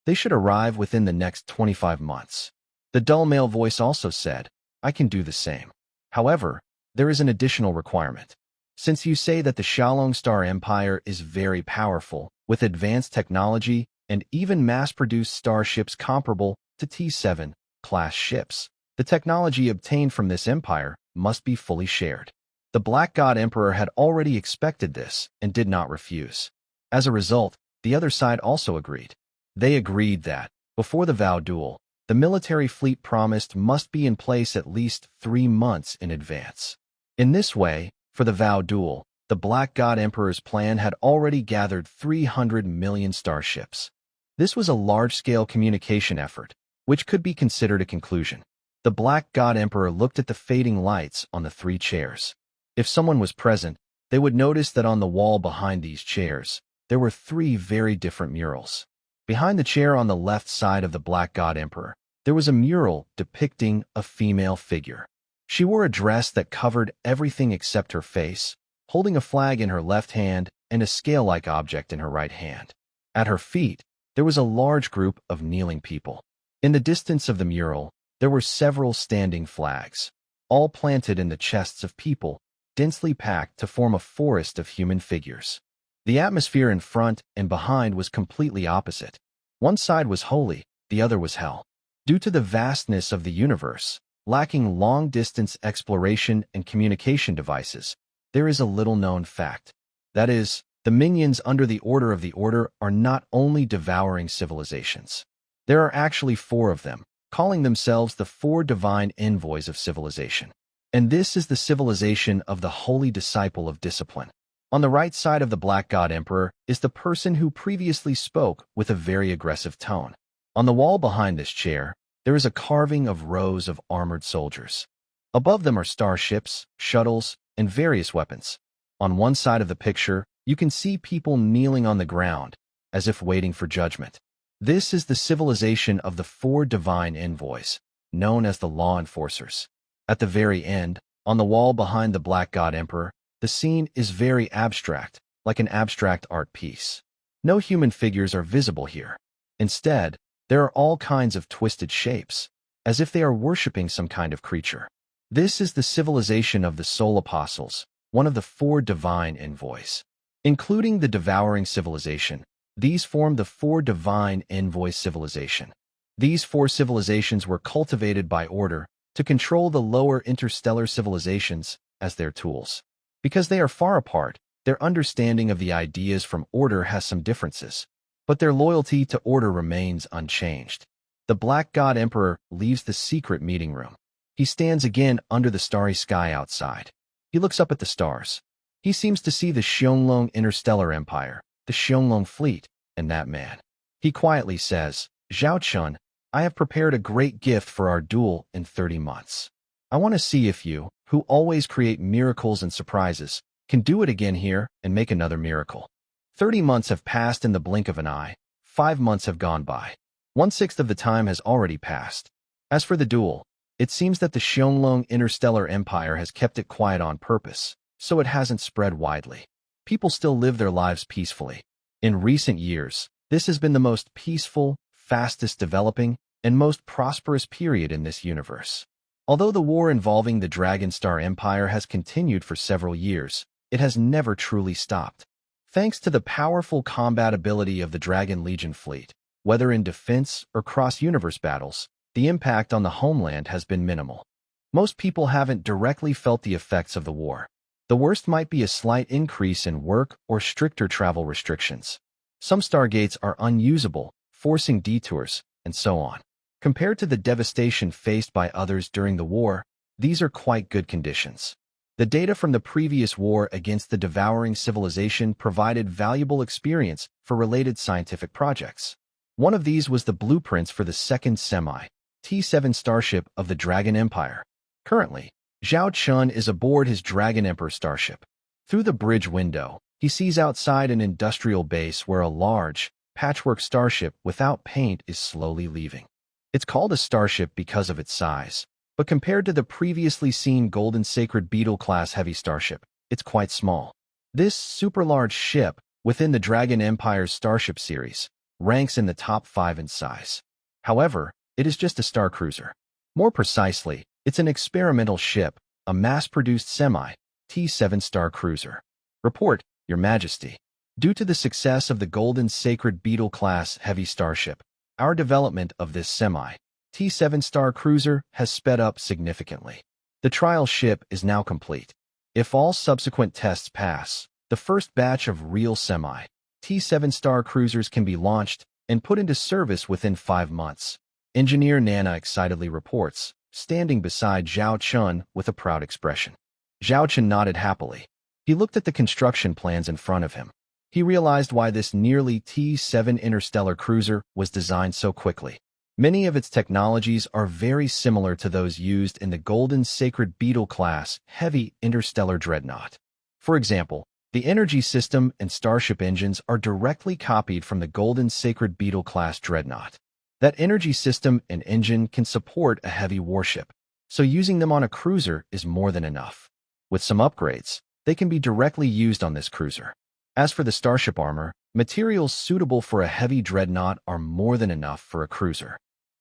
They should arrive within the next 25 months. The dull male voice also said, "I can do the same. However, there is an additional requirement. Since you say that the Shalong Star Empire is very powerful, with advanced technology and even mass-produced starships comparable to T7 class ships, the technology obtained from this empire must be fully shared." The Black God Emperor had already expected this and did not refuse. As a result, the other side also agreed. They agreed that, before the Vow duel, the military fleet promised must be in place at least 3 months in advance. In this way, for the Vow duel, the Black God Emperor's plan had already gathered 300 million starships. This was a large-scale communication effort, which could be considered a conclusion. The Black God Emperor looked at the fading lights on the 3 chairs. If someone was present, they would notice that on the wall behind these chairs, there were 3 very different murals. Behind the chair on the left side of the Black God Emperor, there was a mural depicting a female figure. She wore a dress that covered everything except her face, holding a flag in her left hand and a scale-like object in her right hand. At her feet, there was a large group of kneeling people. In the distance of the mural, there were several standing flags, all planted in the chests of people, densely packed to form a forest of human figures. The atmosphere in front and behind was completely opposite. One side was holy, the other was hell. Due to the vastness of the universe, lacking long-distance exploration and communication devices, there is a little-known fact. That is, the minions under the Order of the Order are not only devouring civilizations. There are actually 4 of them, calling themselves the 4 divine envoys of civilization. And this is the civilization of the holy disciple of discipline. On the right side of the Black God Emperor is the person who previously spoke with a very aggressive tone. On the wall behind this chair, there is a carving of rows of armored soldiers. Above them are starships, shuttles, and various weapons. On one side of the picture, you can see people kneeling on the ground, as if waiting for judgment. This is the civilization of the 4 divine envoys, known as the law enforcers. At the very end, on the wall behind the Black God Emperor, the scene is very abstract, like an abstract art piece. No human figures are visible here. Instead, there are all kinds of twisted shapes, as if they are worshipping some kind of creature. This is the civilization of the Soul Apostles, one of the 4 divine envoys. Including the devouring civilization, these form the 4 divine envoy civilization. These 4 civilizations were cultivated by Order to control the lower interstellar civilizations as their tools. Because they are far apart, their understanding of the ideas from Order has some differences, but their loyalty to Order remains unchanged. The Black God Emperor leaves the secret meeting room. He stands again under the starry sky outside. He looks up at the stars. He seems to see the Xiongling Interstellar Empire, the Xiongling Fleet, and that man. He quietly says, "Zhao Chun, I have prepared a great gift for our duel in 30 months. I want to see if you, who always create miracles and surprises, can do it again here and make another miracle." 30 months have passed in the blink of an eye. 5 months have gone by. 1/6 of the time has already passed. As for the duel, it seems that the Xiongling Interstellar Empire has kept it quiet on purpose, so it hasn't spread widely. People still live their lives peacefully. In recent years, this has been the most peaceful, fastest developing, and most prosperous period in this universe. Although the war involving the Dragon Star Empire has continued for several years, it has never truly stopped. Thanks to the powerful combat ability of the Dragon Legion fleet, whether in defense or cross-universe battles, the impact on the homeland has been minimal. Most people haven't directly felt the effects of the war. The worst might be a slight increase in work or stricter travel restrictions. Some stargates are unusable, forcing detours, and so on. Compared to the devastation faced by others during the war, these are quite good conditions. The data from the previous war against the devouring civilization provided valuable experience for related scientific projects. One of these was the blueprints for the second T7 starship of the Dragon Empire. Currently, Zhao Chun is aboard his Dragon Emperor starship. Through the bridge window, he sees outside an industrial base where a large, patchwork starship without paint is slowly leaving. It's called a starship because of its size, but compared to the previously seen Golden Sacred Beetle-class heavy starship, it's quite small. This super-large ship, within the Dragon Empire's starship series, ranks in the top 5 in size. However, it is just a star cruiser. More precisely, it's an experimental ship, a mass-produced T7 star cruiser. Report, Your Majesty. Due to the success of the Golden Sacred Beetle-class heavy starship, our development of this T7 star cruiser has sped up significantly. The trial ship is now complete. If all subsequent tests pass, the first batch of real T7 star cruisers can be launched and put into service within 5 months. Engineer Nana excitedly reports, standing beside Zhao Chun with a proud expression. Zhao Chun nodded happily. He looked at the construction plans in front of him. He realized why this nearly T7 interstellar cruiser was designed so quickly. Many of its technologies are very similar to those used in the Golden Sacred Beetle-class heavy interstellar dreadnought. For example, the energy system and starship engines are directly copied from the Golden Sacred Beetle-class dreadnought. That energy system and engine can support a heavy warship, so using them on a cruiser is more than enough. With some upgrades, they can be directly used on this cruiser. As for the starship armor, materials suitable for a heavy dreadnought are more than enough for a cruiser.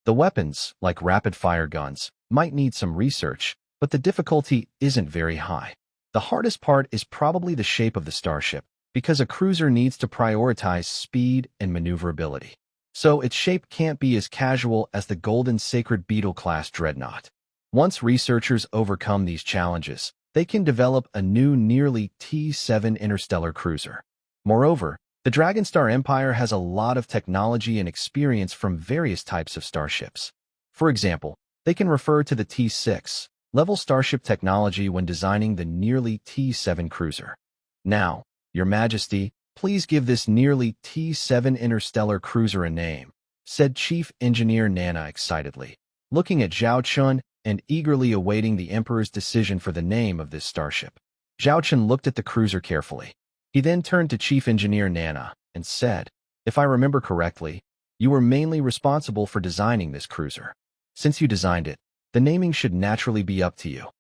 The weapons, like rapid-fire guns, might need some research, but the difficulty isn't very high. The hardest part is probably the shape of the starship, because a cruiser needs to prioritize speed and maneuverability. So its shape can't be as casual as the Golden Sacred Beetle-class dreadnought. Once researchers overcome these challenges, they can develop a new nearly T7 interstellar cruiser. Moreover, the Dragonstar Empire has a lot of technology and experience from various types of starships. For example, they can refer to the T6 level starship technology when designing the nearly T7 cruiser. Now, Your Majesty, please give this nearly T7 interstellar cruiser a name, said Chief Engineer Nana excitedly, looking at Zhao Chun and eagerly awaiting the Emperor's decision for the name of this starship. Zhao Chun looked at the cruiser carefully. He then turned to Chief Engineer Nana and said, "If I remember correctly, you were mainly responsible for designing this cruiser. Since you designed it, the naming should naturally be up to you."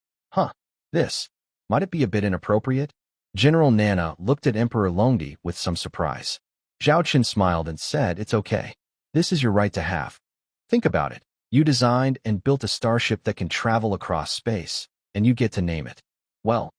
Might it be a bit inappropriate? General Nana looked at Emperor Longdi with some surprise. Zhao Chun smiled and said, "It's okay. This is your right to have. Think about it. You designed and built a starship that can travel across space, and you get to name it." Well,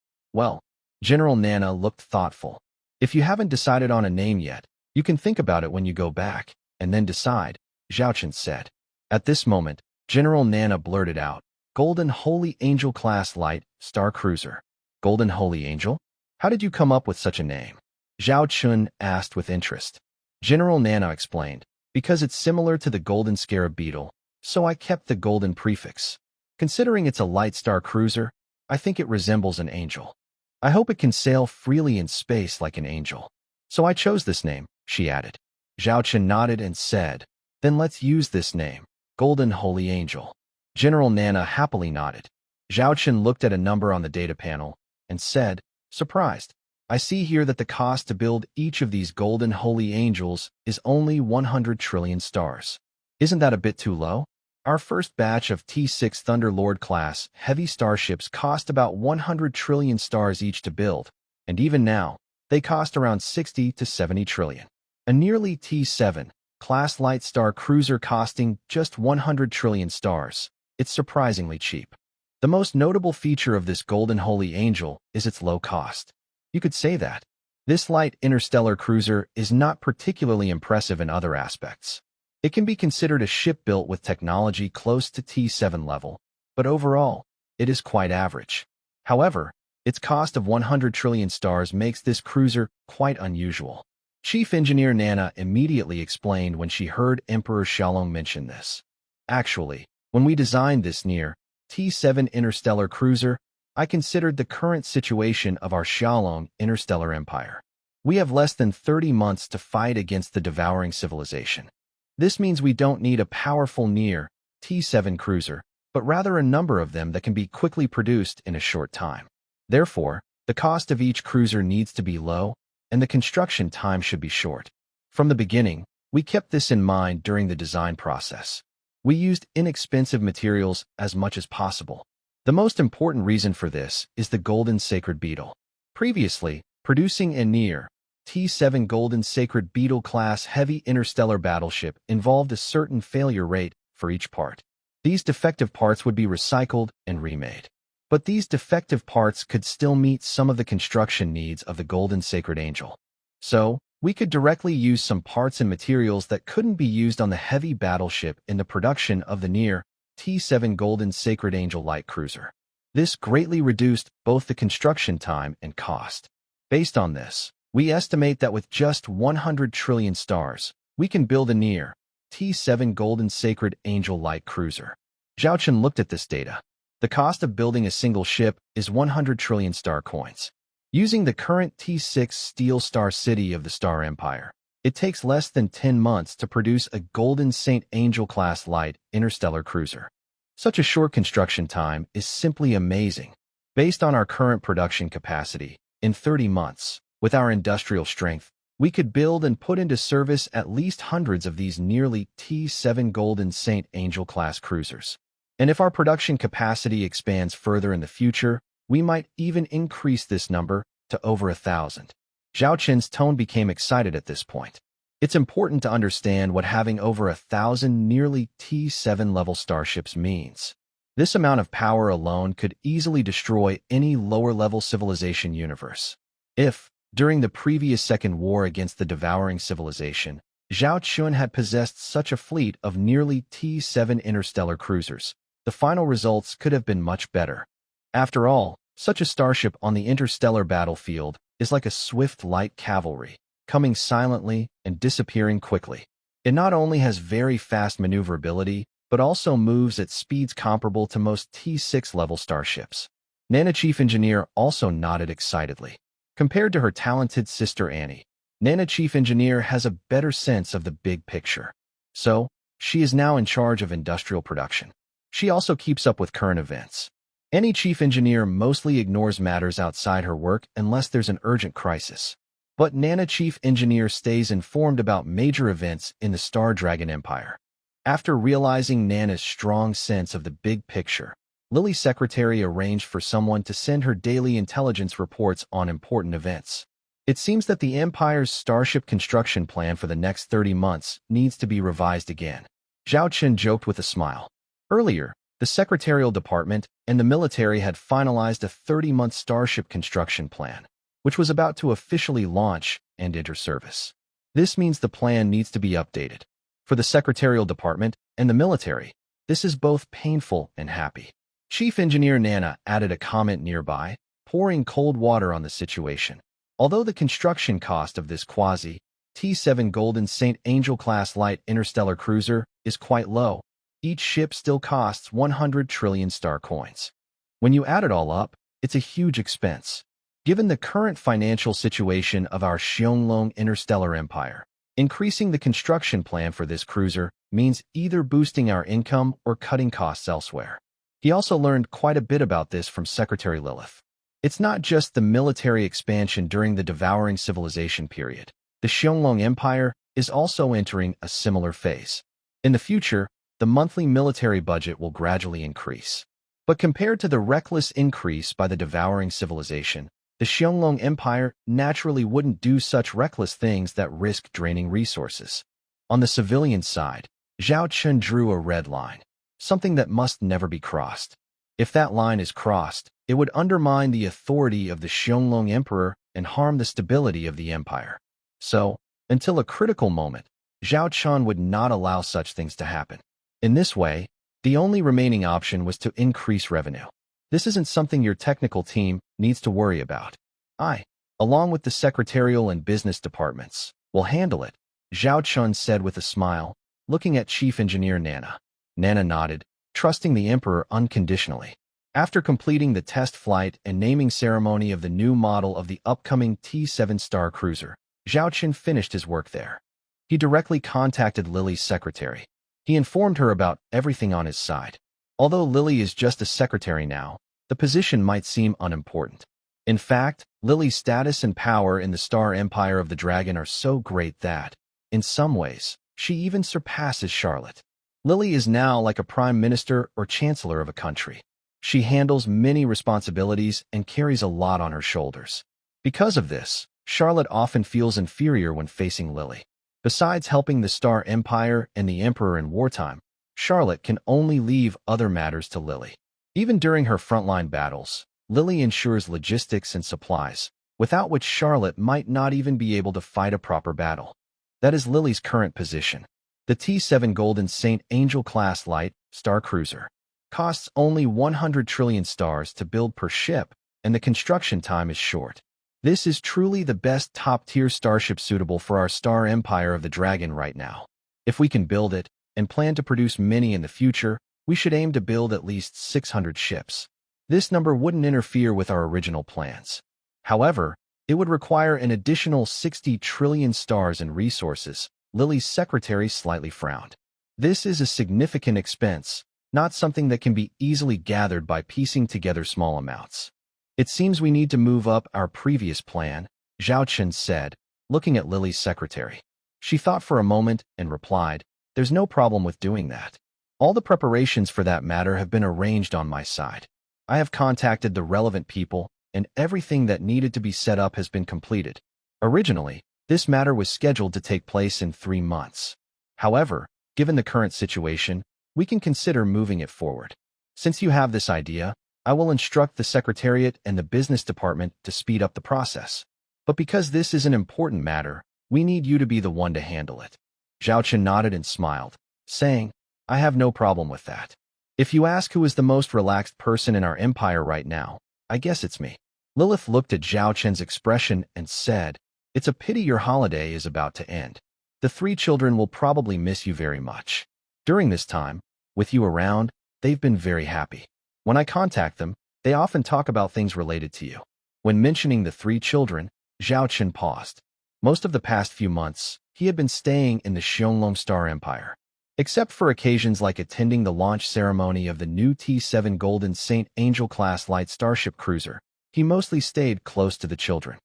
General Nana looked thoughtful. "If you haven't decided on a name yet, you can think about it when you go back, and then decide," Zhao Chun said. At this moment, General Nana blurted out, "Golden Holy Angel class light star cruiser." Golden Holy Angel? How did you come up with such a name? Zhao Chun asked with interest. General Nana explained, "Because it's similar to the Golden Scarab Beetle, so I kept the golden prefix. Considering it's a light star cruiser, I think it resembles an angel. I hope it can sail freely in space like an angel. So I chose this name," she added. Zhao Chun nodded and said, "Then let's use this name, Golden Holy Angel." General Nana happily nodded. Zhao Chun looked at a number on the data panel and said, surprised, "I see here that the cost to build each of these Golden Holy Angels is only 100 trillion stars. Isn't that a bit too low? Our first batch of T6 Thunderlord class heavy starships cost about 100 trillion stars each to build, and even now, they cost around 60 to 70 trillion. A nearly T7 class light star cruiser costing just 100 trillion stars. It's surprisingly cheap. The most notable feature of this Golden Holy Angel is its low cost. You could say that. This light interstellar cruiser is not particularly impressive in other aspects. It can be considered a ship built with technology close to T7 level, but overall, it is quite average. However, its cost of 100 trillion stars makes this cruiser quite unusual." Chief Engineer Nana immediately explained when she heard Emperor Xiaolong mention this. "Actually, when we designed this near T7 interstellar cruiser, I considered the current situation of our Xiaolong interstellar empire. We have less than 30 months to fight against the devouring civilization. This means we don't need a powerful near T7 cruiser, but rather a number of them that can be quickly produced in a short time. Therefore, the cost of each cruiser needs to be low, and the construction time should be short. From the beginning, we kept this in mind during the design process. We used inexpensive materials as much as possible. The most important reason for this is the Golden Sacred Beetle. Previously, producing a near T7 Golden Sacred Beetle class heavy interstellar battleship involved a certain failure rate for each part. These defective parts would be recycled and remade. But these defective parts could still meet some of the construction needs of the Golden Sacred Angel. So, we could directly use some parts and materials that couldn't be used on the heavy battleship in the production of the near T7 Golden Sacred Angel light cruiser. This greatly reduced both the construction time and cost. Based on this, we estimate that with just 100 trillion stars, we can build a near T7 Golden Sacred Angel light cruiser. Zhao Chen looked at this data. The cost of building a single ship is 100 trillion star coins. Using the current T6 Steel Star City of the Star Empire, it takes less than 10 months to produce a Golden Saint Angel class light interstellar cruiser. Such a short construction time is simply amazing. Based on our current production capacity, in 30 months, with our industrial strength, we could build and put into service at least hundreds of these nearly T7 Golden Saint Angel class cruisers. And if our production capacity expands further in the future, we might even increase this number to over 1,000. Zhao Chen's tone became excited at this point. It's important to understand what having over 1,000 nearly T7 level starships means. This amount of power alone could easily destroy any lower-level civilization universe. If, during the previous Second War against the devouring civilization, Zhao Chun had possessed such a fleet of nearly T7 interstellar cruisers, the final results could have been much better. After all, such a starship on the interstellar battlefield is like a swift light cavalry, coming silently and disappearing quickly. It not only has very fast maneuverability, but also moves at speeds comparable to most T6 level starships. Nana Chief Engineer also nodded excitedly. Compared to her talented sister Annie, Nana Chief Engineer has a better sense of the big picture. So, she is now in charge of industrial production. She also keeps up with current events. Any Chief Engineer mostly ignores matters outside her work unless there's an urgent crisis. But Nana Chief Engineer stays informed about major events in the Star Dragon Empire. After realizing Nana's strong sense of the big picture, Lily's secretary arranged for someone to send her daily intelligence reports on important events. It seems that the Empire's starship construction plan for the next 30 months needs to be revised again. Zhao Chen joked with a smile. Earlier, the Secretarial Department and the military had finalized a 30-month starship construction plan, which was about to officially launch and enter service. This means the plan needs to be updated. For the Secretarial Department and the military, this is both painful and happy. Chief Engineer Nana added a comment nearby, pouring cold water on the situation. Although the construction cost of this quasi-T7 Golden Saint Angel class light interstellar cruiser is quite low, each ship still costs 100 trillion star coins. When you add it all up, it's a huge expense. Given the current financial situation of our Xiaolong interstellar empire, increasing the construction plan for this cruiser means either boosting our income or cutting costs elsewhere. He also learned quite a bit about this from Secretary Lilith. It's not just the military expansion during the devouring civilization period. The Xiaolong Empire is also entering a similar phase. In the future, the monthly military budget will gradually increase. But compared to the reckless increase by the devouring civilization, the Xiaolong Empire naturally wouldn't do such reckless things that risk draining resources. On the civilian side, Zhao Chun drew a red line, something that must never be crossed. If that line is crossed, it would undermine the authority of the Xiaolong Emperor and harm the stability of the empire. So, until a critical moment, Zhao Chun would not allow such things to happen. In this way, the only remaining option was to increase revenue. This isn't something your technical team needs to worry about. I, along with the secretarial and business departments, will handle it, Zhao Chun said with a smile, looking at Chief Engineer Nana. Nana nodded, trusting the Emperor unconditionally. After completing the test flight and naming ceremony of the new model of the upcoming T7 star cruiser, Zhao Qin finished his work there. He directly contacted Lily's secretary. He informed her about everything on his side. Although Lily is just a secretary now, the position might seem unimportant. In fact, Lily's status and power in the Star Empire of the Dragon are so great that, in some ways, she even surpasses Charlotte. Lily is now like a prime minister or chancellor of a country. She handles many responsibilities and carries a lot on her shoulders. Because of this, Charlotte often feels inferior when facing Lily. Besides helping the Star Empire and the Emperor in wartime, Charlotte can only leave other matters to Lily. Even during her frontline battles, Lily ensures logistics and supplies, without which Charlotte might not even be able to fight a proper battle. That is Lily's current position. The T7 Golden Saint Angel-class light star cruiser costs only 100 trillion stars to build per ship, and the construction time is short. This is truly the best top-tier starship suitable for our Star Empire of the Dragon right now. If we can build it, and plan to produce many in the future, we should aim to build at least 600 ships. This number wouldn't interfere with our original plans. However, it would require an additional 60 trillion stars and resources. Lily's secretary slightly frowned. This is a significant expense, not something that can be easily gathered by piecing together small amounts. It seems we need to move up our previous plan, Zhao Qin said, looking at Lily's secretary. She thought for a moment and replied, "There's no problem with doing that. All the preparations for that matter have been arranged on my side. I have contacted the relevant people, and everything that needed to be set up has been completed. Originally, this matter was scheduled to take place in 3 months. However, given the current situation, we can consider moving it forward. Since you have this idea, I will instruct the Secretariat and the Business Department to speed up the process. But because this is an important matter, we need you to be the one to handle it." Zhao Qin nodded and smiled, saying, "I have no problem with that. If you ask who is the most relaxed person in our empire right now, I guess it's me." Lilith looked at Zhao Qin's expression and said, "It's a pity your holiday is about to end. The 3 children will probably miss you very much. During this time, with you around, they've been very happy. When I contact them, they often talk about things related to you." When mentioning the 3 children, Zhao Qin paused. Most of the past few months, he had been staying in the Xionglong Star Empire. Except for occasions like attending the launch ceremony of the new T7 Golden Saint Angel-class light starship cruiser, he mostly stayed close to the children.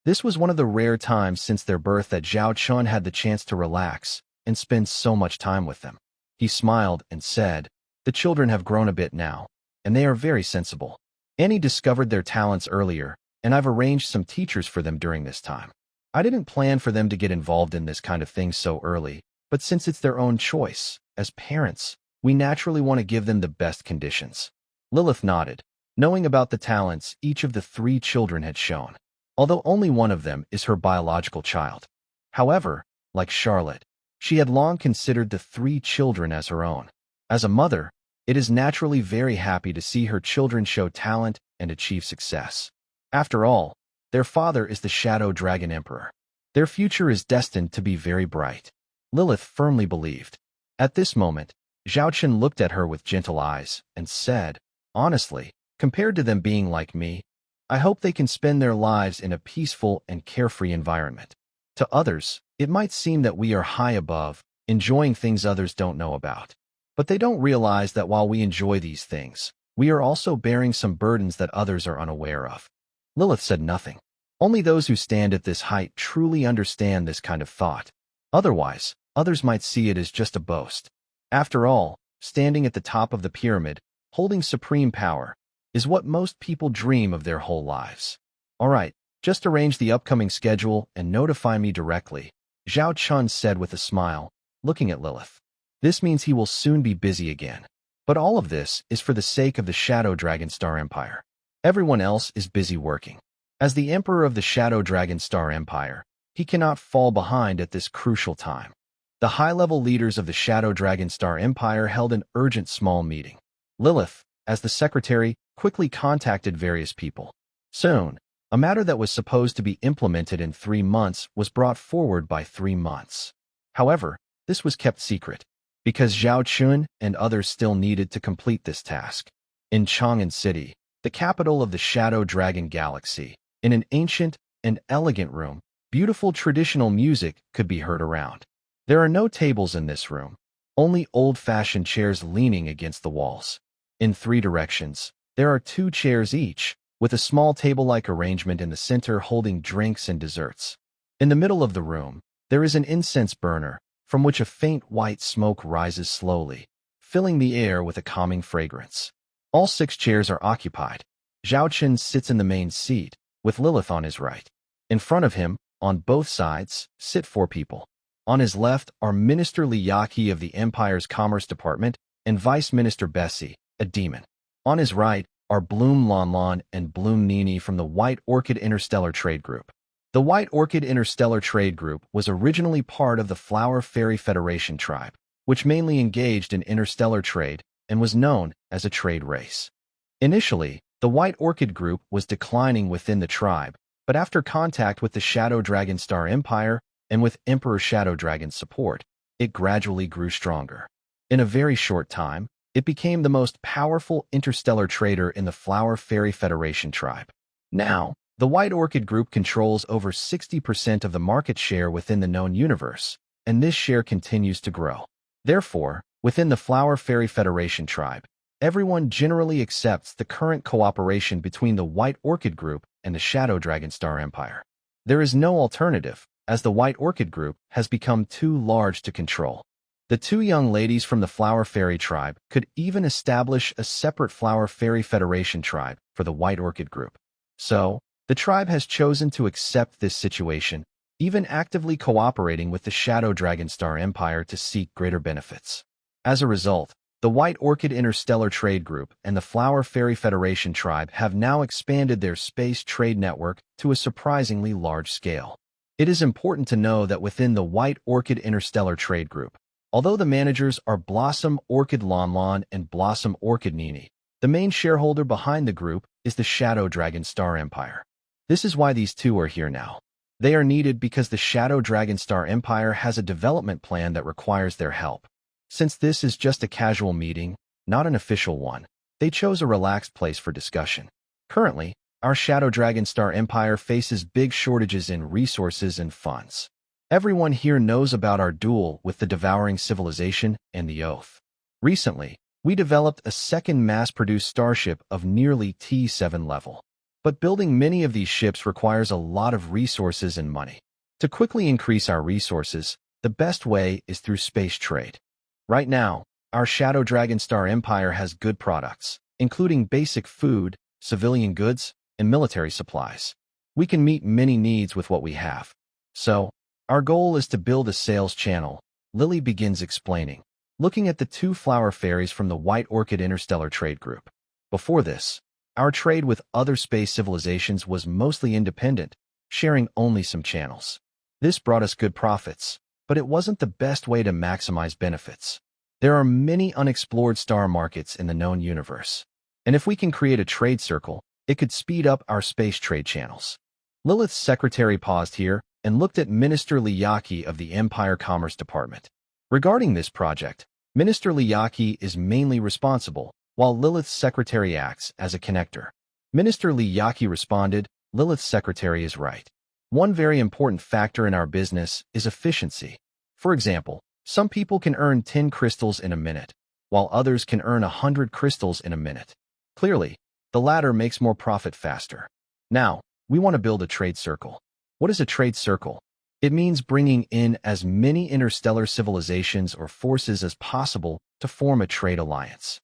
This was one of the rare times since their birth that Zhao Qin had the chance to relax and spend so much time with them. He smiled and said, "The children have grown a bit now, and they are very sensible. Annie discovered their talents earlier, and I've arranged some teachers for them during this time. I didn't plan for them to get involved in this kind of thing so early, but since it's their own choice, as parents, we naturally want to give them the best conditions." Lilith nodded, knowing about the talents each of the 3 children had shown, although only one of them is her biological child. However, like Charlotte, she had long considered the 3 children as her own. As a mother, it is naturally very happy to see her children show talent and achieve success. After all, their father is the Shadow Dragon Emperor. Their future is destined to be very bright. Lilith firmly believed. At this moment, Zhao Qin looked at her with gentle eyes and said, "Honestly, compared to them being like me, I hope they can spend their lives in a peaceful and carefree environment. To others, it might seem that we are high above, enjoying things others don't know about. But they don't realize that while we enjoy these things, we are also bearing some burdens that others are unaware of." Lilith said nothing. Only those who stand at this height truly understand this kind of thought. Otherwise, others might see it as just a boast. After all, standing at the top of the pyramid, holding supreme power, is what most people dream of their whole lives. "All right, just arrange the upcoming schedule and notify me directly," Zhao Qin said with a smile, looking at Lilith. "This means he will soon be busy again. But all of this is for the sake of the Shadow Dragon Star Empire. Everyone else is busy working. As the Emperor of the Shadow Dragon Star Empire, he cannot fall behind at this crucial time." The high-level leaders of the Shadow Dragon Star Empire held an urgent small meeting. Lilith, as the secretary, quickly contacted various people. Soon, a matter that was supposed to be implemented in 3 months was brought forward by 3 months. However, this was kept secret, because Zhao Qin and others still needed to complete this task. In Chang'an City, the capital of the Shadow Dragon Galaxy, in an ancient and elegant room, beautiful traditional music could be heard around. There are no tables in this room, only old-fashioned chairs leaning against the walls. In 3 directions, there are 2 chairs each, with a small table-like arrangement in the center holding drinks and desserts. In the middle of the room, there is an incense burner, from which a faint white smoke rises slowly, filling the air with a calming fragrance. All 6 chairs are occupied. Zhao Qin sits in the main seat, with Lilith on his right. In front of him, on both sides, sit 4 people. On his left are Minister Liyaki of the Empire's Commerce Department and Vice Minister Bessie, a demon. On his right are Bloom Lanlan and Bloom Nini from the White Orchid Interstellar Trade Group. The White Orchid Interstellar Trade Group was originally part of the Flower Fairy Federation tribe, which mainly engaged in interstellar trade and was known as a trade race. Initially, the White Orchid Group was declining within the tribe, but after contact with the Shadow Dragon Star Empire and with Emperor Shadow Dragon's support, it gradually grew stronger. In a very short time, it became the most powerful interstellar trader in the Flower Fairy Federation tribe. Now, the White Orchid Group controls over 60% of the market share within the known universe, and this share continues to grow. Therefore, within the Flower Fairy Federation tribe, everyone generally accepts the current cooperation between the White Orchid Group and the Shadow Dragon Star Empire. There is no alternative, as the White Orchid Group has become too large to control. The 2 young ladies from the Flower Fairy tribe could even establish a separate Flower Fairy Federation tribe for the White Orchid Group. So, the tribe has chosen to accept this situation, even actively cooperating with the Shadow Dragon Star Empire to seek greater benefits. As a result, the White Orchid Interstellar Trade Group and the Flower Fairy Federation tribe have now expanded their space trade network to a surprisingly large scale. It is important to know that within the White Orchid Interstellar Trade Group, although the managers are Blossom Orchid Lanlan and Blossom Orchid Nini, the main shareholder behind the group is the Shadow Dragon Star Empire. This is why these 2 are here now. They are needed because the Shadow Dragon Star Empire has a development plan that requires their help. Since this is just a casual meeting, not an official one, they chose a relaxed place for discussion. Currently, our Shadow Dragon Star Empire faces big shortages in resources and funds. Everyone here knows about our duel with the devouring civilization and the Oath. Recently, we developed a second mass-produced starship of nearly T7 level. But building many of these ships requires a lot of resources and money. To quickly increase our resources, the best way is through space trade. Right now, our Shadow Dragon Star Empire has good products, including basic food, civilian goods, and military supplies. We can meet many needs with what we have. So, our goal is to build a sales channel, Lily begins explaining, looking at the 2 flower fairies from the White Orchid Interstellar Trade Group. Before this, our trade with other space civilizations was mostly independent, sharing only some channels. This brought us good profits, but it wasn't the best way to maximize benefits. There are many unexplored star markets in the known universe, and if we can create a trade circle, it could speed up our space trade channels. Lilith's secretary paused here and looked at Minister Liyaki of the Empire Commerce Department. Regarding this project, Minister Liyaki is mainly responsible, while Lilith's secretary acts as a connector. Minister Liyaki responded, Lilith's secretary is right. One very important factor in our business is efficiency. For example, some people can earn 10 crystals in a minute, while others can earn 100 crystals in a minute. Clearly, the latter makes more profit faster. Now, we want to build a trade circle. What is a trade circle? It means bringing in as many interstellar civilizations or forces as possible to form a trade alliance.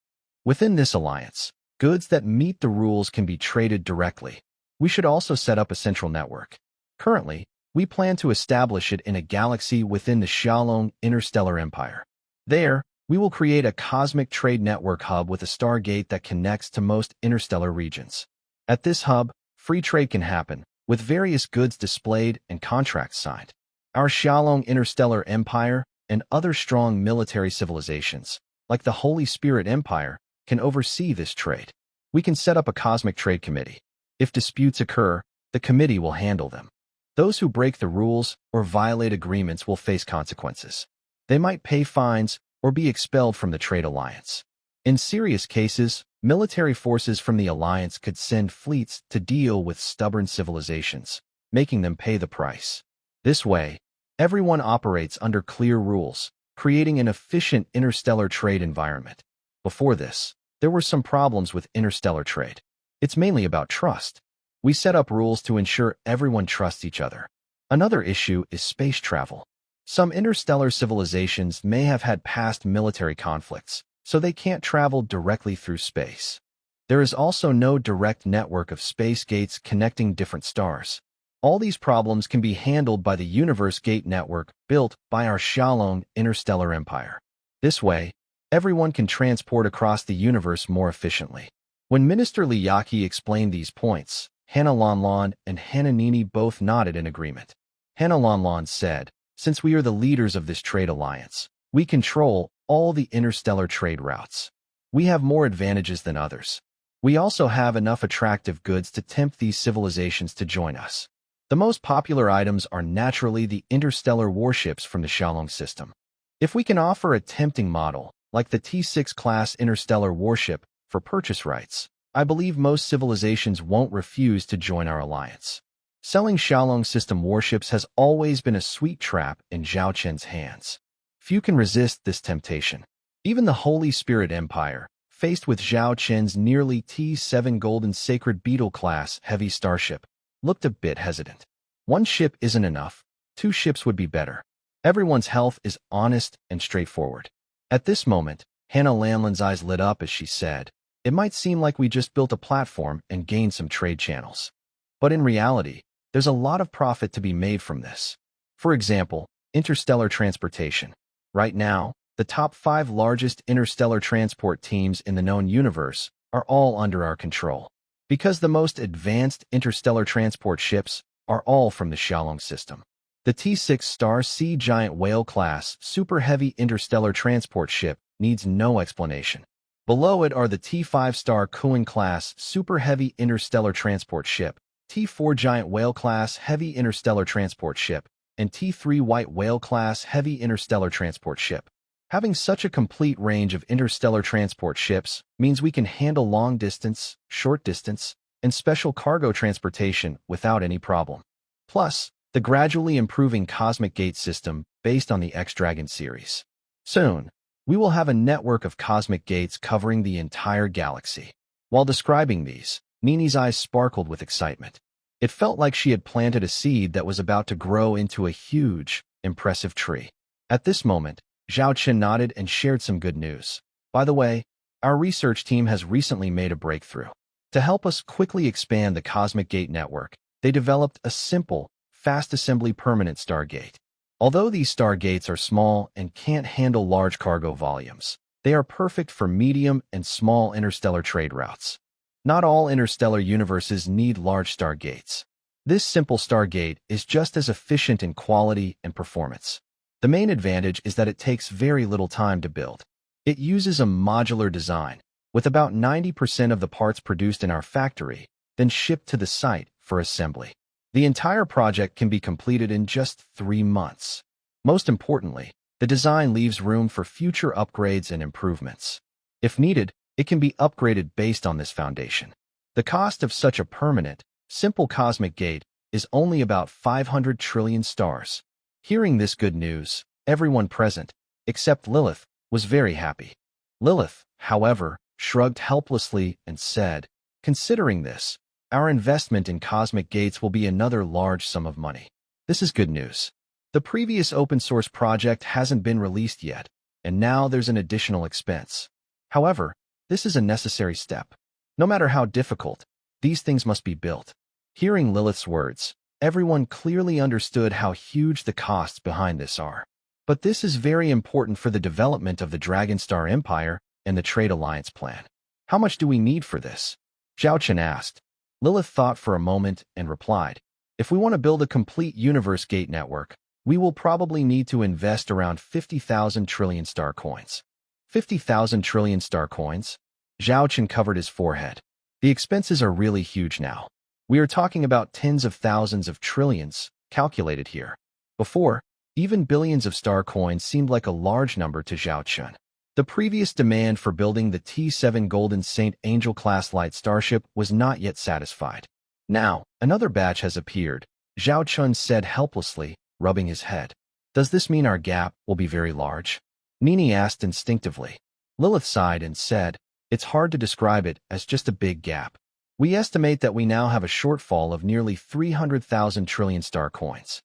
Within this alliance, goods that meet the rules can be traded directly. We should also set up a central network. Currently, we plan to establish it in a galaxy within the Xiaolong Interstellar Empire. There, we will create a cosmic trade network hub with a stargate that connects to most interstellar regions. At this hub, free trade can happen, with various goods displayed and contracts signed. Our Xiaolong Interstellar Empire and other strong military civilizations, like the Holy Spirit Empire, can oversee this trade. We can set up a cosmic trade committee. If disputes occur, the committee will handle them. Those who break the rules or violate agreements will face consequences. They might pay fines or be expelled from the trade alliance. In serious cases, military forces from the Alliance could send fleets to deal with stubborn civilizations, making them pay the price. This way, everyone operates under clear rules, creating an efficient interstellar trade environment. Before this, there were some problems with interstellar trade. It's mainly about trust. We set up rules to ensure everyone trusts each other. Another issue is space travel. Some interstellar civilizations may have had past military conflicts, so they can't travel directly through space. There is also no direct network of space gates connecting different stars. All these problems can be handled by the Universe Gate network built by our Xiaolong interstellar empire. This way, everyone can transport across the universe more efficiently. When Minister Liyaki explained these points, Hannah Lanlan and Hannah Nini both nodded in agreement. Hannah Lanlan said, "Since we are the leaders of this trade alliance, we control all the interstellar trade routes. We have more advantages than others. We also have enough attractive goods to tempt these civilizations to join us." The most popular items are naturally the interstellar warships from the Xiaolong system. If we can offer a tempting model, like the T6 class interstellar warship, for purchase rights, I believe most civilizations won't refuse to join our alliance. Selling Xiaolong system warships has always been a sweet trap in Zhao Chen's hands. Few can resist this temptation. Even the Holy Spirit Empire, faced with Zhao Chen's nearly T7 Golden Sacred Beetle class heavy starship, looked a bit hesitant. One ship isn't enough. 2 ships would be better. Everyone's health is honest and straightforward. At this moment, Hannah Lanlan's eyes lit up as she said, "It might seem like we just built a platform and gained some trade channels. But in reality, there's a lot of profit to be made from this. For example, interstellar transportation. Right now, the top 5 largest interstellar transport teams in the known universe are all under our control. Because the most advanced interstellar transport ships are all from the Xiaolong system. The T6 Star Sea Giant Whale class super heavy interstellar transport ship needs no explanation. Below it are the T5 Star Kuan class super heavy interstellar transport ship, T4 Giant Whale class heavy interstellar transport ship, and T3 White Whale class heavy interstellar transport ship. Having such a complete range of interstellar transport ships means we can handle long distance, short distance, and special cargo transportation without any problem. Plus, the gradually improving Cosmic Gate system based on the X-Dragon series. Soon, we will have a network of Cosmic Gates covering the entire galaxy. While describing these, Nini's eyes sparkled with excitement. It felt like she had planted a seed that was about to grow into a huge, impressive tree. At this moment, Zhao Chen nodded and shared some good news. By the way, our research team has recently made a breakthrough. To help us quickly expand the Cosmic Gate network, they developed a simple, fast assembly permanent stargate. Although these stargates are small and can't handle large cargo volumes, they are perfect for medium and small interstellar trade routes. Not all interstellar universes need large stargates. This simple stargate is just as efficient in quality and performance. The main advantage is that it takes very little time to build. It uses a modular design, with about 90% of the parts produced in our factory, then shipped to the site for assembly. The entire project can be completed in just 3 months. Most importantly, the design leaves room for future upgrades and improvements. If needed, it can be upgraded based on this foundation. The cost of such a permanent, simple cosmic gate is only about 500 trillion stars. Hearing this good news, everyone present, except Lilith, was very happy. Lilith, however, shrugged helplessly and said, "Considering this, our investment in cosmic gates will be another large sum of money. This is good news. The previous open-source project hasn't been released yet, and now there's an additional expense. However, this is a necessary step. No matter how difficult, these things must be built." Hearing Lilith's words, everyone clearly understood how huge the costs behind this are. But this is very important for the development of the Dragonstar Empire and the Trade Alliance plan. "How much do we need for this?" Zhao Chen asked. Lilith thought for a moment and replied, "If we want to build a complete Universe Gate network, we will probably need to invest around 50,000 trillion star coins." 50,000 trillion star coins? Zhao Chen covered his forehead. The expenses are really huge now. We are talking about tens of thousands of trillions, calculated here. Before, even billions of star coins seemed like a large number to Zhao Chen. The previous demand for building the T7 Golden Saint Angel-class light starship was not yet satisfied. Now, another batch has appeared, Zhao Chun said helplessly, rubbing his head. Does this mean our gap will be very large? Nini asked instinctively. Lilith sighed and said, it's hard to describe it as just a big gap. We estimate that we now have a shortfall of nearly 300,000 trillion star coins.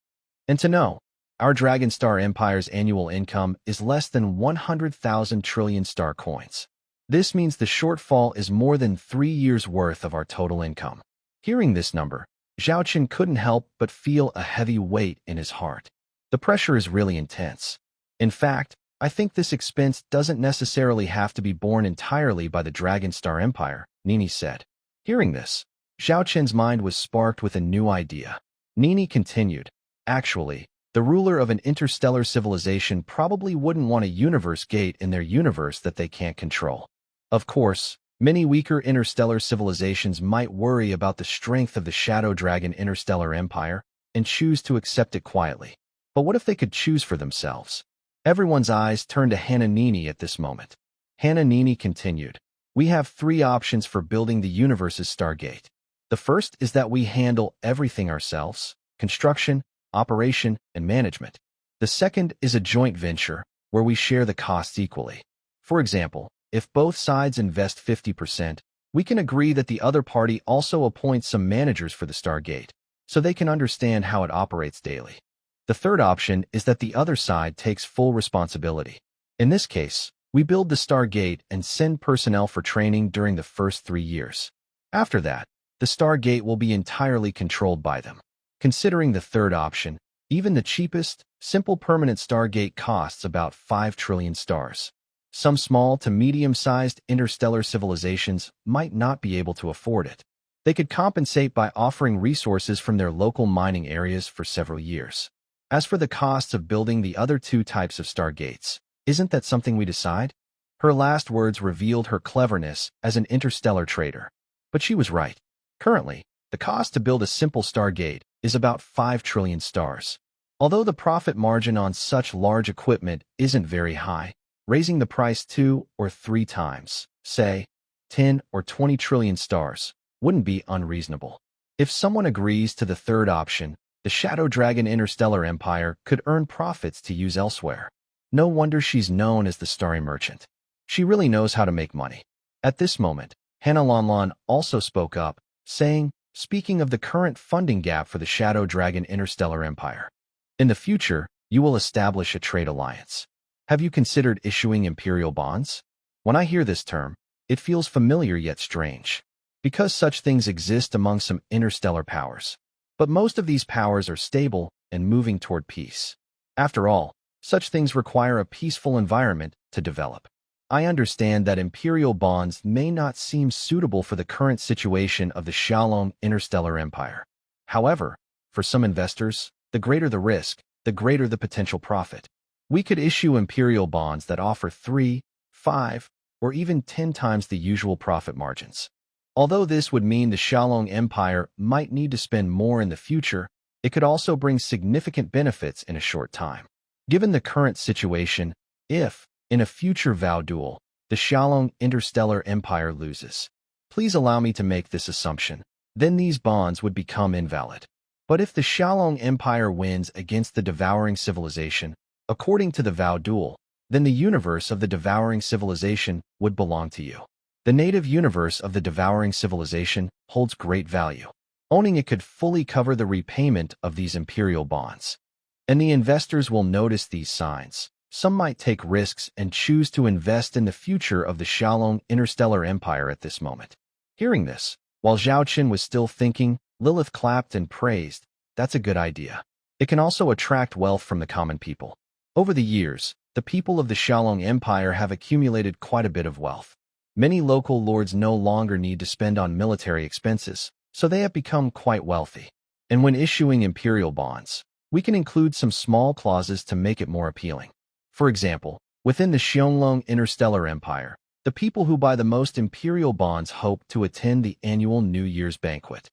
And to know, our Dragon Star Empire's annual income is less than 100,000 trillion star coins. This means the shortfall is more than 3 years' worth of our total income. Hearing this number, Zhao Qin couldn't help but feel a heavy weight in his heart. The pressure is really intense. In fact, I think this expense doesn't necessarily have to be borne entirely by the Dragon Star Empire, Nini said. Hearing this, Zhao Qin's mind was sparked with a new idea. Nini continued, actually, the ruler of an interstellar civilization probably wouldn't want a universe gate in their universe that they can't control. Of course, many weaker interstellar civilizations might worry about the strength of the Shadow Dragon Interstellar Empire and choose to accept it quietly. But what if they could choose for themselves? Everyone's eyes turned to Hannah Nini at this moment. Hannah Nini continued, we have 3 options for building the universe's Stargate. The first is that we handle everything ourselves, construction, operation, and management. The second is a joint venture, where we share the costs equally. For example, if both sides invest 50%, we can agree that the other party also appoints some managers for the Stargate, so they can understand how it operates daily. The third option is that the other side takes full responsibility. In this case, we build the Stargate and send personnel for training during the first 3 years. After that, the Stargate will be entirely controlled by them. Considering the third option, even the cheapest, simple permanent Stargate costs about 5 trillion stars. Some small to medium-sized interstellar civilizations might not be able to afford it. They could compensate by offering resources from their local mining areas for several years. As for the costs of building the other 2 types of Stargates, isn't that something we decide? Her last words revealed her cleverness as an interstellar trader. But she was right. Currently, the cost to build a simple Stargate is about 5 trillion stars. Although the profit margin on such large equipment isn't very high, raising the price 2 or 3 times, say, 10 or 20 trillion stars, wouldn't be unreasonable. If someone agrees to the third option, the Shadow Dragon Interstellar Empire could earn profits to use elsewhere. No wonder she's known as the Starry Merchant. She really knows how to make money. At this moment, Hannah Lanlan also spoke up, saying, speaking of the current funding gap for the Shadow Dragon Interstellar Empire. In the future, you will establish a trade alliance. Have you considered issuing imperial bonds? When I hear this term, it feels familiar yet strange. Because such things exist among some interstellar powers. But most of these powers are stable and moving toward peace. After all, such things require a peaceful environment to develop. I understand that imperial bonds may not seem suitable for the current situation of the Xiaolong Interstellar Empire. However, for some investors, the greater the risk, the greater the potential profit. We could issue imperial bonds that offer 3, 5, or even 10 times the usual profit margins. Although this would mean the Xiaolong Empire might need to spend more in the future, it could also bring significant benefits in a short time. Given the current situation, if, in a future Vow duel, the Xiaolong Interstellar Empire loses, please allow me to make this assumption, then these bonds would become invalid. But if the Xiaolong Empire wins against the Devouring Civilization, according to the Vow duel, then the universe of the Devouring Civilization would belong to you. The native universe of the Devouring Civilization holds great value. Owning it could fully cover the repayment of these imperial bonds. And the investors will notice these signs. Some might take risks and choose to invest in the future of the Xiaolong Interstellar Empire at this moment. Hearing this, while Zhao Qin was still thinking, Lilith clapped and praised, that's a good idea. It can also attract wealth from the common people. Over the years, the people of the Xiaolong Empire have accumulated quite a bit of wealth. Many local lords no longer need to spend on military expenses, so they have become quite wealthy. And when issuing imperial bonds, we can include some small clauses to make it more appealing. For example, within the Xiaolong Interstellar Empire, the people who buy the most imperial bonds hope to attend the annual New Year's banquet.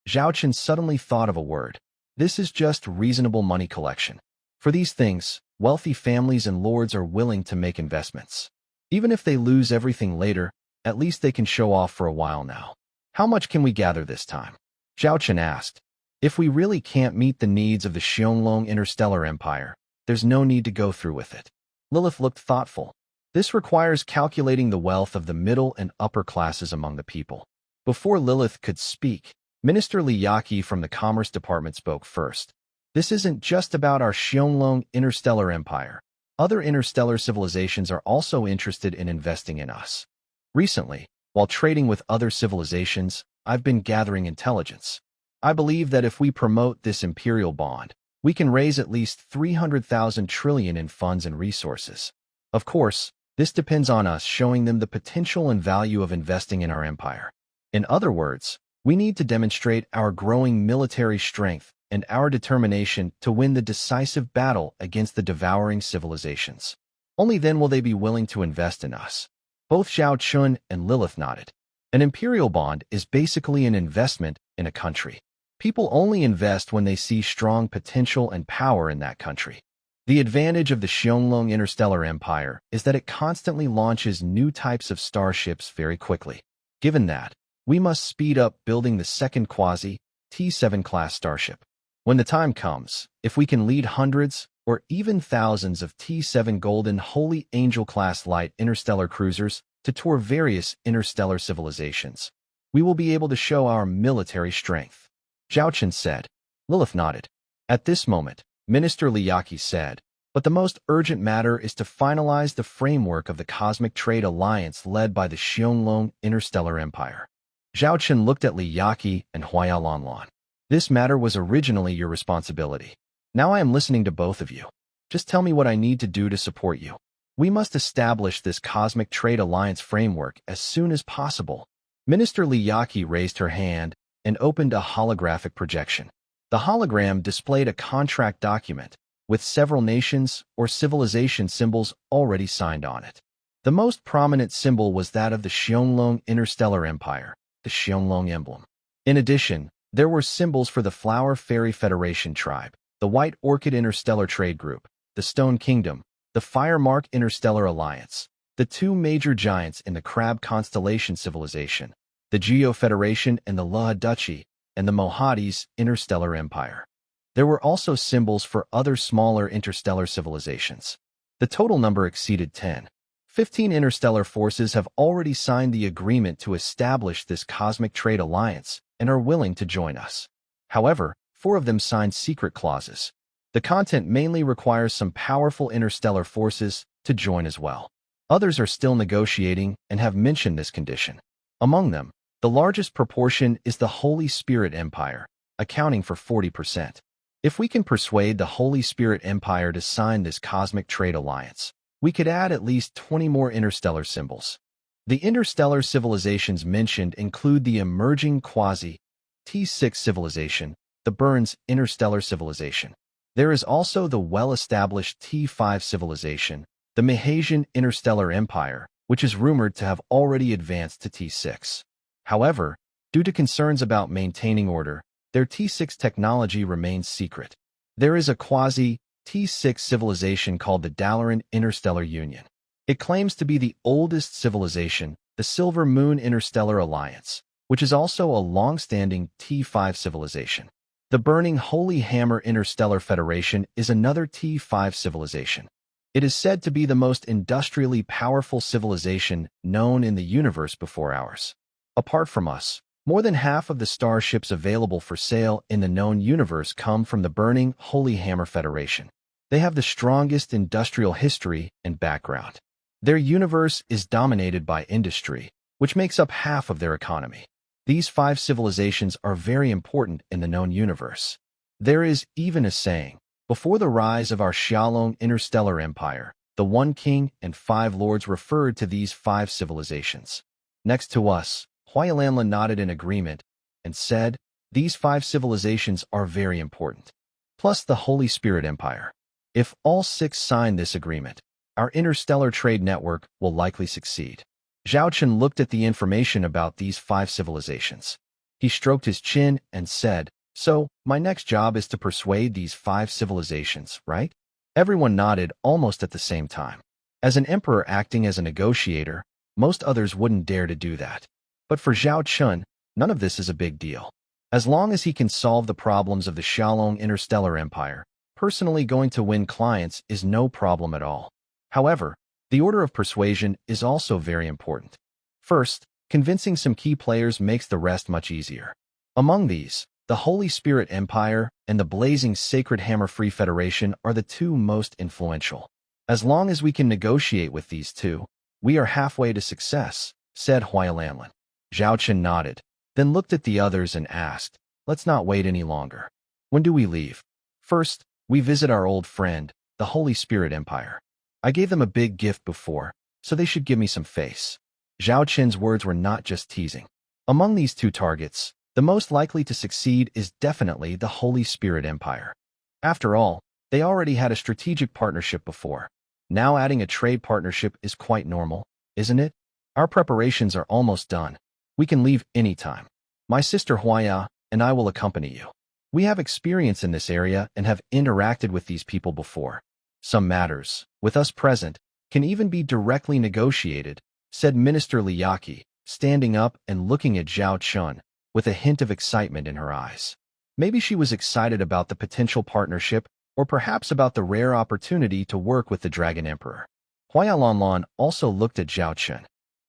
Zhao Qin suddenly thought of a word. This is just reasonable money collection. For these things, wealthy families and lords are willing to make investments. Even if they lose everything later, at least they can show off for a while now. How much can we gather this time? Zhao Chen asked. If we really can't meet the needs of the Xionglong Interstellar Empire, there's no need to go through with it. Lilith looked thoughtful. This requires calculating the wealth of the middle and upper classes among the people. Before Lilith could speak, Minister Li Yaqi from the Commerce Department spoke first. This isn't just about our Xionglong Interstellar Empire. Other interstellar civilizations are also interested in investing in us. Recently, while trading with other civilizations, I've been gathering intelligence. I believe that if we promote this imperial bond, we can raise at least 300,000 trillion in funds and resources. Of course, this depends on us showing them the potential and value of investing in our empire. In other words, we need to demonstrate our growing military strength and our determination to win the decisive battle against the devouring civilizations. Only then will they be willing to invest in us. Both Zhao Chun and Lilith nodded. An imperial bond is basically an investment in a country. People only invest when they see strong potential and power in that country. The advantage of the Xionglong Interstellar Empire is that it constantly launches new types of starships very quickly. Given that, we must speed up building the second quasi-T7 class starship. When the time comes, if we can lead hundreds or even thousands of T7 Golden Holy Angel class light interstellar cruisers to tour various interstellar civilizations, we will be able to show our military strength. Zhao Chen said. Lilith nodded. At this moment, Minister Li Yaqi said, but the most urgent matter is to finalize the framework of the Cosmic Trade Alliance led by the Xionglong Interstellar Empire. Zhao Chen looked at Li Yaqi and Huaya Lanlan. This matter was originally your responsibility. Now I am listening to both of you. Just tell me what I need to do to support you. We must establish this Cosmic Trade Alliance framework as soon as possible. Minister Li Yaqi raised her hand and opened a holographic projection. The hologram displayed a contract document with several nations or civilization symbols already signed on it. The most prominent symbol was that of the Xionglong Interstellar Empire, the Xionglong emblem. In addition, there were symbols for the Flower Fairy Federation tribe, the White Orchid Interstellar Trade Group, the Stone Kingdom, the Firemark Interstellar Alliance, the two major giants in the Crab Constellation civilization, the Geo Federation and the La Duchy, and the Mohades Interstellar Empire. There were also symbols for other smaller interstellar civilizations. The total number exceeded 10. 15 interstellar forces have already signed the agreement to establish this Cosmic Trade Alliance and are willing to join us. However, 4 of them signed secret clauses. The content mainly requires some powerful interstellar forces to join as well. Others are still negotiating and have mentioned this condition. Among them, the largest proportion is the Holy Spirit Empire, accounting for 40%. If we can persuade the Holy Spirit Empire to sign this Cosmic Trade Alliance, we could add at least 20 more interstellar symbols. The interstellar civilizations mentioned include the emerging quasi-T6 civilization, the Burns Interstellar Civilization. There is also the well-established T5 civilization, the Mahasian Interstellar Empire, which is rumored to have already advanced to T6. However, due to concerns about maintaining order, their T6 technology remains secret. There is a quasi-T6 civilization called the Dalaran Interstellar Union. It claims to be the oldest civilization, the Silver Moon Interstellar Alliance, which is also a long-standing T5 civilization. The Burning Holy Hammer Interstellar Federation is another T5 civilization. It is said to be the most industrially powerful civilization known in the universe before ours. Apart from us, more than half of the starships available for sale in the known universe come from the Burning Holy Hammer Federation. They have the strongest industrial history and background. Their universe is dominated by industry, which makes up half of their economy. These 5 civilizations are very important in the known universe. There is even a saying, before the rise of our Xiaolong Interstellar Empire, the One King and 5 Lords referred to these 5 civilizations. Next to us, Huayalanla nodded in agreement and said, these 5 civilizations are very important. Plus the Holy Spirit Empire. If all 6 sign this agreement, our interstellar trade network will likely succeed. Zhao Chen looked at the information about these 5 civilizations. He stroked his chin and said, so, my next job is to persuade these 5 civilizations, right? Everyone nodded almost at the same time. As an emperor acting as a negotiator, most others wouldn't dare to do that. But for Zhao Chun, none of this is a big deal. As long as he can solve the problems of the Xiaolong Interstellar Empire, personally going to win clients is no problem at all. However, the order of persuasion is also very important. First, convincing some key players makes the rest much easier. Among these, the Holy Spirit Empire and the blazing Sacred Hammer Free Federation are the two most influential. As long as we can negotiate with these two, we are halfway to success, said Huailanlan. Zhao Chen nodded, then looked at the others and asked, let's not wait any longer. When do we leave? First, we visit our old friend, the Holy Spirit Empire. I gave them a big gift before, so they should give me some face. Zhao Chen's words were not just teasing. Among these two targets, the most likely to succeed is definitely the Holy Spirit Empire. After all, they already had a strategic partnership before. Now adding a trade partnership is quite normal, isn't it? Our preparations are almost done. We can leave anytime. My sister Huaya and I will accompany you. We have experience in this area and have interacted with these people before. Some matters, with us present, can even be directly negotiated, said Minister Liyaki, standing up and looking at Zhao Chun, with a hint of excitement in her eyes. Maybe she was excited about the potential partnership, or perhaps about the rare opportunity to work with the Dragon Emperor. Huailanlan also looked at Zhao Chun.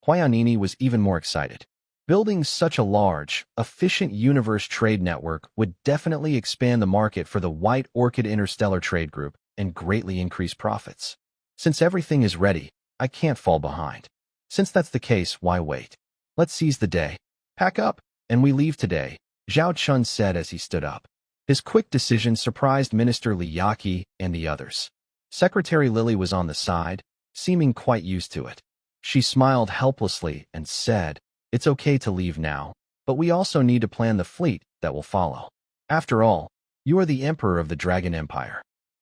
Huayanini was even more excited. Building such a large, efficient universe trade network would definitely expand the market for the White Orchid Interstellar Trade Group and greatly increase profits. Since everything is ready, I can't fall behind. Since that's the case, why wait? Let's seize the day. Pack up, and we leave today, Zhao Chun said as he stood up. His quick decision surprised Minister Liyaki and the others. Secretary Lily was on the side, seeming quite used to it. She smiled helplessly and said, it's okay to leave now, but we also need to plan the fleet that will follow. After all, you are the emperor of the Dragon Empire.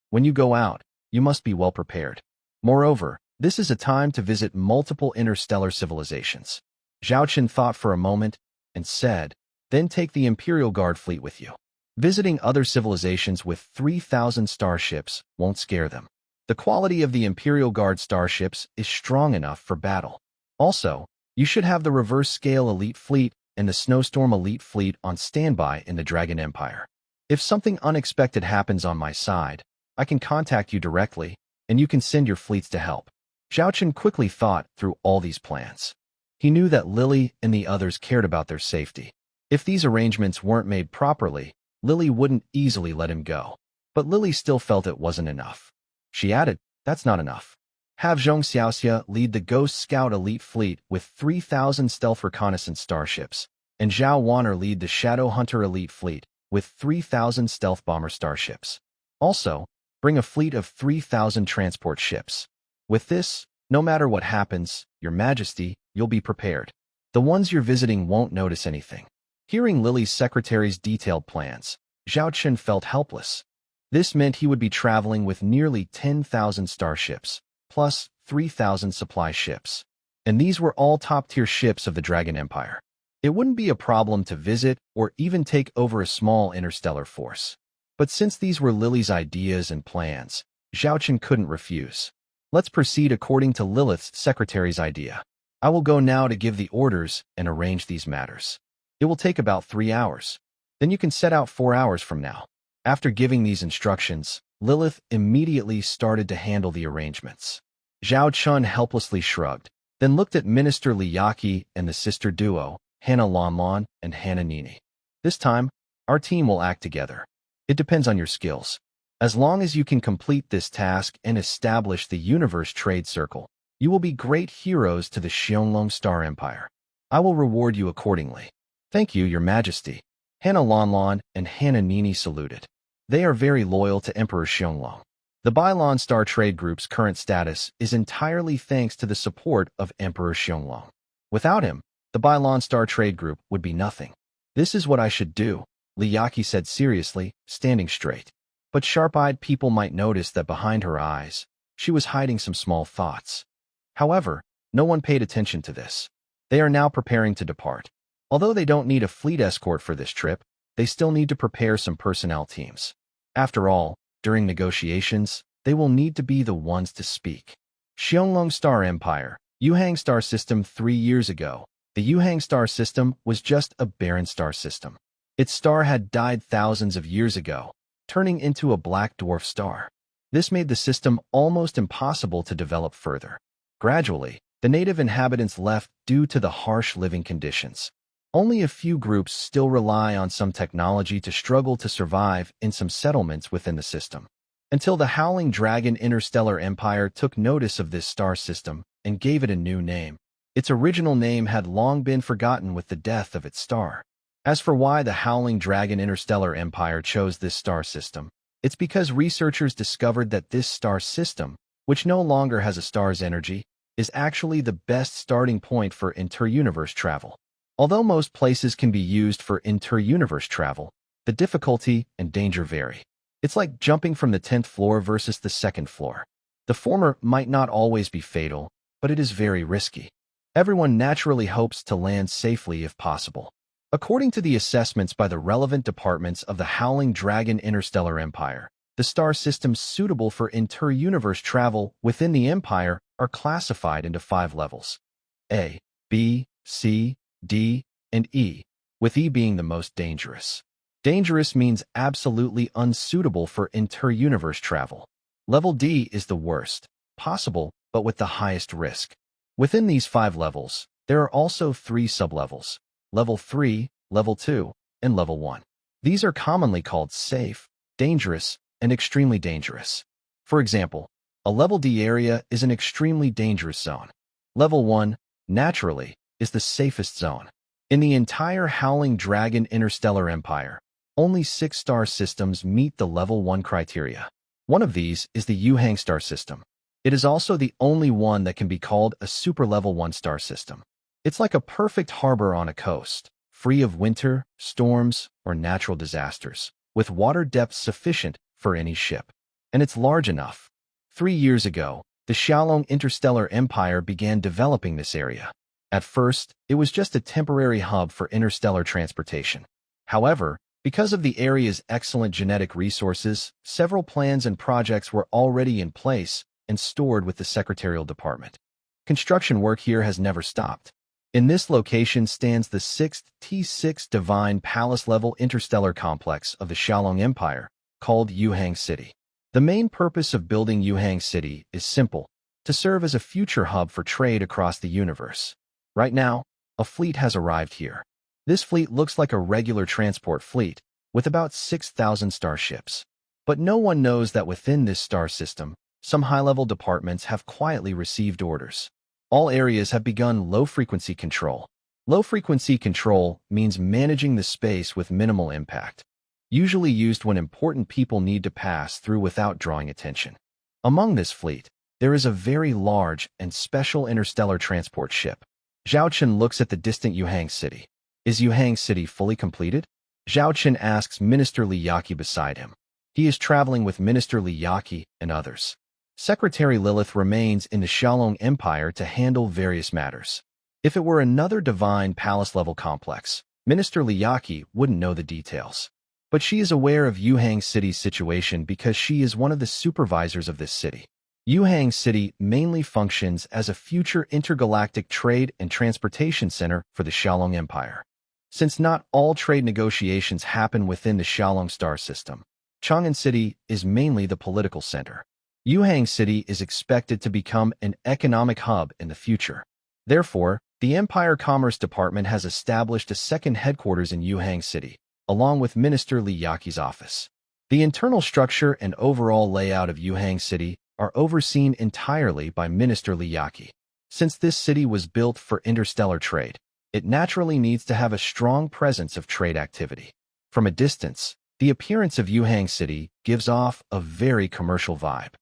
When you go out, you must be well prepared. Moreover, this is a time to visit multiple interstellar civilizations. Zhao Chen thought for a moment and said, then take the Imperial Guard fleet with you. Visiting other civilizations with 3,000 starships won't scare them. The quality of the Imperial Guard starships is strong enough for battle. Also, you should have the Reverse Scale Elite Fleet and the Snowstorm Elite Fleet on standby in the Dragon Empire. If something unexpected happens on my side, I can contact you directly, and you can send your fleets to help. Zhao Chen quickly thought through all these plans. He knew that Lily and the others cared about their safety. If these arrangements weren't made properly, Lily wouldn't easily let him go. But Lily still felt it wasn't enough. She added, that's not enough. Have Zhong Xiaoxia lead the Ghost Scout Elite Fleet with 3,000 stealth reconnaissance starships, and Zhao Wanner lead the Shadow Hunter Elite Fleet with 3,000 stealth bomber starships. Also, bring a fleet of 3,000 transport ships. With this, no matter what happens, Your Majesty, you'll be prepared. The ones you're visiting won't notice anything. Hearing Lily's secretary's detailed plans, Zhao Chen felt helpless. This meant he would be traveling with nearly 10,000 starships, plus 3,000 supply ships. And these were all top-tier ships of the Dragon Empire. It wouldn't be a problem to visit or even take over a small interstellar force. But since these were Lily's ideas and plans, Zhao Chen couldn't refuse. Let's proceed according to Lilith's secretary's idea. I will go now to give the orders and arrange these matters. It will take about 3 hours. Then you can set out 4 hours from now. After giving these instructions, Lilith immediately started to handle the arrangements. Zhao Chun helplessly shrugged, then looked at Minister Liyaki and the sister duo, Hannah Lanlan and Hannah Nini. This time, our team will act together. It depends on your skills. As long as you can complete this task and establish the Universe Trade Circle, you will be great heroes to the Xionglong Star Empire. I will reward you accordingly. Thank you, Your Majesty. Hannah Lanlan and Hannah Nini saluted. They are very loyal to Emperor Xionglang. The Bailon Star Trade Group's current status is entirely thanks to the support of Emperor Xionglang. Without him, the Bailon Star Trade Group would be nothing. This is what I should do, Liyaki said seriously, standing straight. But sharp-eyed people might notice that behind her eyes, she was hiding some small thoughts. However, no one paid attention to this. They are now preparing to depart. Although they don't need a fleet escort for this trip, they still need to prepare some personnel teams. After all, during negotiations, they will need to be the ones to speak. Xianglong Star Empire, Yuhang Star System. 3 years ago, the Yuhang Star System was just a barren star system. Its star had died thousands of years ago, turning into a black dwarf star. This made the system almost impossible to develop further. Gradually, the native inhabitants left due to the harsh living conditions. Only a few groups still rely on some technology to struggle to survive in some settlements within the system. Until the Howling Dragon Interstellar Empire took notice of this star system and gave it a new name. Its original name had long been forgotten with the death of its star. As for why the Howling Dragon Interstellar Empire chose this star system, it's because researchers discovered that this star system, which no longer has a star's energy, is actually the best starting point for inter-universe travel. Although most places can be used for inter-universe travel, the difficulty and danger vary. It's like jumping from the 10th floor versus the 2nd floor. The former might not always be fatal, but it is very risky. Everyone naturally hopes to land safely if possible. According to the assessments by the relevant departments of the Howling Dragon Interstellar Empire, the star systems suitable for inter-universe travel within the Empire are classified into 5 levels: A, B, C, D, and E, with E being the most dangerous. Dangerous means absolutely unsuitable for inter-universe travel. Level D is the worst, possible, but with the highest risk. Within these 5 levels, there are also 3 sublevels: Level 3, Level 2, and Level 1. These are commonly called safe, dangerous, and extremely dangerous. For example, a Level D area is an extremely dangerous zone. Level 1, naturally, is the safest zone. In the entire Howling Dragon Interstellar Empire, only 6 star systems meet the Level 1 criteria. One of these is the Yuhang Star System. It is also the only one that can be called a Super Level 1 star system. It's like a perfect harbor on a coast, free of winter, storms, or natural disasters, with water depth sufficient for any ship. And it's large enough. 3 years ago, the Xiaolong Interstellar Empire began developing this area. At first, it was just a temporary hub for interstellar transportation. However, because of the area's excellent genetic resources, several plans and projects were already in place and stored with the Secretarial Department. Construction work here has never stopped. In this location stands the 6th T6 Divine Palace-level interstellar complex of the Xiaolong Empire, called Yuhang City. The main purpose of building Yuhang City is simple: to serve as a future hub for trade across the universe. Right now, a fleet has arrived here. This fleet looks like a regular transport fleet, with about 6,000 starships. But no one knows that within this star system, some high-level departments have quietly received orders. All areas have begun low-frequency control. Low-frequency control means managing the space with minimal impact, usually used when important people need to pass through without drawing attention. Among this fleet, there is a very large and special interstellar transport ship. Zhao Chen looks at the distant Yuhang City. Is Yuhang City fully completed? Zhao Chen asks Minister Li Yaqi beside him. He is traveling with Minister Li Yaqi and others. Secretary Lilith remains in the Xiaolong Empire to handle various matters. If it were another divine palace-level complex, Minister Li Yaqi wouldn't know the details. But she is aware of Yuhang City's situation because she is one of the supervisors of this city. Yuhang City mainly functions as a future intergalactic trade and transportation center for the Xiaolong Empire. Since not all trade negotiations happen within the Xiaolong star system, Chang'an City is mainly the political center. Yuhang City is expected to become an economic hub in the future. Therefore, the Empire Commerce Department has established a second headquarters in Yuhang City, along with Minister Li Yaqi's office. The internal structure and overall layout of Yuhang City are overseen entirely by Minister Li Yaqi. Since this city was built for interstellar trade, it naturally needs to have a strong presence of trade activity. From a distance, the appearance of Yuhang City gives off a very commercial vibe.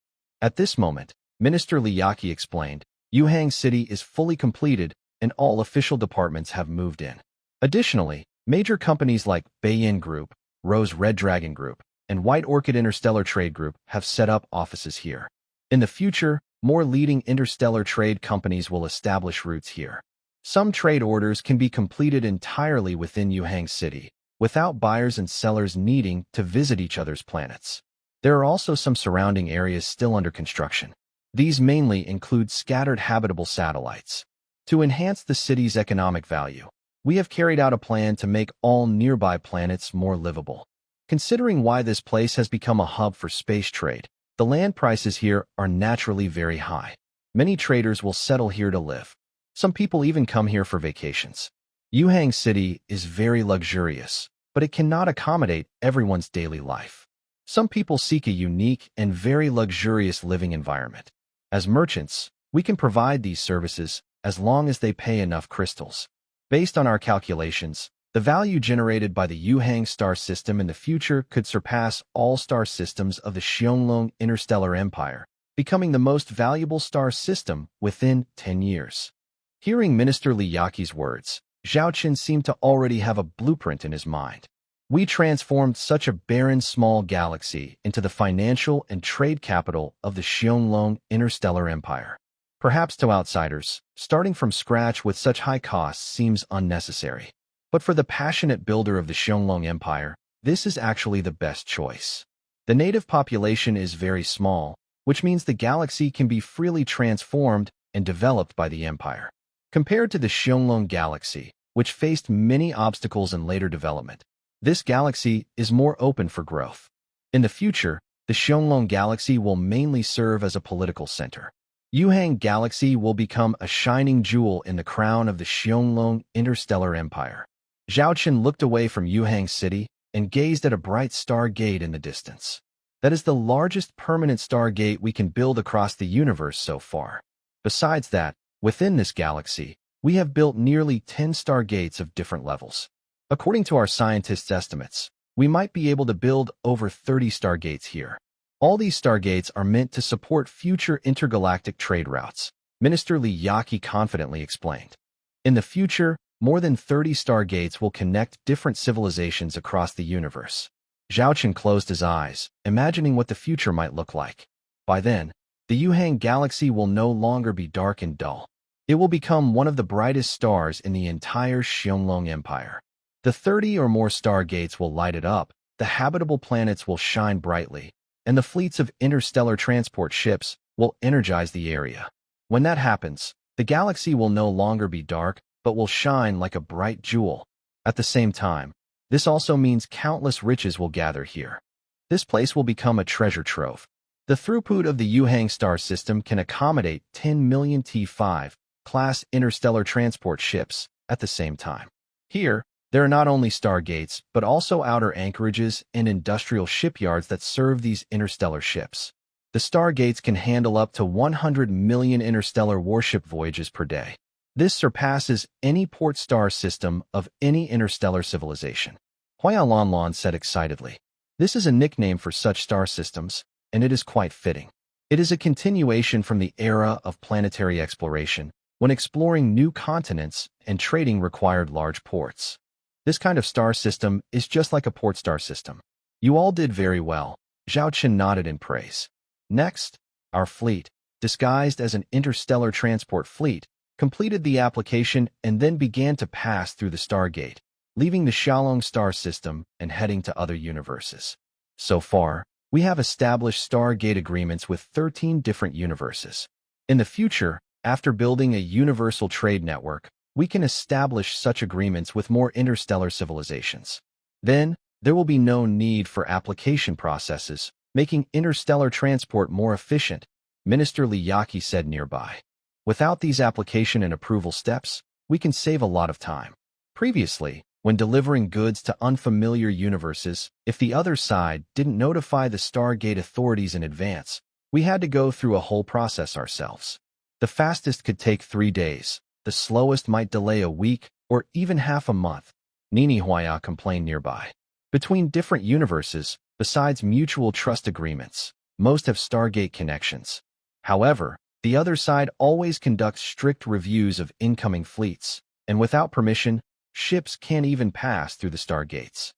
At this moment, Minister Li Yaqi explained, Yuhang City is fully completed and all official departments have moved in. Additionally, major companies like Beiyin Group, Rose Red Dragon Group, and White Orchid Interstellar Trade Group have set up offices here. In the future, more leading interstellar trade companies will establish roots here. Some trade orders can be completed entirely within Yuhang City, without buyers and sellers needing to visit each other's planets. There are also some surrounding areas still under construction. These mainly include scattered habitable satellites. To enhance the city's economic value, we have carried out a plan to make all nearby planets more livable. Considering why this place has become a hub for space trade, the land prices here are naturally very high. Many traders will settle here to live. Some people even come here for vacations. Yuhang City is very luxurious, but it cannot accommodate everyone's daily life. Some people seek a unique and very luxurious living environment. As merchants, we can provide these services as long as they pay enough crystals. Based on our calculations, the value generated by the Yuhang star system in the future could surpass all star systems of the Xiongling interstellar empire, becoming the most valuable star system within 10 years. Hearing Minister Li Yaqi's words, Zhao Qin seemed to already have a blueprint in his mind. We transformed such a barren small galaxy into the financial and trade capital of the Xiongling interstellar empire. Perhaps to outsiders, starting from scratch with such high costs seems unnecessary. But for the passionate builder of the Xiongling empire, this is actually the best choice. The native population is very small, which means the galaxy can be freely transformed and developed by the empire. Compared to the Xiongling galaxy, which faced many obstacles in later development, this galaxy is more open for growth. In the future, the Xiongling galaxy will mainly serve as a political center. Yuhang Galaxy will become a shining jewel in the crown of the Xiongling interstellar empire. Zhao Qin looked away from Yuhang City and gazed at a bright star gate in the distance. That is the largest permanent star gate we can build across the universe so far. Besides that, within this galaxy, we have built nearly 10 star gates of different levels. According to our scientists' estimates, we might be able to build over 30 stargates here. All these stargates are meant to support future intergalactic trade routes, Minister Li Yaqi confidently explained. In the future, more than 30 stargates will connect different civilizations across the universe. Zhao Qin closed his eyes, imagining what the future might look like. By then, the Yuhang Galaxy will no longer be dark and dull. It will become one of the brightest stars in the entire Xiongling Empire. The 30 or more stargates will light it up, the habitable planets will shine brightly, and the fleets of interstellar transport ships will energize the area. When that happens, the galaxy will no longer be dark, but will shine like a bright jewel. At the same time, this also means countless riches will gather here. This place will become a treasure trove. The throughput of the Yuhang star system can accommodate 10 million T5 class interstellar transport ships at the same time. Here, there are not only stargates, but also outer anchorages and industrial shipyards that serve these interstellar ships. The stargates can handle up to 100 million interstellar warship voyages per day. This surpasses any port star system of any interstellar civilization. Huaya Lanlan said excitedly. This is a nickname for such star systems, and it is quite fitting. It is a continuation from the era of planetary exploration, when exploring new continents and trading required large ports. This kind of star system is just like a port star system. You all did very well. Zhao Qin nodded in praise. Next, our fleet, disguised as an interstellar transport fleet, completed the application and then began to pass through the Stargate, leaving the Xiaolong star system and heading to other universes. So far, we have established Stargate agreements with 13 different universes. In the future, after building a universal trade network, we can establish such agreements with more interstellar civilizations. Then, there will be no need for application processes, making interstellar transport more efficient, Minister Li Yaqi said nearby. Without these application and approval steps, we can save a lot of time. Previously, when delivering goods to unfamiliar universes, if the other side didn't notify the Stargate authorities in advance, we had to go through a whole process ourselves. The fastest could take 3 days, the slowest might delay a week or even half a month, Nini Huaya complained nearby. Between different universes, besides mutual trust agreements, most have Stargate connections. However, the other side always conducts strict reviews of incoming fleets, and without permission, ships can't even pass through the Stargates.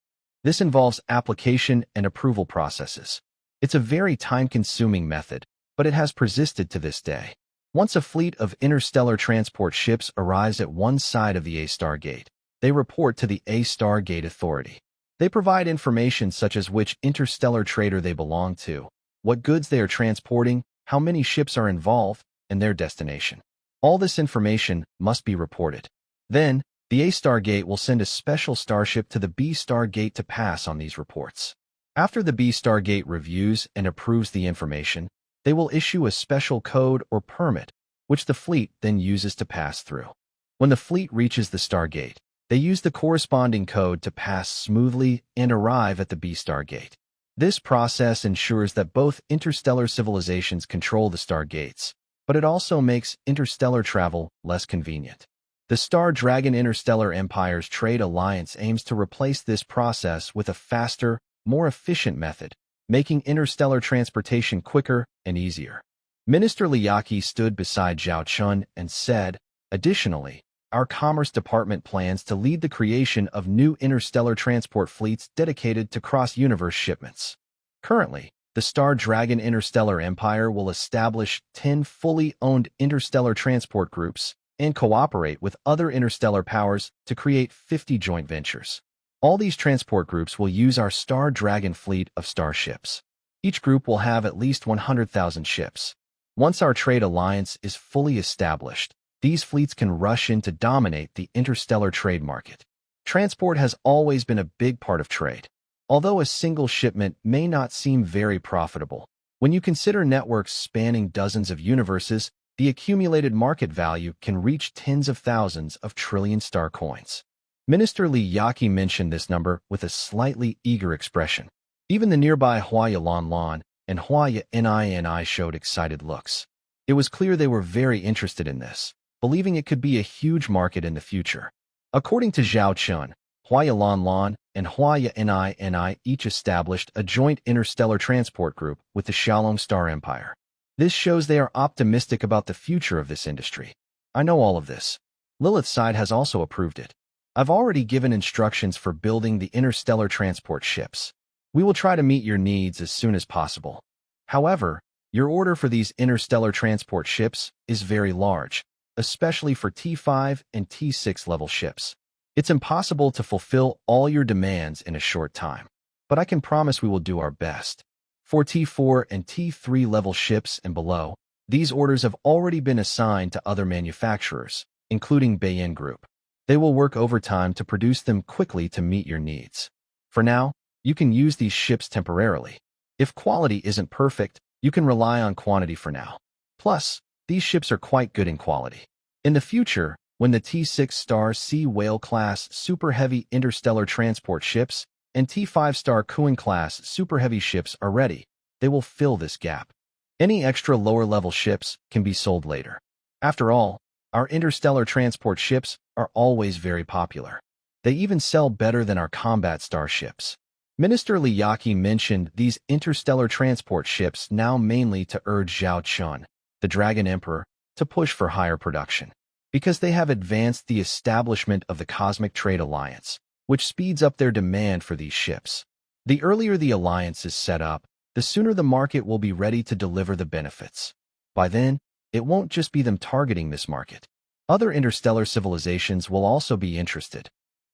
This involves application and approval processes. It's a very time-consuming method, but it has persisted to this day. Once a fleet of interstellar transport ships arrives at one side of the A Stargate, they report to the A Stargate Authority. They provide information such as which interstellar trader they belong to, what goods they are transporting, how many ships are involved, and their destination. All this information must be reported. Then, the A star gate will send a special starship to the B star gate to pass on these reports. After the B star gate reviews and approves the information, they will issue a special code or permit, which the fleet then uses to pass through. When the fleet reaches the Stargate, they use the corresponding code to pass smoothly and arrive at the B star gate. This process ensures that both interstellar civilizations control the Stargates, but it also makes interstellar travel less convenient. The Star Dragon Interstellar Empire's trade alliance aims to replace this process with a faster, more efficient method, making interstellar transportation quicker and easier. Minister Liaki stood beside Zhao Chun and said, "Additionally, our Commerce Department plans to lead the creation of new interstellar transport fleets dedicated to cross-universe shipments. Currently, the Star Dragon Interstellar Empire will establish 10 fully owned interstellar transport groups and cooperate with other interstellar powers to create 50 joint ventures. All these transport groups will use our Star Dragon fleet of starships. Each group will have at least 100,000 ships. Once our trade alliance is fully established, these fleets can rush in to dominate the interstellar trade market." Transport has always been a big part of trade. Although a single shipment may not seem very profitable, when you consider networks spanning dozens of universes, the accumulated market value can reach tens of thousands of trillion star coins. Minister Li Yaqi mentioned this number with a slightly eager expression. Even the nearby Huaya Lanlan and Huaya Nini showed excited looks. It was clear they were very interested in this, believing it could be a huge market in the future. According to Zhao Chun, Huaya Lanlan and Huaya Nini each established a joint interstellar transport group with the Shalom Star Empire. This shows they are optimistic about the future of this industry. I know all of this. Lilith's side has also approved it. I've already given instructions for building the interstellar transport ships. We will try to meet your needs as soon as possible. However, your order for these interstellar transport ships is very large, especially for T5 and T6 level ships. It's impossible to fulfill all your demands in a short time, but I can promise we will do our best. For T4 and T3 level ships and below, these orders have already been assigned to other manufacturers, including Bayin Group. They will work overtime to produce them quickly to meet your needs. For now, you can use these ships temporarily. If quality isn't perfect, you can rely on quantity for now. Plus, these ships are quite good in quality. In the future, when the T6 Star Sea Whale class super heavy interstellar transport ships and T5 Star Kuan class super heavy ships are ready, they will fill this gap. Any extra lower level ships can be sold later. After all, our interstellar transport ships are always very popular. They even sell better than our combat starships. Minister Li Yaqi mentioned these interstellar transport ships now mainly to urge Zhao Chun, the Dragon Emperor, to push for higher production, because they have advanced the establishment of the Cosmic Trade Alliance, which speeds up their demand for these ships. The earlier the alliance is set up, the sooner the market will be ready to deliver the benefits. By then, it won't just be them targeting this market. Other interstellar civilizations will also be interested.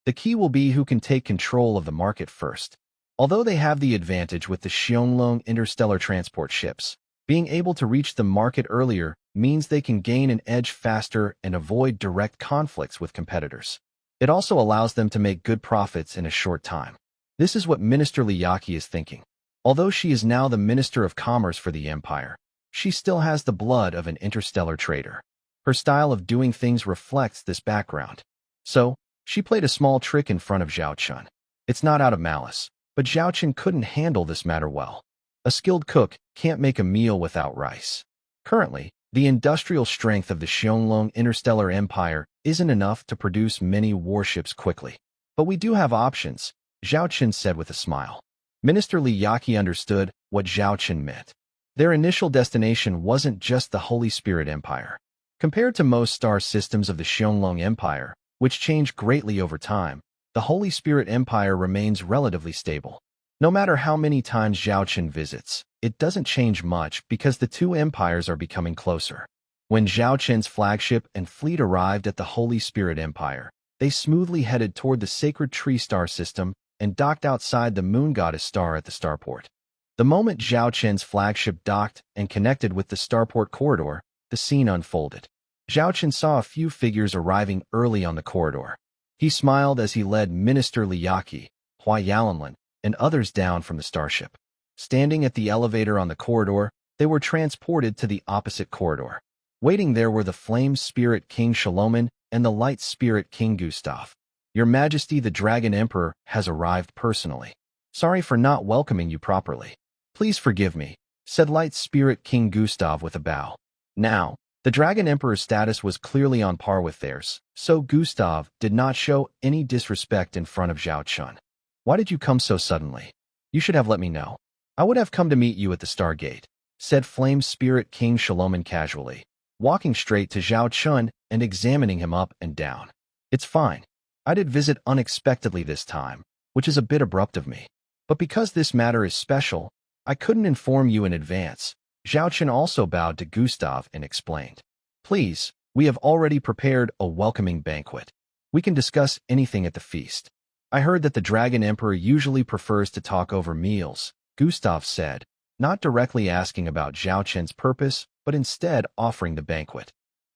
The key will be who can take control of the market first. Although they have the advantage with the Xiongling interstellar transport ships, being able to reach the market earlier means they can gain an edge faster and avoid direct conflicts with competitors. It also allows them to make good profits in a short time. This is what Minister Li Yaqi is thinking. Although she is now the Minister of Commerce for the Empire, she still has the blood of an interstellar trader. Her style of doing things reflects this background. So, she played a small trick in front of Zhao Chun. It's not out of malice, but Zhao Chun couldn't handle this matter well. A skilled cook can't make a meal without rice. Currently, the industrial strength of the Xiongling Interstellar Empire isn't enough to produce many warships quickly. But we do have options, Zhao Chun said with a smile. Minister Li Yaqi understood what Zhao Chun meant. Their initial destination wasn't just the Holy Spirit Empire. Compared to most star systems of the Xiongling Empire, which change greatly over time, the Holy Spirit Empire remains relatively stable. No matter how many times Zhao Chun visits, it doesn't change much because the two empires are becoming closer. When Zhao Chun's flagship and fleet arrived at the Holy Spirit Empire, they smoothly headed toward the Sacred Tree Star System and docked outside the Moon Goddess Star at the starport. The moment Zhao Qin's flagship docked and connected with the starport corridor, the scene unfolded. Zhao Qin saw a few figures arriving early on the corridor. He smiled as he led Minister Liyaki, Hua Yalanlan, and others down from the starship. Standing at the elevator on the corridor, they were transported to the opposite corridor. Waiting there were the Flame Spirit King Shalomen and the Light Spirit King Gustav. "Your Majesty, the Dragon Emperor has arrived personally. Sorry for not welcoming you properly. Please forgive me," said Light Spirit King Gustav with a bow. Now, the Dragon Emperor's status was clearly on par with theirs, so Gustav did not show any disrespect in front of Zhao Chun. "Why did you come so suddenly? You should have let me know. I would have come to meet you at the Stargate," said Flame Spirit King Shalomen casually, walking straight to Zhao Chun and examining him up and down. "It's fine. I did visit unexpectedly this time, which is a bit abrupt of me. But because this matter is special, I couldn't inform you in advance." Zhao Chun also bowed to Gustav and explained, "Please, we have already prepared a welcoming banquet. We can discuss anything at the feast." "I heard that the Dragon Emperor usually prefers to talk over meals," Gustav said, not directly asking about Zhao Chun's purpose, but instead offering the banquet.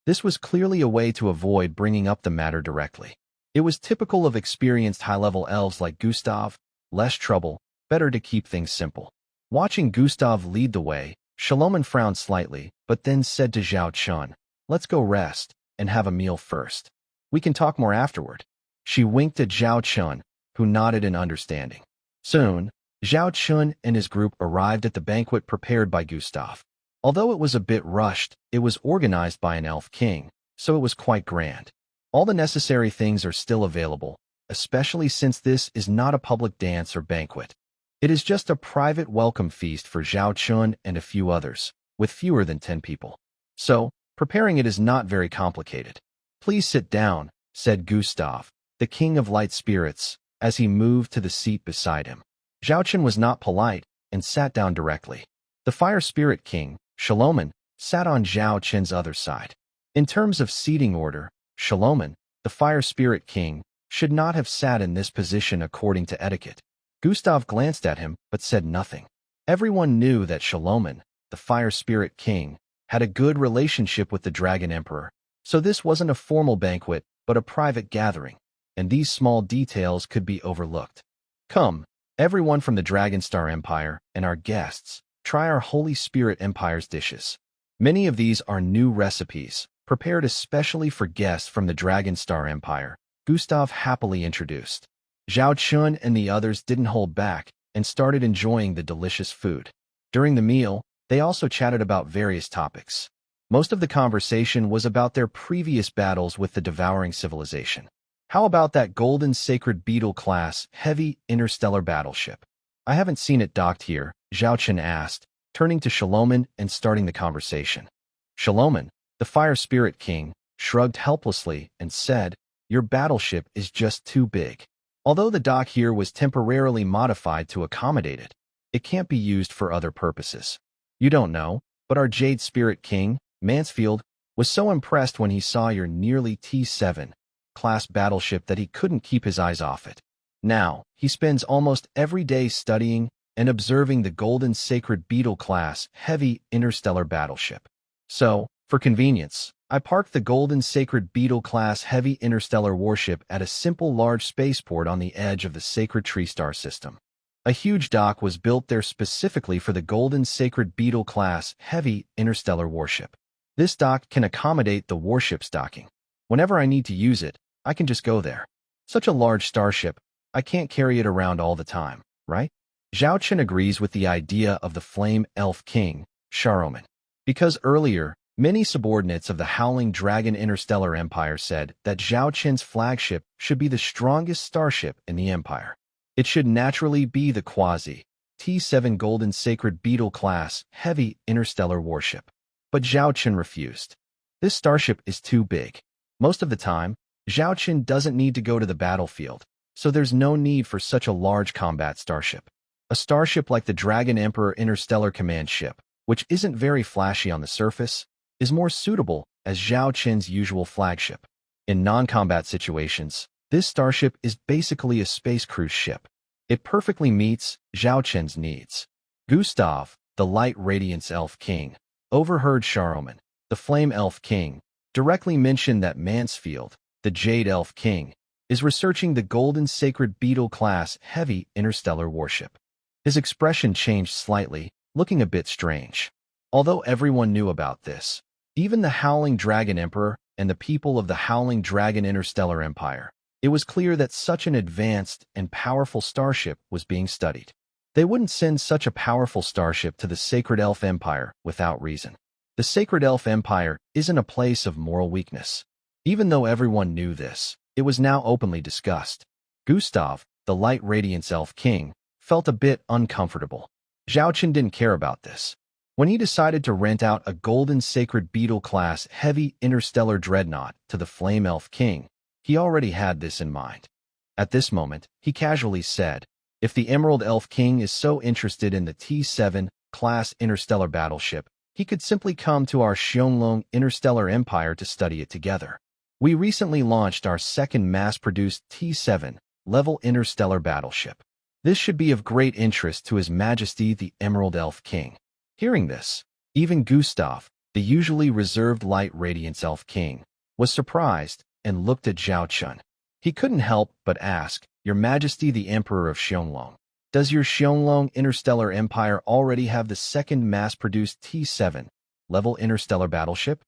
This was clearly a way to avoid bringing up the matter directly. It was typical of experienced high-level elves like Gustav: less trouble, better to keep things simple. Watching Gustav lead the way, Shalomen frowned slightly, but then said to Zhao Chun, "Let's go rest and have a meal first. We can talk more afterward." She winked at Zhao Chun, who nodded in understanding. Soon, Zhao Chun and his group arrived at the banquet prepared by Gustav. Although it was a bit rushed, it was organized by an elf king, so it was quite grand. All the necessary things are still available, especially since this is not a public dance or banquet. It is just a private welcome feast for Zhao Chun and a few others, with fewer than 10 people. So, preparing it is not very complicated. "Please sit down," said Gustav, the king of light spirits, as he moved to the seat beside him. Zhao Chun was not polite and sat down directly. The fire spirit king, Shalomen, sat on Zhao Chun's other side. In terms of seating order, Shalomen, the fire spirit king, should not have sat in this position according to etiquette. Gustav glanced at him but said nothing. Everyone knew that Shalomen, the fire spirit king, had a good relationship with the Dragon Emperor, so this wasn't a formal banquet but a private gathering, and these small details could be overlooked. "Come, everyone from the Dragonstar Empire and our guests, try our Holy Spirit Empire's dishes. Many of these are new recipes, prepared especially for guests from the Dragonstar Empire," Gustav happily introduced. Zhao Chun and the others didn't hold back and started enjoying the delicious food. During the meal, they also chatted about various topics. Most of the conversation was about their previous battles with the devouring civilization. "How about that golden sacred beetle-class heavy interstellar battleship? I haven't seen it docked here," Zhao Chun asked, turning to Shalomen and starting the conversation. Shalomen, the fire spirit king, shrugged helplessly and said, "Your battleship is just too big. Although the dock here was temporarily modified to accommodate it, it can't be used for other purposes. You don't know, but our Jade Spirit King, Mansfield, was so impressed when he saw your nearly T7 class battleship that he couldn't keep his eyes off it. Now, he spends almost every day studying and observing the golden sacred beetle-class heavy interstellar battleship. So, for convenience, I parked the golden sacred beetle-class heavy interstellar warship at a simple large spaceport on the edge of the sacred tree star system. A huge dock was built there specifically for the golden sacred beetle-class heavy interstellar warship. This dock can accommodate the warship's docking. Whenever I need to use it, I can just go there. Such a large starship, I can't carry it around all the time, right?" Zhao Chun agrees with the idea of the Flame Elf King, Sharoman. Because earlier, many subordinates of the Howling Dragon Interstellar Empire said that Zhao Chun's flagship should be the strongest starship in the Empire. It should naturally be the Quasi-T7 Golden Sacred Beetle-class heavy interstellar warship. But Zhao Chun refused. This starship is too big. Most of the time, Zhao Chun doesn't need to go to the battlefield, so there's no need for such a large combat starship. A starship like the Dragon Emperor Interstellar Command ship, which isn't very flashy on the surface, is more suitable as Zhao Chun's usual flagship. In non-combat situations, this starship is basically a space cruise ship. It perfectly meets Zhao Chun's needs. Gustav, the light radiance elf king, overheard Saruman, the flame elf king, directly mention that Mansfield, the jade elf king, is researching the golden sacred beetle class heavy interstellar warship. His expression changed slightly, looking a bit strange. Although everyone knew about this, even the Howling Dragon Emperor and the people of the Howling Dragon Interstellar Empire, it was clear that such an advanced and powerful starship was being studied. They wouldn't send such a powerful starship to the Sacred Elf Empire without reason. The Sacred Elf Empire isn't a place of moral weakness. Even though everyone knew this, it was now openly discussed. Gustav, the light radiance elf king, felt a bit uncomfortable. Zhao Chen didn't care about this. When he decided to rent out a golden sacred beetle-class heavy interstellar dreadnought to the Flame Elf King, he already had this in mind. At this moment, he casually said, if the Emerald Elf King is so interested in the T7 class interstellar battleship, he could simply come to our Xiongling Interstellar Empire to study it together. We recently launched our second mass-produced T7 level interstellar battleship. This should be of great interest to His Majesty the Emerald Elf King. Hearing this, even Gustav, the usually reserved light radiance elf king, was surprised and looked at Zhao Chen. He couldn't help but ask, Your Majesty the Emperor of Xiongling, does your Xiongling Interstellar Empire already have the second mass-produced T7 level interstellar battleship?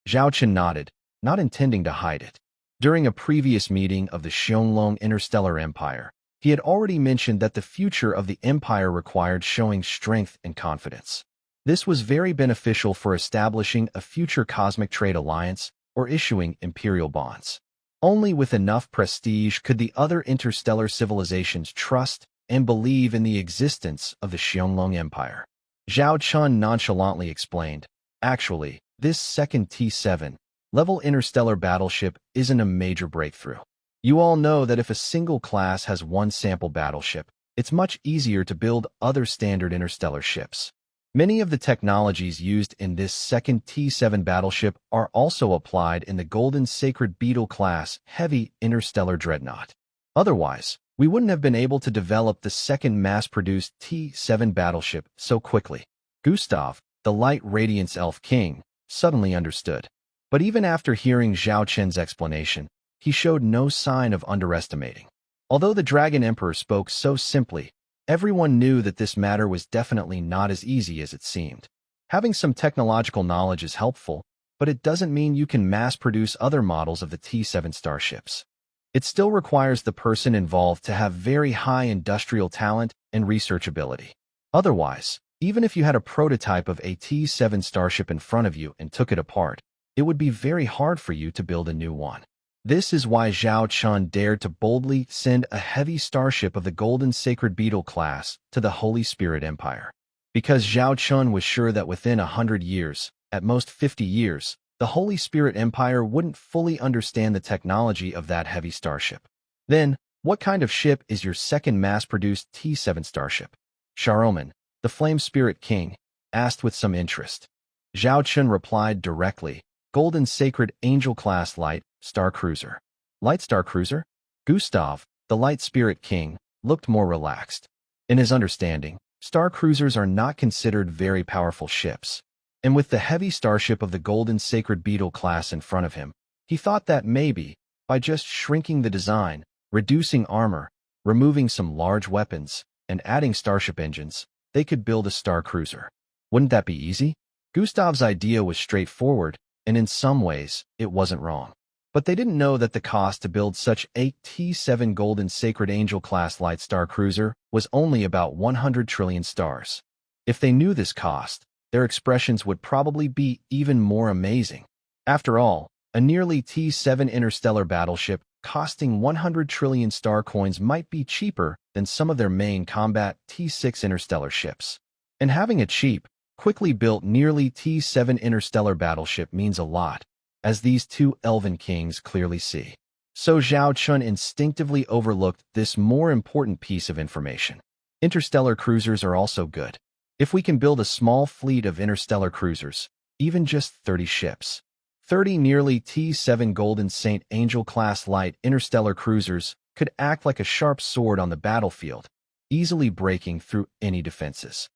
Zhao Chen nodded, not intending to hide it. During a previous meeting of the Xiongling Interstellar Empire, he had already mentioned that the future of the empire required showing strength and confidence. This was very beneficial for establishing a future cosmic trade alliance or issuing imperial bonds. Only with enough prestige could the other interstellar civilizations trust and believe in the existence of the Xiongling Empire. Zhao Chen nonchalantly explained, actually, this second T7 level interstellar battleship isn't a major breakthrough. You all know that if a single class has one sample battleship, it's much easier to build other standard interstellar ships. Many of the technologies used in this second T7 battleship are also applied in the Golden Sacred Beetle class heavy interstellar dreadnought. Otherwise, we wouldn't have been able to develop the second mass-produced T7 battleship so quickly. Gustav, the light radiance elf king, suddenly understood. But even after hearing Zhao Chen's explanation, he showed no sign of underestimating. Although the Dragon Emperor spoke so simply, everyone knew that this matter was definitely not as easy as it seemed. Having some technological knowledge is helpful, but it doesn't mean you can mass-produce other models of the T7 starships. It still requires the person involved to have very high industrial talent and research ability. Otherwise, even if you had a prototype of a T7 starship in front of you and took it apart, it would be very hard for you to build a new one. This is why Zhao Chen dared to boldly send a heavy starship of the Golden Sacred Beetle class to the Holy Spirit Empire. Because Zhao Chen was sure that within 100 years, at most 50 years, the Holy Spirit Empire wouldn't fully understand the technology of that heavy starship. Then, what kind of ship is your second mass-produced T7 starship? Saruman, the Flame Spirit King, asked with some interest. Zhao Chen replied directly, Golden Sacred Angel Class Light Star Cruiser. Light Star Cruiser? Gustav, the Light Spirit King, looked more relaxed. In his understanding, star cruisers are not considered very powerful ships. And with the heavy starship of the Golden Sacred Beetle class in front of him, he thought that maybe, by just shrinking the design, reducing armor, removing some large weapons, and adding starship engines, they could build a star cruiser. Wouldn't that be easy? Gustav's idea was straightforward, and in some ways, it wasn't wrong. But they didn't know that the cost to build such a T7 Golden Sacred Angel class light star cruiser was only about 100 trillion stars. If they knew this cost, their expressions would probably be even more amazing. After all, a nearly T7 interstellar battleship costing 100 trillion star coins might be cheaper than some of their main combat T6 interstellar ships. And having a cheap, quickly built nearly T7 interstellar battleship means a lot, as these two elven kings clearly see. So Zhao Chen instinctively overlooked this more important piece of information. Interstellar cruisers are also good. If we can build a small fleet of interstellar cruisers, even just 30 ships, 30 nearly T7 Golden Saint Angel class light interstellar cruisers could act like a sharp sword on the battlefield, easily breaking through any defenses.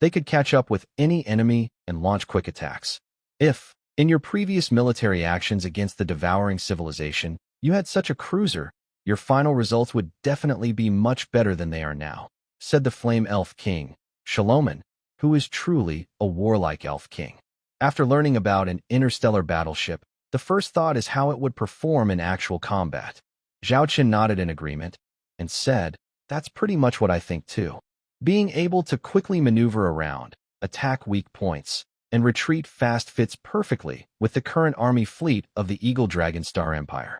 They could catch up with any enemy and launch quick attacks. If, in your previous military actions against the devouring civilization, you had such a cruiser, your final results would definitely be much better than they are now, said the Flame Elf King, Shaloman, who is truly a warlike elf king. After learning about an interstellar battleship, the first thought is how it would perform in actual combat. Zhao Qin nodded in agreement and said, "That's pretty much what I think too. Being able to quickly maneuver around, attack weak points, and retreat fast fits perfectly with the current army fleet of the Eagle Dragon Star Empire.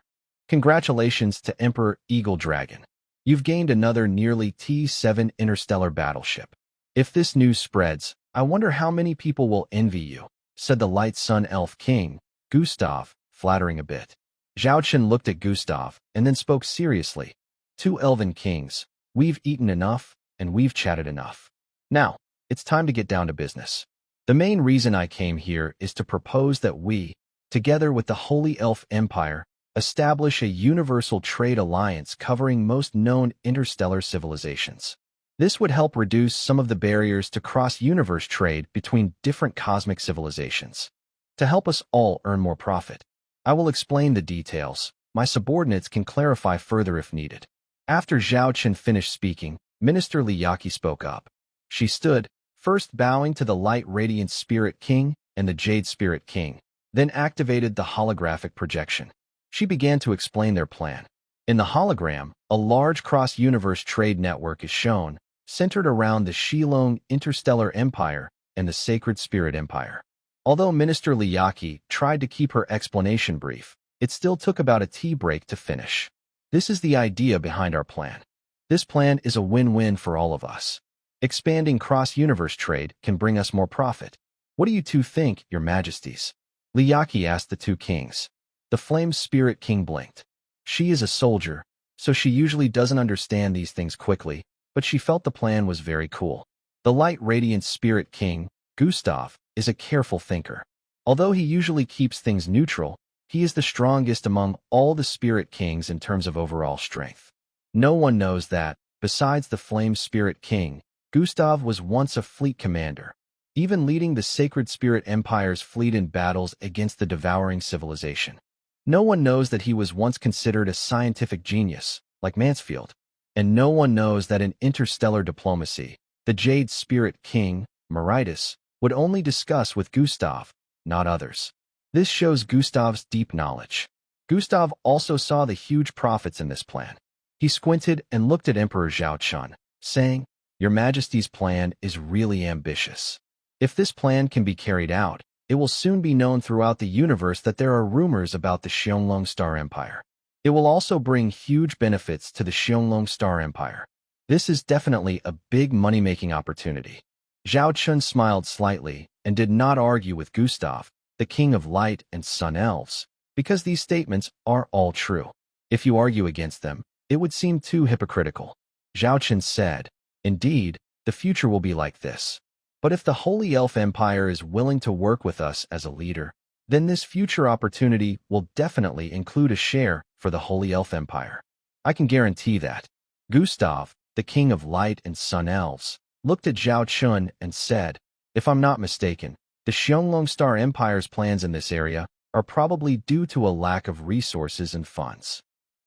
Congratulations to Emperor Eagle Dragon. You've gained another nearly T7 interstellar battleship. If this news spreads, I wonder how many people will envy you," said the Light Sun Elf King, Gustav, flattering a bit. Zhao Qin looked at Gustav and then spoke seriously. "Two elven kings, we've eaten enough and we've chatted enough. Now, it's time to get down to business. The main reason I came here is to propose that we, together with the Holy Elf Empire, establish a universal trade alliance covering most known interstellar civilizations. This would help reduce some of the barriers to cross-universe trade between different cosmic civilizations. To help us all earn more profit, I will explain the details. My subordinates can clarify further if needed." After Zhao Qin finished speaking, Minister Liyaki spoke up. She stood, first bowing to the Light Radiant Spirit King and the Jade Spirit King, then activated the holographic projection. She began to explain their plan. In the hologram, a large cross-universe trade network is shown, centered around the Shilong Interstellar Empire and the Sacred Spirit Empire. Although Minister Liyaki tried to keep her explanation brief, it still took about a tea break to finish. This is the idea behind our plan. This plan is a win-win for all of us. Expanding cross-universe trade can bring us more profit. What do you two think, Your Majesties? Liyaki asked the two kings. The Flame Spirit King blinked. She is a soldier, so she usually doesn't understand these things quickly, but she felt the plan was very cool. The Light Radiant Spirit King, Gustav, is a careful thinker. Although he usually keeps things neutral, he is the strongest among all the Spirit Kings in terms of overall strength. No one knows that, besides the Flame Spirit King, Gustav was once a fleet commander, even leading the Sacred Spirit Empire's fleet in battles against the devouring civilization. No one knows that he was once considered a scientific genius, like Mansfield. And no one knows that in interstellar diplomacy, the Jade Spirit King, Meritus, would only discuss with Gustav, not others. This shows Gustav's deep knowledge. Gustav also saw the huge profits in this plan. He squinted and looked at Emperor Zhao Qin, saying, "Your Majesty's plan is really ambitious. If this plan can be carried out, it will soon be known throughout the universe that there are rumors about the Xianglong Star Empire. It will also bring huge benefits to the Xianglong Star Empire. This is definitely a big money-making opportunity." Zhao Qin smiled slightly and did not argue with Gustav, the King of Light and Sun Elves, because these statements are all true. If you argue against them, it would seem too hypocritical. Zhao Qin said, "Indeed, the future will be like this. But if the Holy Elf Empire is willing to work with us as a leader, then this future opportunity will definitely include a share for the Holy Elf Empire. I can guarantee that." Gustav, the King of Light and Sun Elves, looked at Zhao Qin and said, "If I'm not mistaken, the Xianglong Star Empire's plans in this area are probably due to a lack of resources and funds.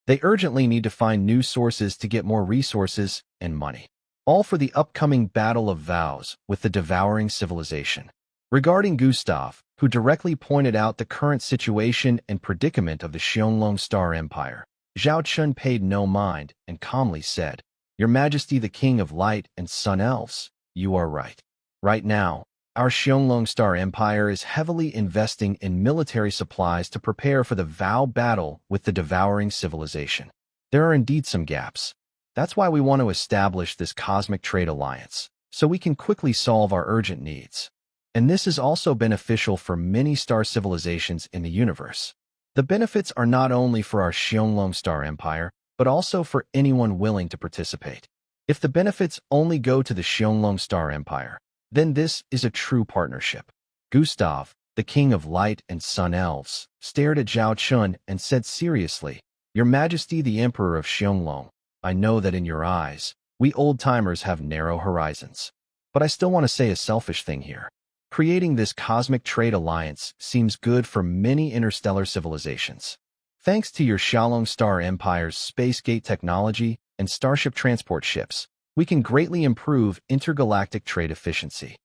They urgently need to find new sources to get more resources and money. All for the upcoming Battle of Vows with the devouring civilization." Regarding Gustav, who directly pointed out the current situation and predicament of the Xianglong Star Empire, Zhao Qin paid no mind and calmly said, "Your Majesty the King of Light and Sun Elves, you are right. Right now, our Xianglong Star Empire is heavily investing in military supplies to prepare for the Vow battle with the devouring civilization. There are indeed some gaps. That's why we want to establish this cosmic trade alliance, so we can quickly solve our urgent needs. And this is also beneficial for many star civilizations in the universe. The benefits are not only for our Xianglong Star Empire, but also for anyone willing to participate. If the benefits only go to the Xianglong Star Empire, then this is a true partnership." Gustav, the King of Light and Sun Elves, stared at Zhao Qin and said seriously, "Your Majesty the Emperor of Xianglong, I know that in your eyes, we old-timers have narrow horizons. But I still want to say a selfish thing here. Creating this cosmic trade alliance seems good for many interstellar civilizations. Thanks to your Shalom Star Empire's space-gate technology and starship transport ships, we can greatly improve intergalactic trade efficiency.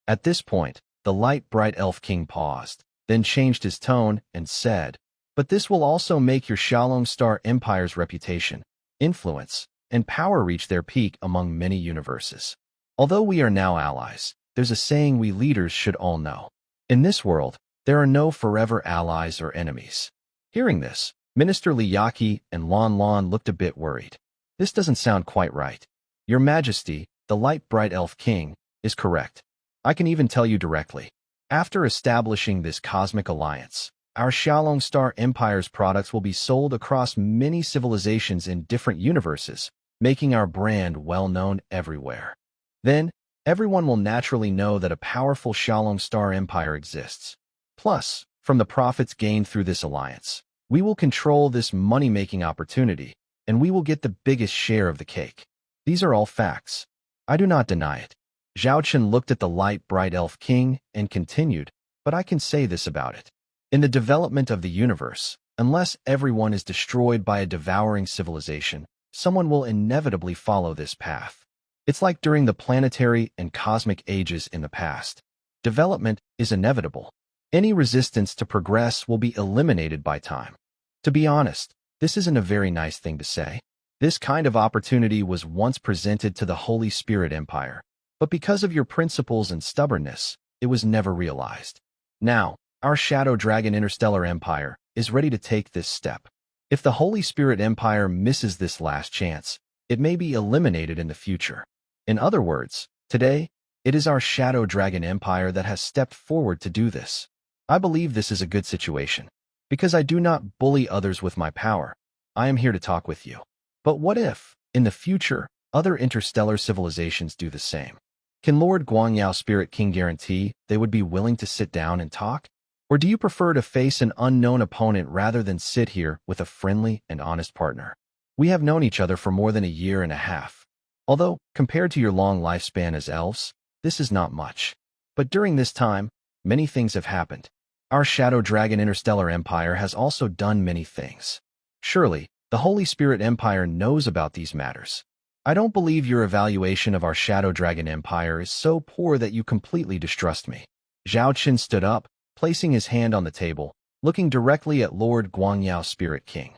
At this point, the light bright elf king paused, then changed his tone and said, "But this will also make your Shalom Star Empire's reputation, influence, and power reach their peak among many universes. Although we are now allies, there's a saying we leaders should all know. In this world, there are no forever allies or enemies." Hearing this, Minister Liyaki and Lon Lon looked a bit worried. "This doesn't sound quite right. Your Majesty, the light bright elf king, is correct. I can even tell you directly. After establishing this cosmic alliance, our Shalom Star Empire's products will be sold across many civilizations in different universes, making our brand well-known everywhere. Then, everyone will naturally know that a powerful Shalom Star Empire exists. Plus, from the profits gained through this alliance, we will control this money-making opportunity, and we will get the biggest share of the cake. These are all facts. I do not deny it." Zhao Chen looked at the light bright elf king and continued, "But I can say this about it. In the development of the universe, unless everyone is destroyed by a devouring civilization, someone will inevitably follow this path. It's like during the planetary and cosmic ages in the past. Development is inevitable. Any resistance to progress will be eliminated by time. To be honest, this isn't a very nice thing to say. This kind of opportunity was once presented to the Holy Spirit Empire, but because of your principles and stubbornness, it was never realized. Now, our Shadow Dragon Interstellar Empire is ready to take this step. If the Holy Spirit Empire misses this last chance, it may be eliminated in the future. In other words, today, it is our Shadow Dragon Empire that has stepped forward to do this. I believe this is a good situation. Because I do not bully others with my power, I am here to talk with you. But what if, in the future, other interstellar civilizations do the same? Can Lord Guangyao Spirit King guarantee they would be willing to sit down and talk? Or do you prefer to face an unknown opponent rather than sit here with a friendly and honest partner? We have known each other for more than a year and a half. Although, compared to your long lifespan as elves, this is not much. But during this time, many things have happened. Our Shadow Dragon Interstellar Empire has also done many things. Surely, the Holy Spirit Empire knows about these matters. I don't believe your evaluation of our Shadow Dragon Empire is so poor that you completely distrust me." Zhao Chen stood up, placing his hand on the table, looking directly at Lord Guangyao Spirit King.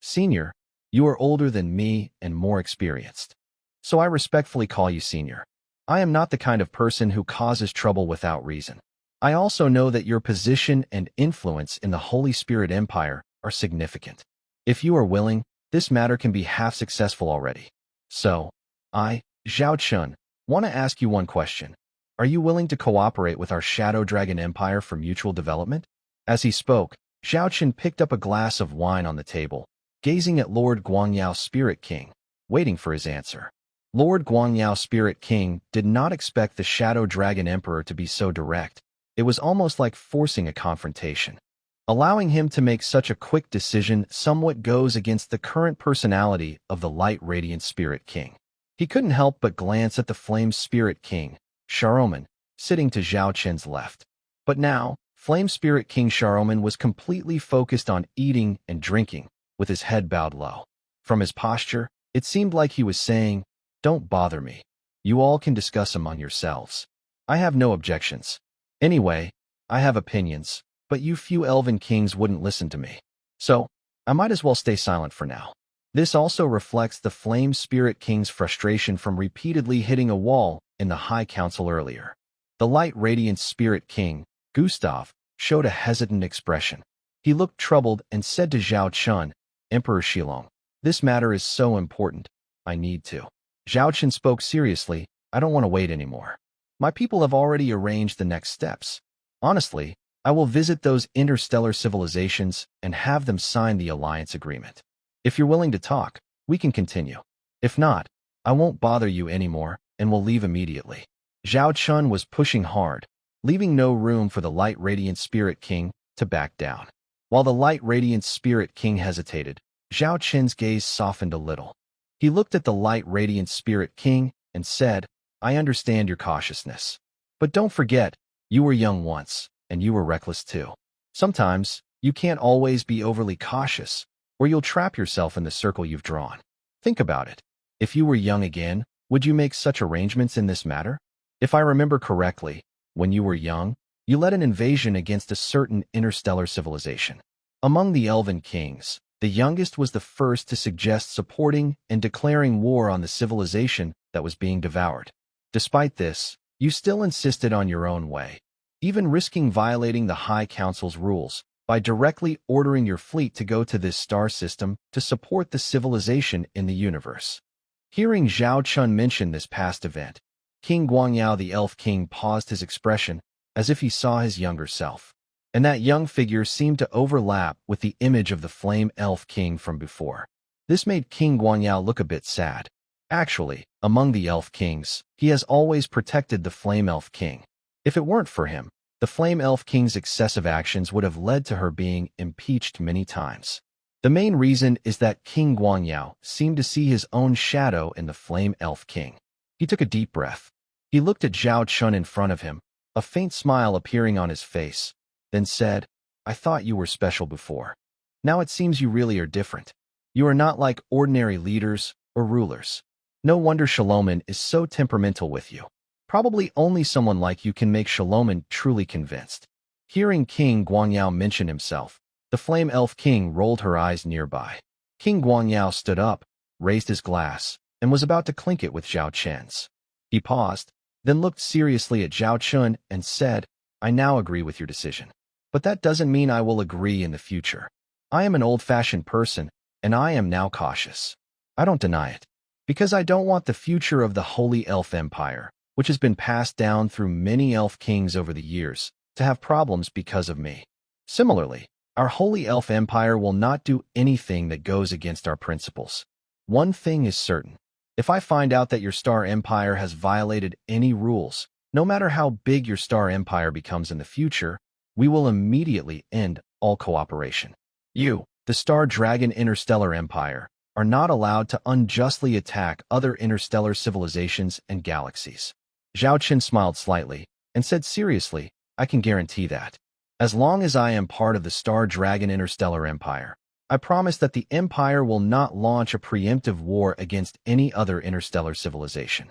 "Senior, you are older than me and more experienced. So I respectfully call you Senior. I am not the kind of person who causes trouble without reason. I also know that your position and influence in the Holy Spirit Empire are significant. If you are willing, this matter can be half successful already. So, I, Zhao Chun, want to ask you one question. Are you willing to cooperate with our Shadow Dragon Empire for mutual development?" As he spoke, Zhao Chun picked up a glass of wine on the table, gazing at Lord Guangyao Spirit King, waiting for his answer. Lord Guangyao Spirit King did not expect the Shadow Dragon Emperor to be so direct. It was almost like forcing a confrontation. Allowing him to make such a quick decision somewhat goes against the current personality of the Light Radiant Spirit King. He couldn't help but glance at the Flame Spirit King, Sharoman, sitting to Zhao Chen's left. But now, Flame Spirit King Sharoman was completely focused on eating and drinking, with his head bowed low. From his posture, it seemed like he was saying, "Don't bother me. You all can discuss among yourselves. I have no objections. Anyway, I have opinions, but you few elven kings wouldn't listen to me. So, I might as well stay silent for now." This also reflects the Flame Spirit King's frustration from repeatedly hitting a wall in the High Council earlier. The Light Radiant Spirit King, Gustav, showed a hesitant expression. He looked troubled and said to Zhao Chun, "Emperor Shilong, this matter is so important, I need to." Zhao Chun spoke seriously, "I don't want to wait anymore. My people have already arranged the next steps. Honestly, I will visit those interstellar civilizations and have them sign the alliance agreement. If you're willing to talk, we can continue. If not, I won't bother you anymore and will leave immediately." Zhao Chun was pushing hard, leaving no room for the Light Radiant Spirit King to back down. While the Light Radiant Spirit King hesitated, Zhao Chen's gaze softened a little. He looked at the Light Radiant Spirit King and said, I understand your cautiousness. But don't forget, you were young once, and you were reckless too. Sometimes, you can't always be overly cautious, or you'll trap yourself in the circle you've drawn. Think about it. If you were young again, would you make such arrangements in this matter? If I remember correctly, when you were young, you led an invasion against a certain interstellar civilization. Among the Elven kings, the youngest was the first to suggest supporting and declaring war on the civilization that was being devoured. Despite this, you still insisted on your own way, even risking violating the High Council's rules by directly ordering your fleet to go to this star system to support the civilization in the universe. Hearing Zhao Chun mention this past event, King Guangyao the Elf King paused his expression as if he saw his younger self. And that young figure seemed to overlap with the image of the Flame Elf King from before. This made King Guangyao look a bit sad. Actually, among the Elf Kings, he has always protected the Flame Elf King. If it weren't for him, the Flame Elf King's excessive actions would have led to her being impeached many times. The main reason is that King Guangyao seemed to see his own shadow in the Flame Elf King. He took a deep breath. He looked at Zhao Chun in front of him, a faint smile appearing on his face, then said, I thought you were special before. Now it seems you really are different. You are not like ordinary leaders or rulers. No wonder Shalomin is so temperamental with you. Probably only someone like you can make Shalomin truly convinced. Hearing King Guangyao mention himself, the Flame Elf King rolled her eyes nearby. King Guangyao stood up, raised his glass, and was about to clink it with Zhao Chen's. He paused, then looked seriously at Zhao Chun and said, I now agree with your decision. But that doesn't mean I will agree in the future. I am an old-fashioned person, and I am now cautious. I don't deny it, because I don't want the future of the Holy Elf Empire, which has been passed down through many elf kings over the years, to have problems because of me. Similarly, our Holy Elf Empire will not do anything that goes against our principles. One thing is certain. If I find out that your star empire has violated any rules, no matter how big your star empire becomes in the future, we will immediately end all cooperation. You, the Star Dragon Interstellar Empire, are not allowed to unjustly attack other interstellar civilizations and galaxies. Zhao Qin smiled slightly and said seriously, I can guarantee that. As long as I am part of the Star Dragon Interstellar Empire, I promise that the Empire will not launch a preemptive war against any other interstellar civilization.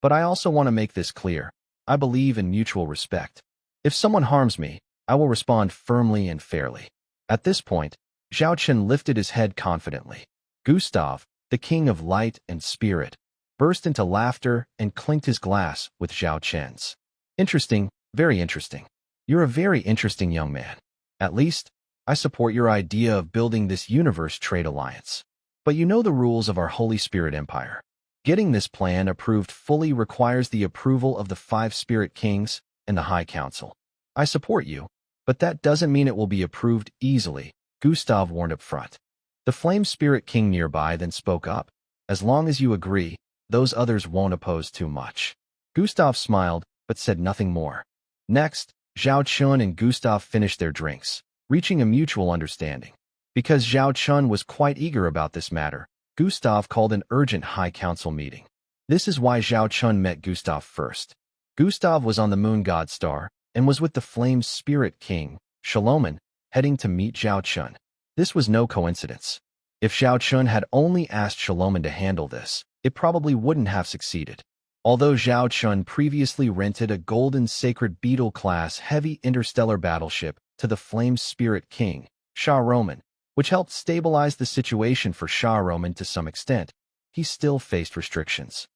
But I also want to make this clear. I believe in mutual respect. If someone harms me, I will respond firmly and fairly. At this point, Zhao Qin lifted his head confidently. Gustav, the king of light and spirit, burst into laughter and clinked his glass with Zhao Chen's. Interesting, very interesting. You're a very interesting young man. At least, I support your idea of building this universe trade alliance. But you know the rules of our Holy Spirit Empire. Getting this plan approved fully requires the approval of the 5 Spirit Kings and the High Council. I support you, but that doesn't mean it will be approved easily, Gustav warned up front. The Flame Spirit King nearby then spoke up. As long as you agree, those others won't oppose too much. Gustav smiled, but said nothing more. Next, Zhao Chun and Gustav finished their drinks, reaching a mutual understanding. Because Zhao Chun was quite eager about this matter, Gustav called an urgent High Council meeting. This is why Zhao Chun met Gustav first. Gustav was on the Moon God Star and was with the Flame Spirit King, Shalomin, heading to meet Zhao Chun. This was no coincidence. If Zhao Chun had only asked Shalomin to handle this, it probably wouldn't have succeeded. Although Zhao Chun previously rented a golden sacred beetle-class heavy interstellar battleship to the Flame Spirit King, Sha Roman, which helped stabilize the situation for Sha Roman to some extent, he still faced restrictions.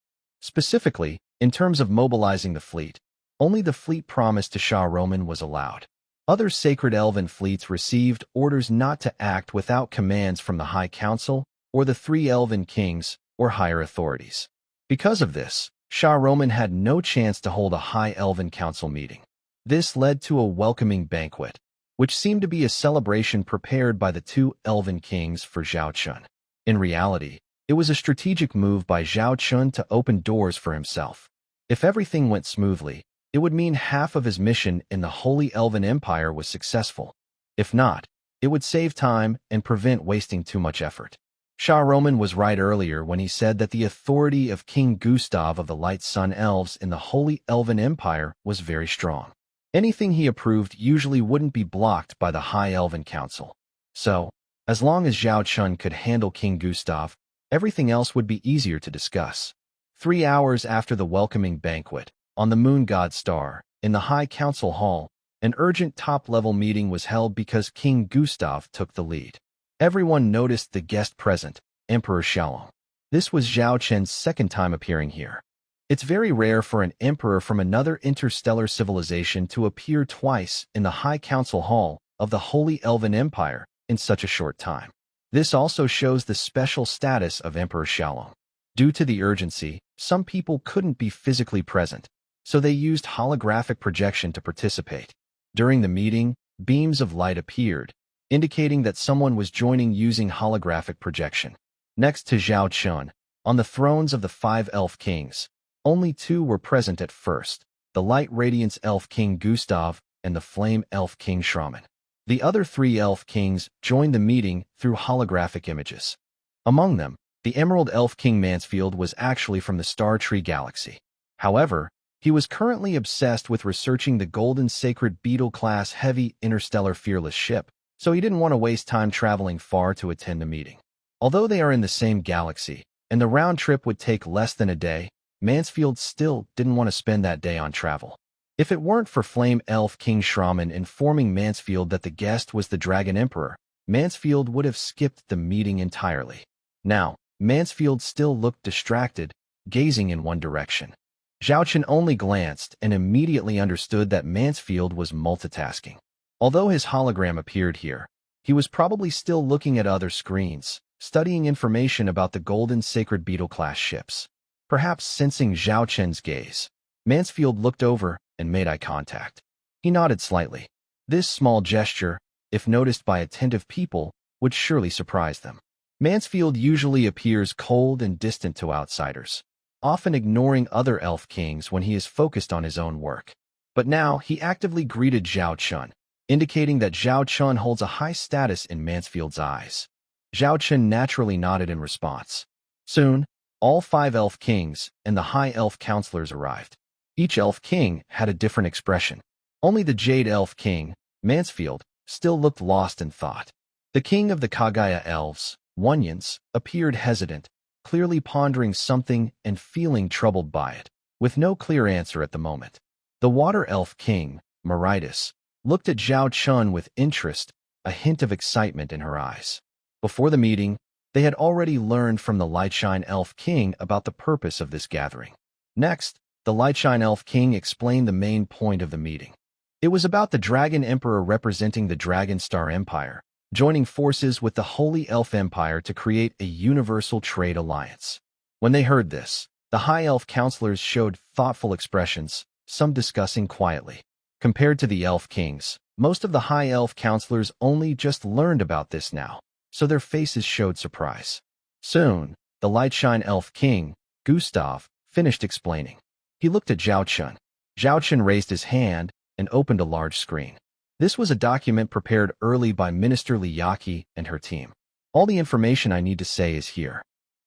Specifically, in terms of mobilizing the fleet, only the fleet promised to Sha Roman was allowed. Other sacred elven fleets received orders not to act without commands from the High Council or the 3 elven kings or higher authorities. Because of this, Sha Roman had no chance to hold a High Elven Council meeting. This led to a welcoming banquet, which seemed to be a celebration prepared by the 2 elven kings for Zhao Chun. In reality, it was a strategic move by Zhao Chun to open doors for himself. If everything went smoothly, it would mean half of his mission in the Holy Elven Empire was successful. If not, it would save time and prevent wasting too much effort. Shah Roman was right earlier when he said that the authority of King Gustav of the Light Sun Elves in the Holy Elven Empire was very strong. Anything he approved usually wouldn't be blocked by the High Elven Council. So, as long as Zhao Chun could handle King Gustav, everything else would be easier to discuss. 3 hours after the welcoming banquet, on the moon god star, in the High Council Hall, an urgent top-level meeting was held because King Gustav took the lead. Everyone noticed the guest present, Emperor Xiaolong. This was Zhao Chen's second time appearing here. It's very rare for an emperor from another interstellar civilization to appear twice in the High Council Hall of the Holy Elven Empire in such a short time. This also shows the special status of Emperor Xiaolong. Due to the urgency, some people couldn't be physically present, so they used holographic projection to participate. During the meeting, beams of light appeared, indicating that someone was joining using holographic projection. Next to Zhao Chun, on the thrones of the 5 elf kings, only 2 were present at first, the Light Radiance Elf King Gustav and the Flame Elf King Shraman. The other 3 elf kings joined the meeting through holographic images. Among them, the Emerald Elf King Mansfield was actually from the Star Tree Galaxy. However, he was currently obsessed with researching the Golden Sacred Beetle-class heavy interstellar fearless ship, so he didn't want to waste time traveling far to attend the meeting. Although they are in the same galaxy, and the round trip would take less than a day, Mansfield still didn't want to spend that day on travel. If it weren't for Flame Elf King Shraman informing Mansfield that the guest was the Dragon Emperor, Mansfield would have skipped the meeting entirely. Now, Mansfield still looked distracted, gazing in one direction. Zhao Chun only glanced and immediately understood that Mansfield was multitasking. Although his hologram appeared here, he was probably still looking at other screens, studying information about the Golden Sacred Beetle-class ships. Perhaps sensing Zhao Chun's gaze, Mansfield looked over and made eye contact. He nodded slightly. This small gesture, if noticed by attentive people, would surely surprise them. Mansfield usually appears cold and distant to outsiders, often ignoring other elf kings when he is focused on his own work. But now he actively greeted Zhao Chun, indicating that Zhao Chun holds a high status in Mansfield's eyes. Zhao Chun naturally nodded in response. Soon, all 5 elf kings and the high elf counselors arrived. Each elf king had a different expression. Only the Jade Elf King, Mansfield, still looked lost in thought. The king of the Kagaya elves, Wonyans, appeared hesitant, clearly pondering something and feeling troubled by it, with no clear answer at the moment. The Water Elf King, Meritus, looked at Zhao Chun with interest, a hint of excitement in her eyes. Before the meeting, they had already learned from the Lightshine Elf King about the purpose of this gathering. Next, the Lightshine Elf King explained the main point of the meeting. It was about the Dragon Emperor representing the Dragon Star Empire, joining forces with the Holy Elf Empire to create a universal trade alliance. When they heard this, the High Elf counselors showed thoughtful expressions, some discussing quietly. Compared to the Elf Kings, most of the High Elf counselors only just learned about this now, so their faces showed surprise. Soon, the Lightshine Elf King, Gustav, finished explaining. He looked at Zhao Chun. Zhao Chun raised his hand and opened a large screen. This was a document prepared early by Minister Liyaki and her team. All the information I need to say is here.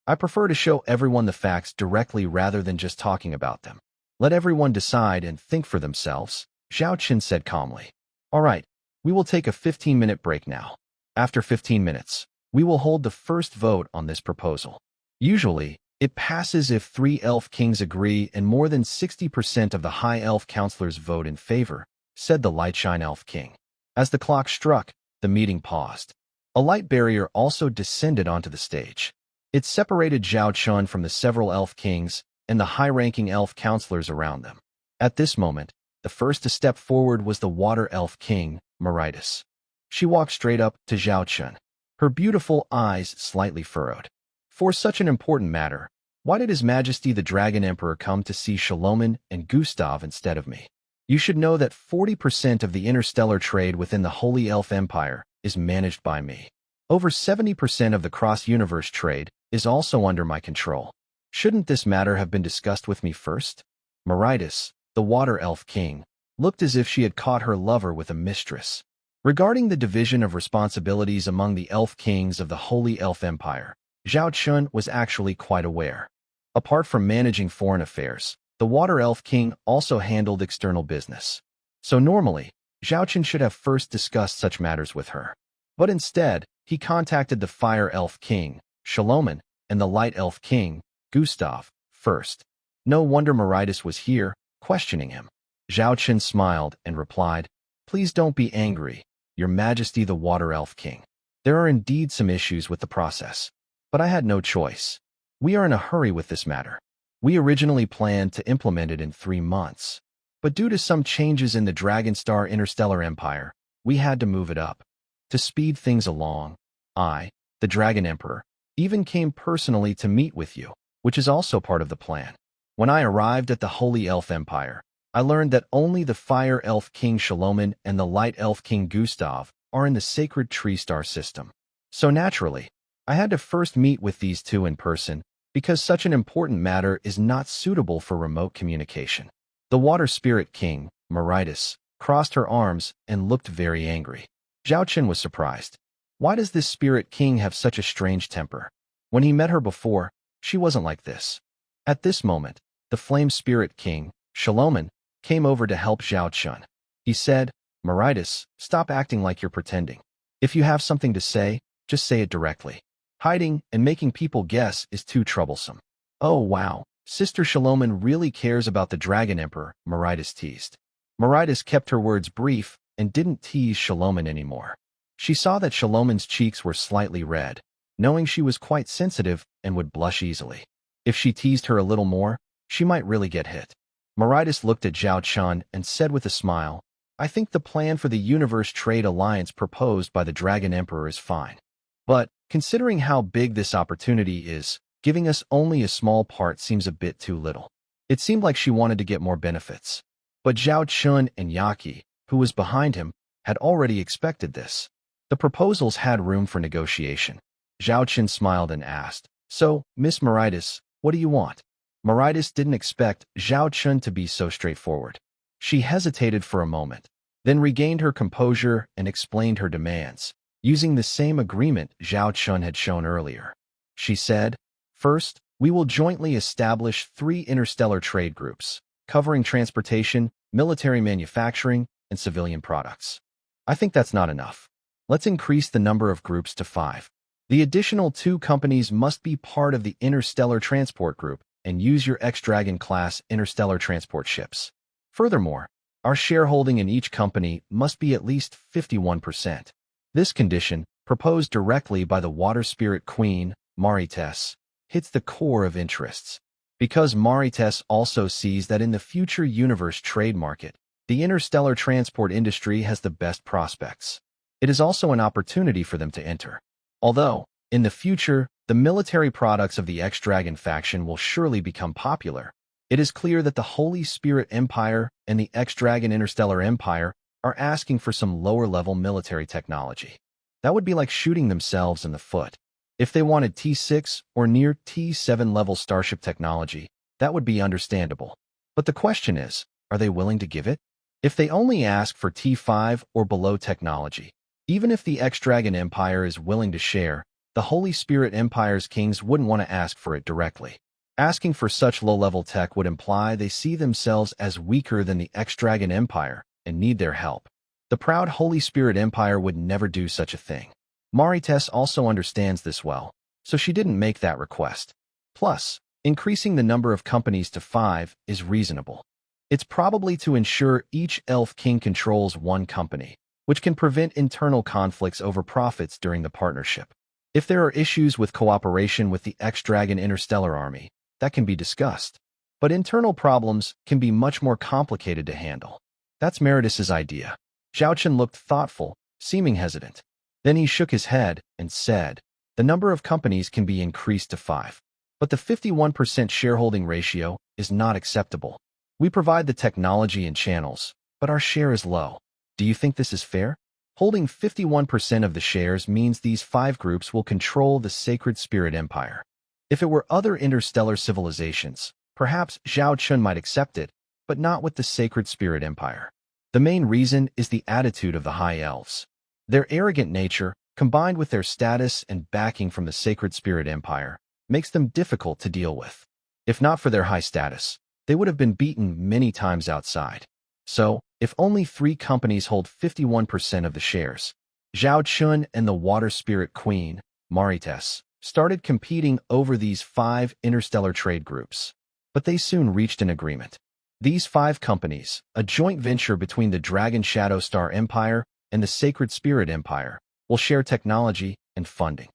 I prefer to show everyone the facts directly rather than just talking about them. Let everyone decide and think for themselves, Zhao Chun said calmly. All right, we will take a 15-minute break now. After 15 minutes, we will hold the first vote on this proposal. Usually, it passes if 3 elf kings agree and more than 60% of the high elf counselors vote in favor, said the Lightshine Elf King. As the clock struck, the meeting paused. A light barrier also descended onto the stage. It separated Zhao Chun from the several elf kings and the high-ranking elf counselors around them. At this moment, the first to step forward was the Water Elf King, Meritus. She walked straight up to Zhao Chun, her beautiful eyes slightly furrowed. For such an important matter, why did His Majesty the Dragon Emperor come to see Shaloman and Gustav instead of me? You should know that 40% of the interstellar trade within the Holy Elf Empire is managed by me. Over 70% of the cross-universe trade is also under my control. Shouldn't this matter have been discussed with me first? Meritus, the Water Elf King, looked as if she had caught her lover with a mistress. Regarding the division of responsibilities among the elf kings of the Holy Elf Empire, Zhao Chun was actually quite aware. Apart from managing foreign affairs, the Water Elf King also handled external business. So normally, Zhao Chun should have first discussed such matters with her. But instead, he contacted the Fire Elf King, Shaloman, and the Light Elf King, Gustav, first. No wonder Meritus was here, questioning him. Zhao Chun smiled and replied, "Please don't be angry, Your Majesty the Water Elf King. There are indeed some issues with the process, but I had no choice. We are in a hurry with this matter. We originally planned to implement it in 3 months, but due to some changes in the Dragonstar Interstellar Empire, we had to move it up. To speed things along, I, the Dragon Emperor, even came personally to meet with you, which is also part of the plan. When I arrived at the Holy Elf Empire, I learned that only the Fire Elf King Shaloman and the Light Elf King Gustav are in the sacred tree star system. So naturally, I had to first meet with these two in person because such an important matter is not suitable for remote communication." The Water Spirit King, Meritus, crossed her arms and looked very angry. Zhao Chun was surprised. Why does this Spirit King have such a strange temper? When he met her before, she wasn't like this. At this moment, the Flame Spirit King, Shaloman, came over to help Zhao Chun. He said, "Meritus, stop acting like you're pretending. If you have something to say, just say it directly. Hiding and making people guess is too troublesome." "Oh wow, Sister Shaloman really cares about the Dragon Emperor," Meritus teased. Meritus kept her words brief and didn't tease Shaloman anymore. She saw that Shaloman's cheeks were slightly red, knowing she was quite sensitive and would blush easily. If she teased her a little more, she might really get hit. Meritus looked at Zhao Chun and said with a smile, "I think the plan for the Universe Trade Alliance proposed by the Dragon Emperor is fine. But, considering how big this opportunity is, giving us only a small part seems a bit too little." It seemed like she wanted to get more benefits. But Zhao Chun and Yaki, who was behind him, had already expected this. The proposals had room for negotiation. Zhao Chun smiled and asked, "So, Miss Meritus, what do you want?" Meritus didn't expect Zhao Chun to be so straightforward. She hesitated for a moment, then regained her composure and explained her demands, using the same agreement Zhao Chun had shown earlier. She said, "First, we will jointly establish 3 interstellar trade groups, covering transportation, military manufacturing, and civilian products. I think that's not enough. Let's increase the number of groups to 5. The additional 2 companies must be part of the Interstellar Transport Group and use your X-Dragon-class interstellar transport ships. Furthermore, our shareholding in each company must be at least 51%. This condition, proposed directly by the Water Spirit Queen, Meritus, hits the core of interests. Because Meritus also sees that in the future universe trade market, the interstellar transport industry has the best prospects. It is also an opportunity for them to enter. Although, in the future, the military products of the X-Dragon faction will surely become popular, it is clear that the Holy Spirit Empire and the X-Dragon Interstellar Empire are asking for some lower-level military technology. That would be like shooting themselves in the foot. If they wanted T6 or near T7 level starship technology, that would be understandable. But the question is, are they willing to give it? If they only ask for T5 or below technology, even if the X-Dragon Empire is willing to share, the Holy Spirit Empire's kings wouldn't want to ask for it directly. Asking for such low-level tech would imply they see themselves as weaker than the X-Dragon Empire and need their help. The proud Holy Spirit Empire would never do such a thing. Meritus also understands this well, so she didn't make that request. Plus, increasing the number of companies to 5 is reasonable. It's probably to ensure each Elf King controls one company, which can prevent internal conflicts over profits during the partnership. If there are issues with cooperation with the X-Dragon Interstellar Army, that can be discussed. But internal problems can be much more complicated to handle. That's Meritus's idea. Zhao Chun looked thoughtful, seeming hesitant. Then he shook his head and said, "The number of companies can be increased to 5. But the 51% shareholding ratio is not acceptable. We provide the technology and channels, but our share is low. Do you think this is fair?" Holding 51% of the shares means these 5 groups will control the Sacred Spirit Empire. If it were other interstellar civilizations, perhaps Zhao Chun might accept it, but not with the Sacred Spirit Empire. The main reason is the attitude of the High Elves. Their arrogant nature, combined with their status and backing from the Sacred Spirit Empire, makes them difficult to deal with. If not for their high status, they would have been beaten many times outside. So, if only 3 companies hold 51% of the shares, Zhao Chun and the Water Spirit Queen, Marites, started competing over these 5 interstellar trade groups. But they soon reached an agreement. These 5 companies, a joint venture between the Dragon Shadow Star Empire and the Sacred Spirit Empire, will share technology and funding.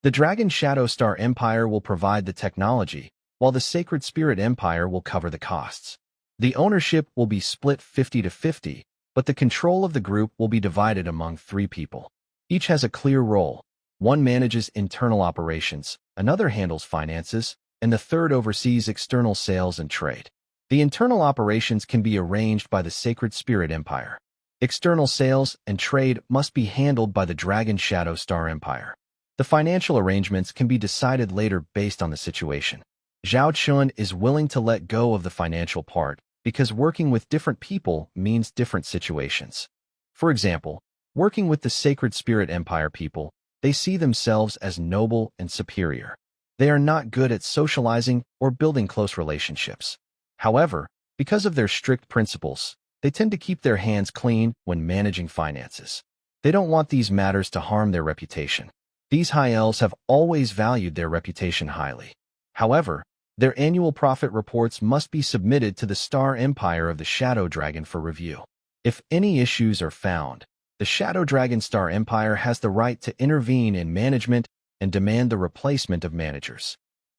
The Dragon Shadow Star Empire will provide the technology, while the Sacred Spirit Empire will cover the costs. The ownership will be split 50-50, but the control of the group will be divided among 3 people. Each has a clear role. One manages internal operations, another handles finances, and the third oversees external sales and trade. The internal operations can be arranged by the Sacred Spirit Empire. External sales and trade must be handled by the Dragon Shadow Star Empire. The financial arrangements can be decided later based on the situation. Zhao Chun is willing to let go of the financial part because working with different people means different situations. For example, working with the Sacred Spirit Empire people, they see themselves as noble and superior. They are not good at socializing or building close relationships. However, because of their strict principles, they tend to keep their hands clean when managing finances. They don't want these matters to harm their reputation. These high elves have always valued their reputation highly. However, their annual profit reports must be submitted to the Star Empire of the Shadow Dragon for review. If any issues are found, the Shadow Dragon Star Empire has the right to intervene in management and demand the replacement of managers.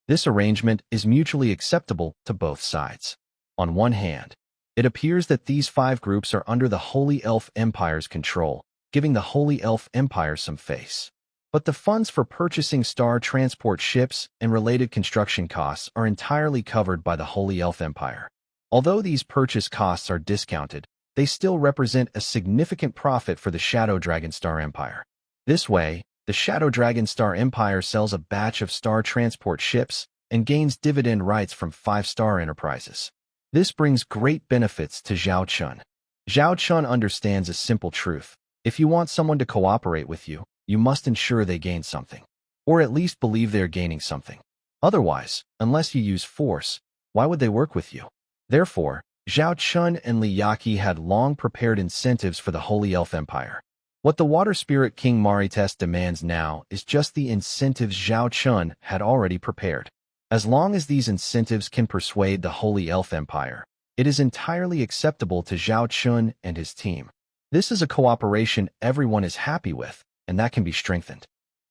This arrangement is mutually acceptable to both sides. On one hand, it appears that these 5 groups are under the Holy Elf Empire's control, giving the Holy Elf Empire some face. But the funds for purchasing star transport ships and related construction costs are entirely covered by the Holy Elf Empire. Although these purchase costs are discounted, they still represent a significant profit for the Shadow Dragon Star Empire. This way, the Shadow Dragon Star Empire sells a batch of star transport ships and gains dividend rights from 5-star enterprises. This brings great benefits to Zhao Chun. Zhao Chun understands a simple truth. If you want someone to cooperate with you, you must ensure they gain something, or at least believe they are gaining something. Otherwise, unless you use force, why would they work with you? Therefore, Zhao Chun and Li Yaqi had long prepared incentives for the Holy Elf Empire. What the Water Spirit King Marites demands now is just the incentives Zhao Chun had already prepared. As long as these incentives can persuade the Holy Elf Empire, it is entirely acceptable to Zhao Chun and his team. This is a cooperation everyone is happy with, and that can be strengthened.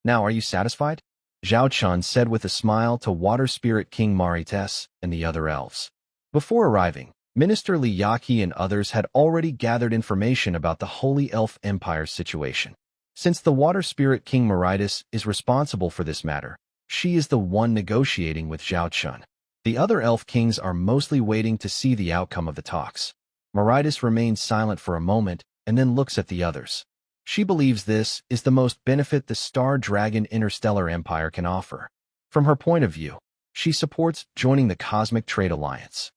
Now, are you satisfied? Zhao Chun said with a smile to Water Spirit King Marites and the other elves. Before arriving, Minister Li Yaqi and others had already gathered information about the Holy Elf Empire's situation. Since the Water Spirit King Marites is responsible for this matter, she is the one negotiating with Zhao Chun. The other elf kings are mostly waiting to see the outcome of the talks. Marites remains silent for a moment and then looks at the others. She believes this is the most benefit the Star Dragon Interstellar Empire can offer. From her point of view, she supports joining the Cosmic Trade Alliance.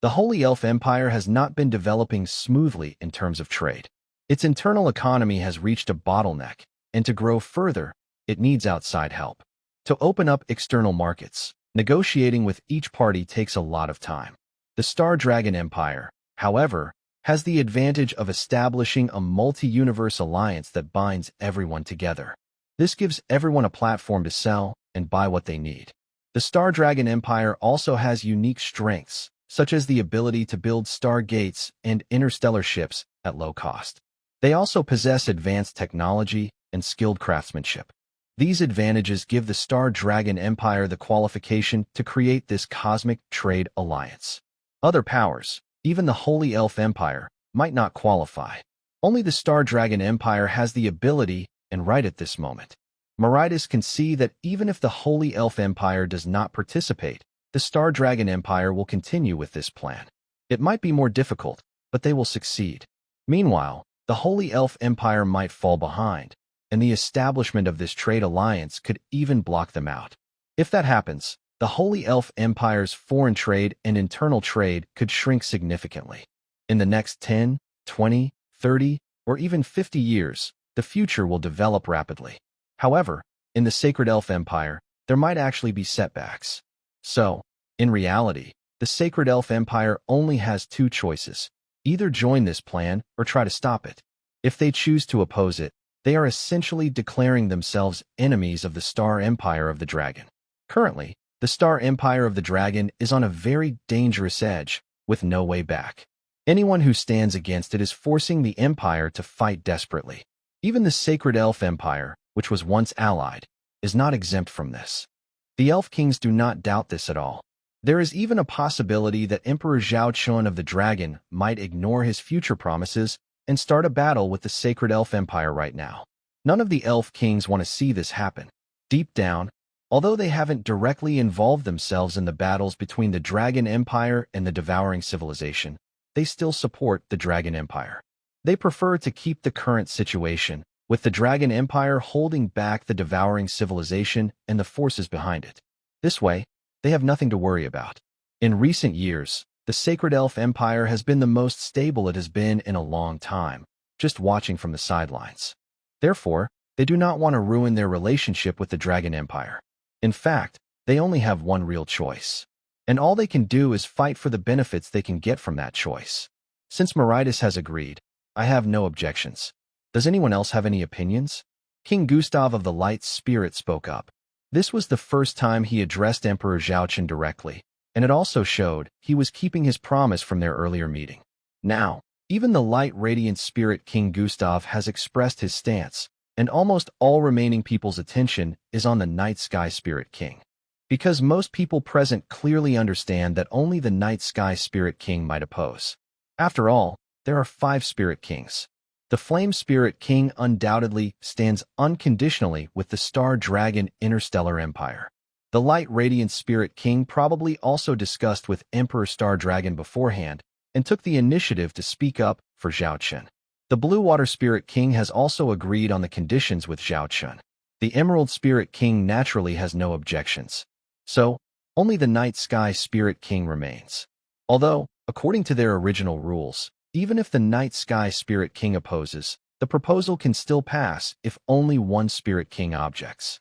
The Holy Elf Empire has not been developing smoothly in terms of trade. Its internal economy has reached a bottleneck, and to grow further, it needs outside help. To open up external markets, negotiating with each party takes a lot of time. The Star Dragon Empire, however, has the advantage of establishing a multi-universe alliance that binds everyone together. This gives everyone a platform to sell and buy what they need. The Star Dragon Empire also has unique strengths, such as the ability to build stargates and interstellar ships at low cost. They also possess advanced technology and skilled craftsmanship. These advantages give the Star Dragon Empire the qualification to create this cosmic trade alliance. Other powers, even the Holy Elf Empire, might not qualify. Only the Star Dragon Empire has the ability and right at this moment. Marites can see that even if the Holy Elf Empire does not participate, the Star Dragon Empire will continue with this plan. It might be more difficult, but they will succeed. Meanwhile, the Holy Elf Empire might fall behind, and the establishment of this trade alliance could even block them out. If that happens, the Holy Elf Empire's foreign trade and internal trade could shrink significantly. In the next 10, 20, 30, or even 50 years, the future will develop rapidly. However, in the Sacred Elf Empire, there might actually be setbacks. So, in reality, the Sacred Elf Empire only has two choices: either join this plan or try to stop it. If they choose to oppose it, they are essentially declaring themselves enemies of the Star Empire of the Dragon. Currently, the Star Empire of the Dragon is on a very dangerous edge, with no way back. Anyone who stands against it is forcing the Empire to fight desperately. Even the Sacred Elf Empire, which was once allied, is not exempt from this. The Elf Kings do not doubt this at all. There is even a possibility that Emperor Zhao Chun of the Dragon might ignore his future promises and start a battle with the Sacred Elf Empire right now. None of the Elf Kings want to see this happen. Deep down, although they haven't directly involved themselves in the battles between the Dragon Empire and the Devouring Civilization, they still support the Dragon Empire. They prefer to keep the current situation, with the Dragon Empire holding back the Devouring Civilization and the forces behind it. This way, they have nothing to worry about. In recent years, the Sacred Elf Empire has been the most stable it has been in a long time, just watching from the sidelines. Therefore, they do not want to ruin their relationship with the Dragon Empire. In fact, they only have one real choice. And all they can do is fight for the benefits they can get from that choice. Since Meritus has agreed, I have no objections. Does anyone else have any opinions? King Gustav of the Light Spirit spoke up. This was the first time he addressed Emperor Zhaochen directly, and it also showed he was keeping his promise from their earlier meeting. Now, even the Light Radiant Spirit King Gustav has expressed his stance, and almost all remaining people's attention is on the Night Sky Spirit King. Because most people present clearly understand that only the Night Sky Spirit King might oppose. After all, there are 5 Spirit Kings. The Flame Spirit King undoubtedly stands unconditionally with the Star Dragon Interstellar Empire. The Light Radiant Spirit King probably also discussed with Emperor Star Dragon beforehand and took the initiative to speak up for Zhao Chun. The Blue Water Spirit King has also agreed on the conditions with Zhao Chun. The Emerald Spirit King naturally has no objections. So, only the Night Sky Spirit King remains. Although, according to their original rules, even if the Night Sky Spirit King opposes, the proposal can still pass if only one Spirit King objects.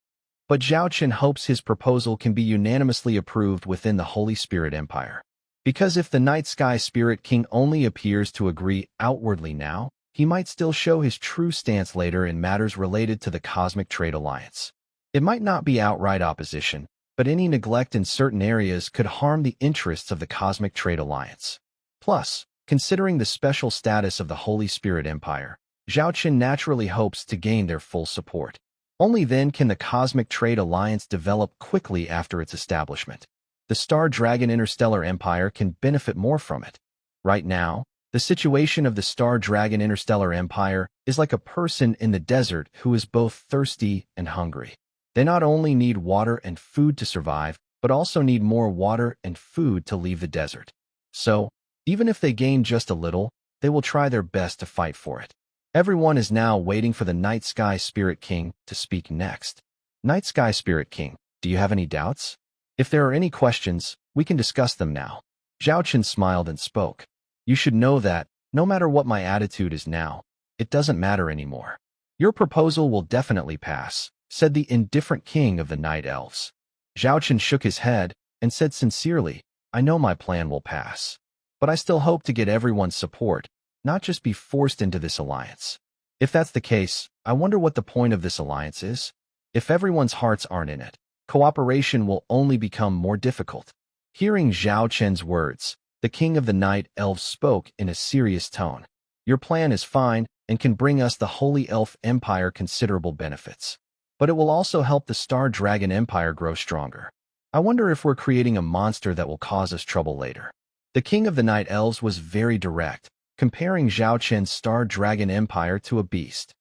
But Zhao Chun hopes his proposal can be unanimously approved within the Holy Spirit Empire. Because if the Night Sky Spirit King only appears to agree outwardly now, he might still show his true stance later in matters related to the Cosmic Trade Alliance. It might not be outright opposition, but any neglect in certain areas could harm the interests of the Cosmic Trade Alliance. Plus, considering the special status of the Holy Spirit Empire, Zhao Chun naturally hopes to gain their full support. Only then can the Cosmic Trade Alliance develop quickly after its establishment. The Star Dragon Interstellar Empire can benefit more from it. Right now, the situation of the Star Dragon Interstellar Empire is like a person in the desert who is both thirsty and hungry. They not only need water and food to survive, but also need more water and food to leave the desert. So, even if they gain just a little, they will try their best to fight for it. Everyone is now waiting for the Night Sky Spirit King to speak next. Night Sky Spirit King, do you have any doubts? If there are any questions, we can discuss them now. Zhao Chun smiled and spoke. You should know that, no matter what my attitude is now, it doesn't matter anymore. Your proposal will definitely pass, said the indifferent king of the Night Elves. Zhao Chun shook his head and said sincerely, I know my plan will pass. But I still hope to get everyone's support, not just be forced into this alliance. If that's the case, I wonder what the point of this alliance is? If everyone's hearts aren't in it, cooperation will only become more difficult. Hearing Zhao Chun's words, the king of the Night Elves spoke in a serious tone. Your plan is fine and can bring us the Holy Elf Empire considerable benefits. But it will also help the Star Dragon Empire grow stronger. I wonder if we're creating a monster that will cause us trouble later. The king of the Night Elves was very direct, comparing Zhao Chun's Star Dragon Empire to a beast.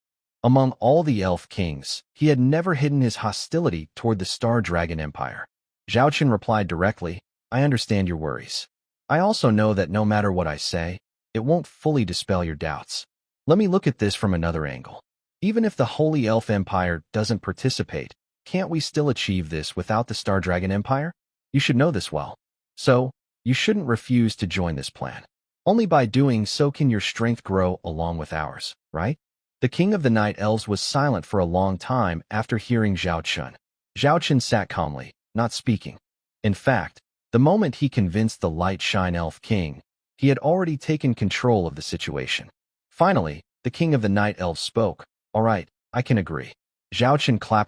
Among all the elf kings, he had never hidden his hostility toward the Star Dragon Empire. Zhao Chun replied directly, I understand your worries. I also know that no matter what I say, it won't fully dispel your doubts. Let me look at this from another angle. Even if the Holy Elf Empire doesn't participate, can't we still achieve this without the Star Dragon Empire? You should know this well. So, you shouldn't refuse to join this plan. Only by doing so can your strength grow along with ours, right? The king of the night elves was silent for a long time after hearing Zhao Chun. Zhao Chun sat calmly, not speaking. In fact, the moment he convinced the light shine elf king, he had already taken control of the situation. Finally, the king of the night elves spoke. All right, I can agree. Zhao Chun clapped.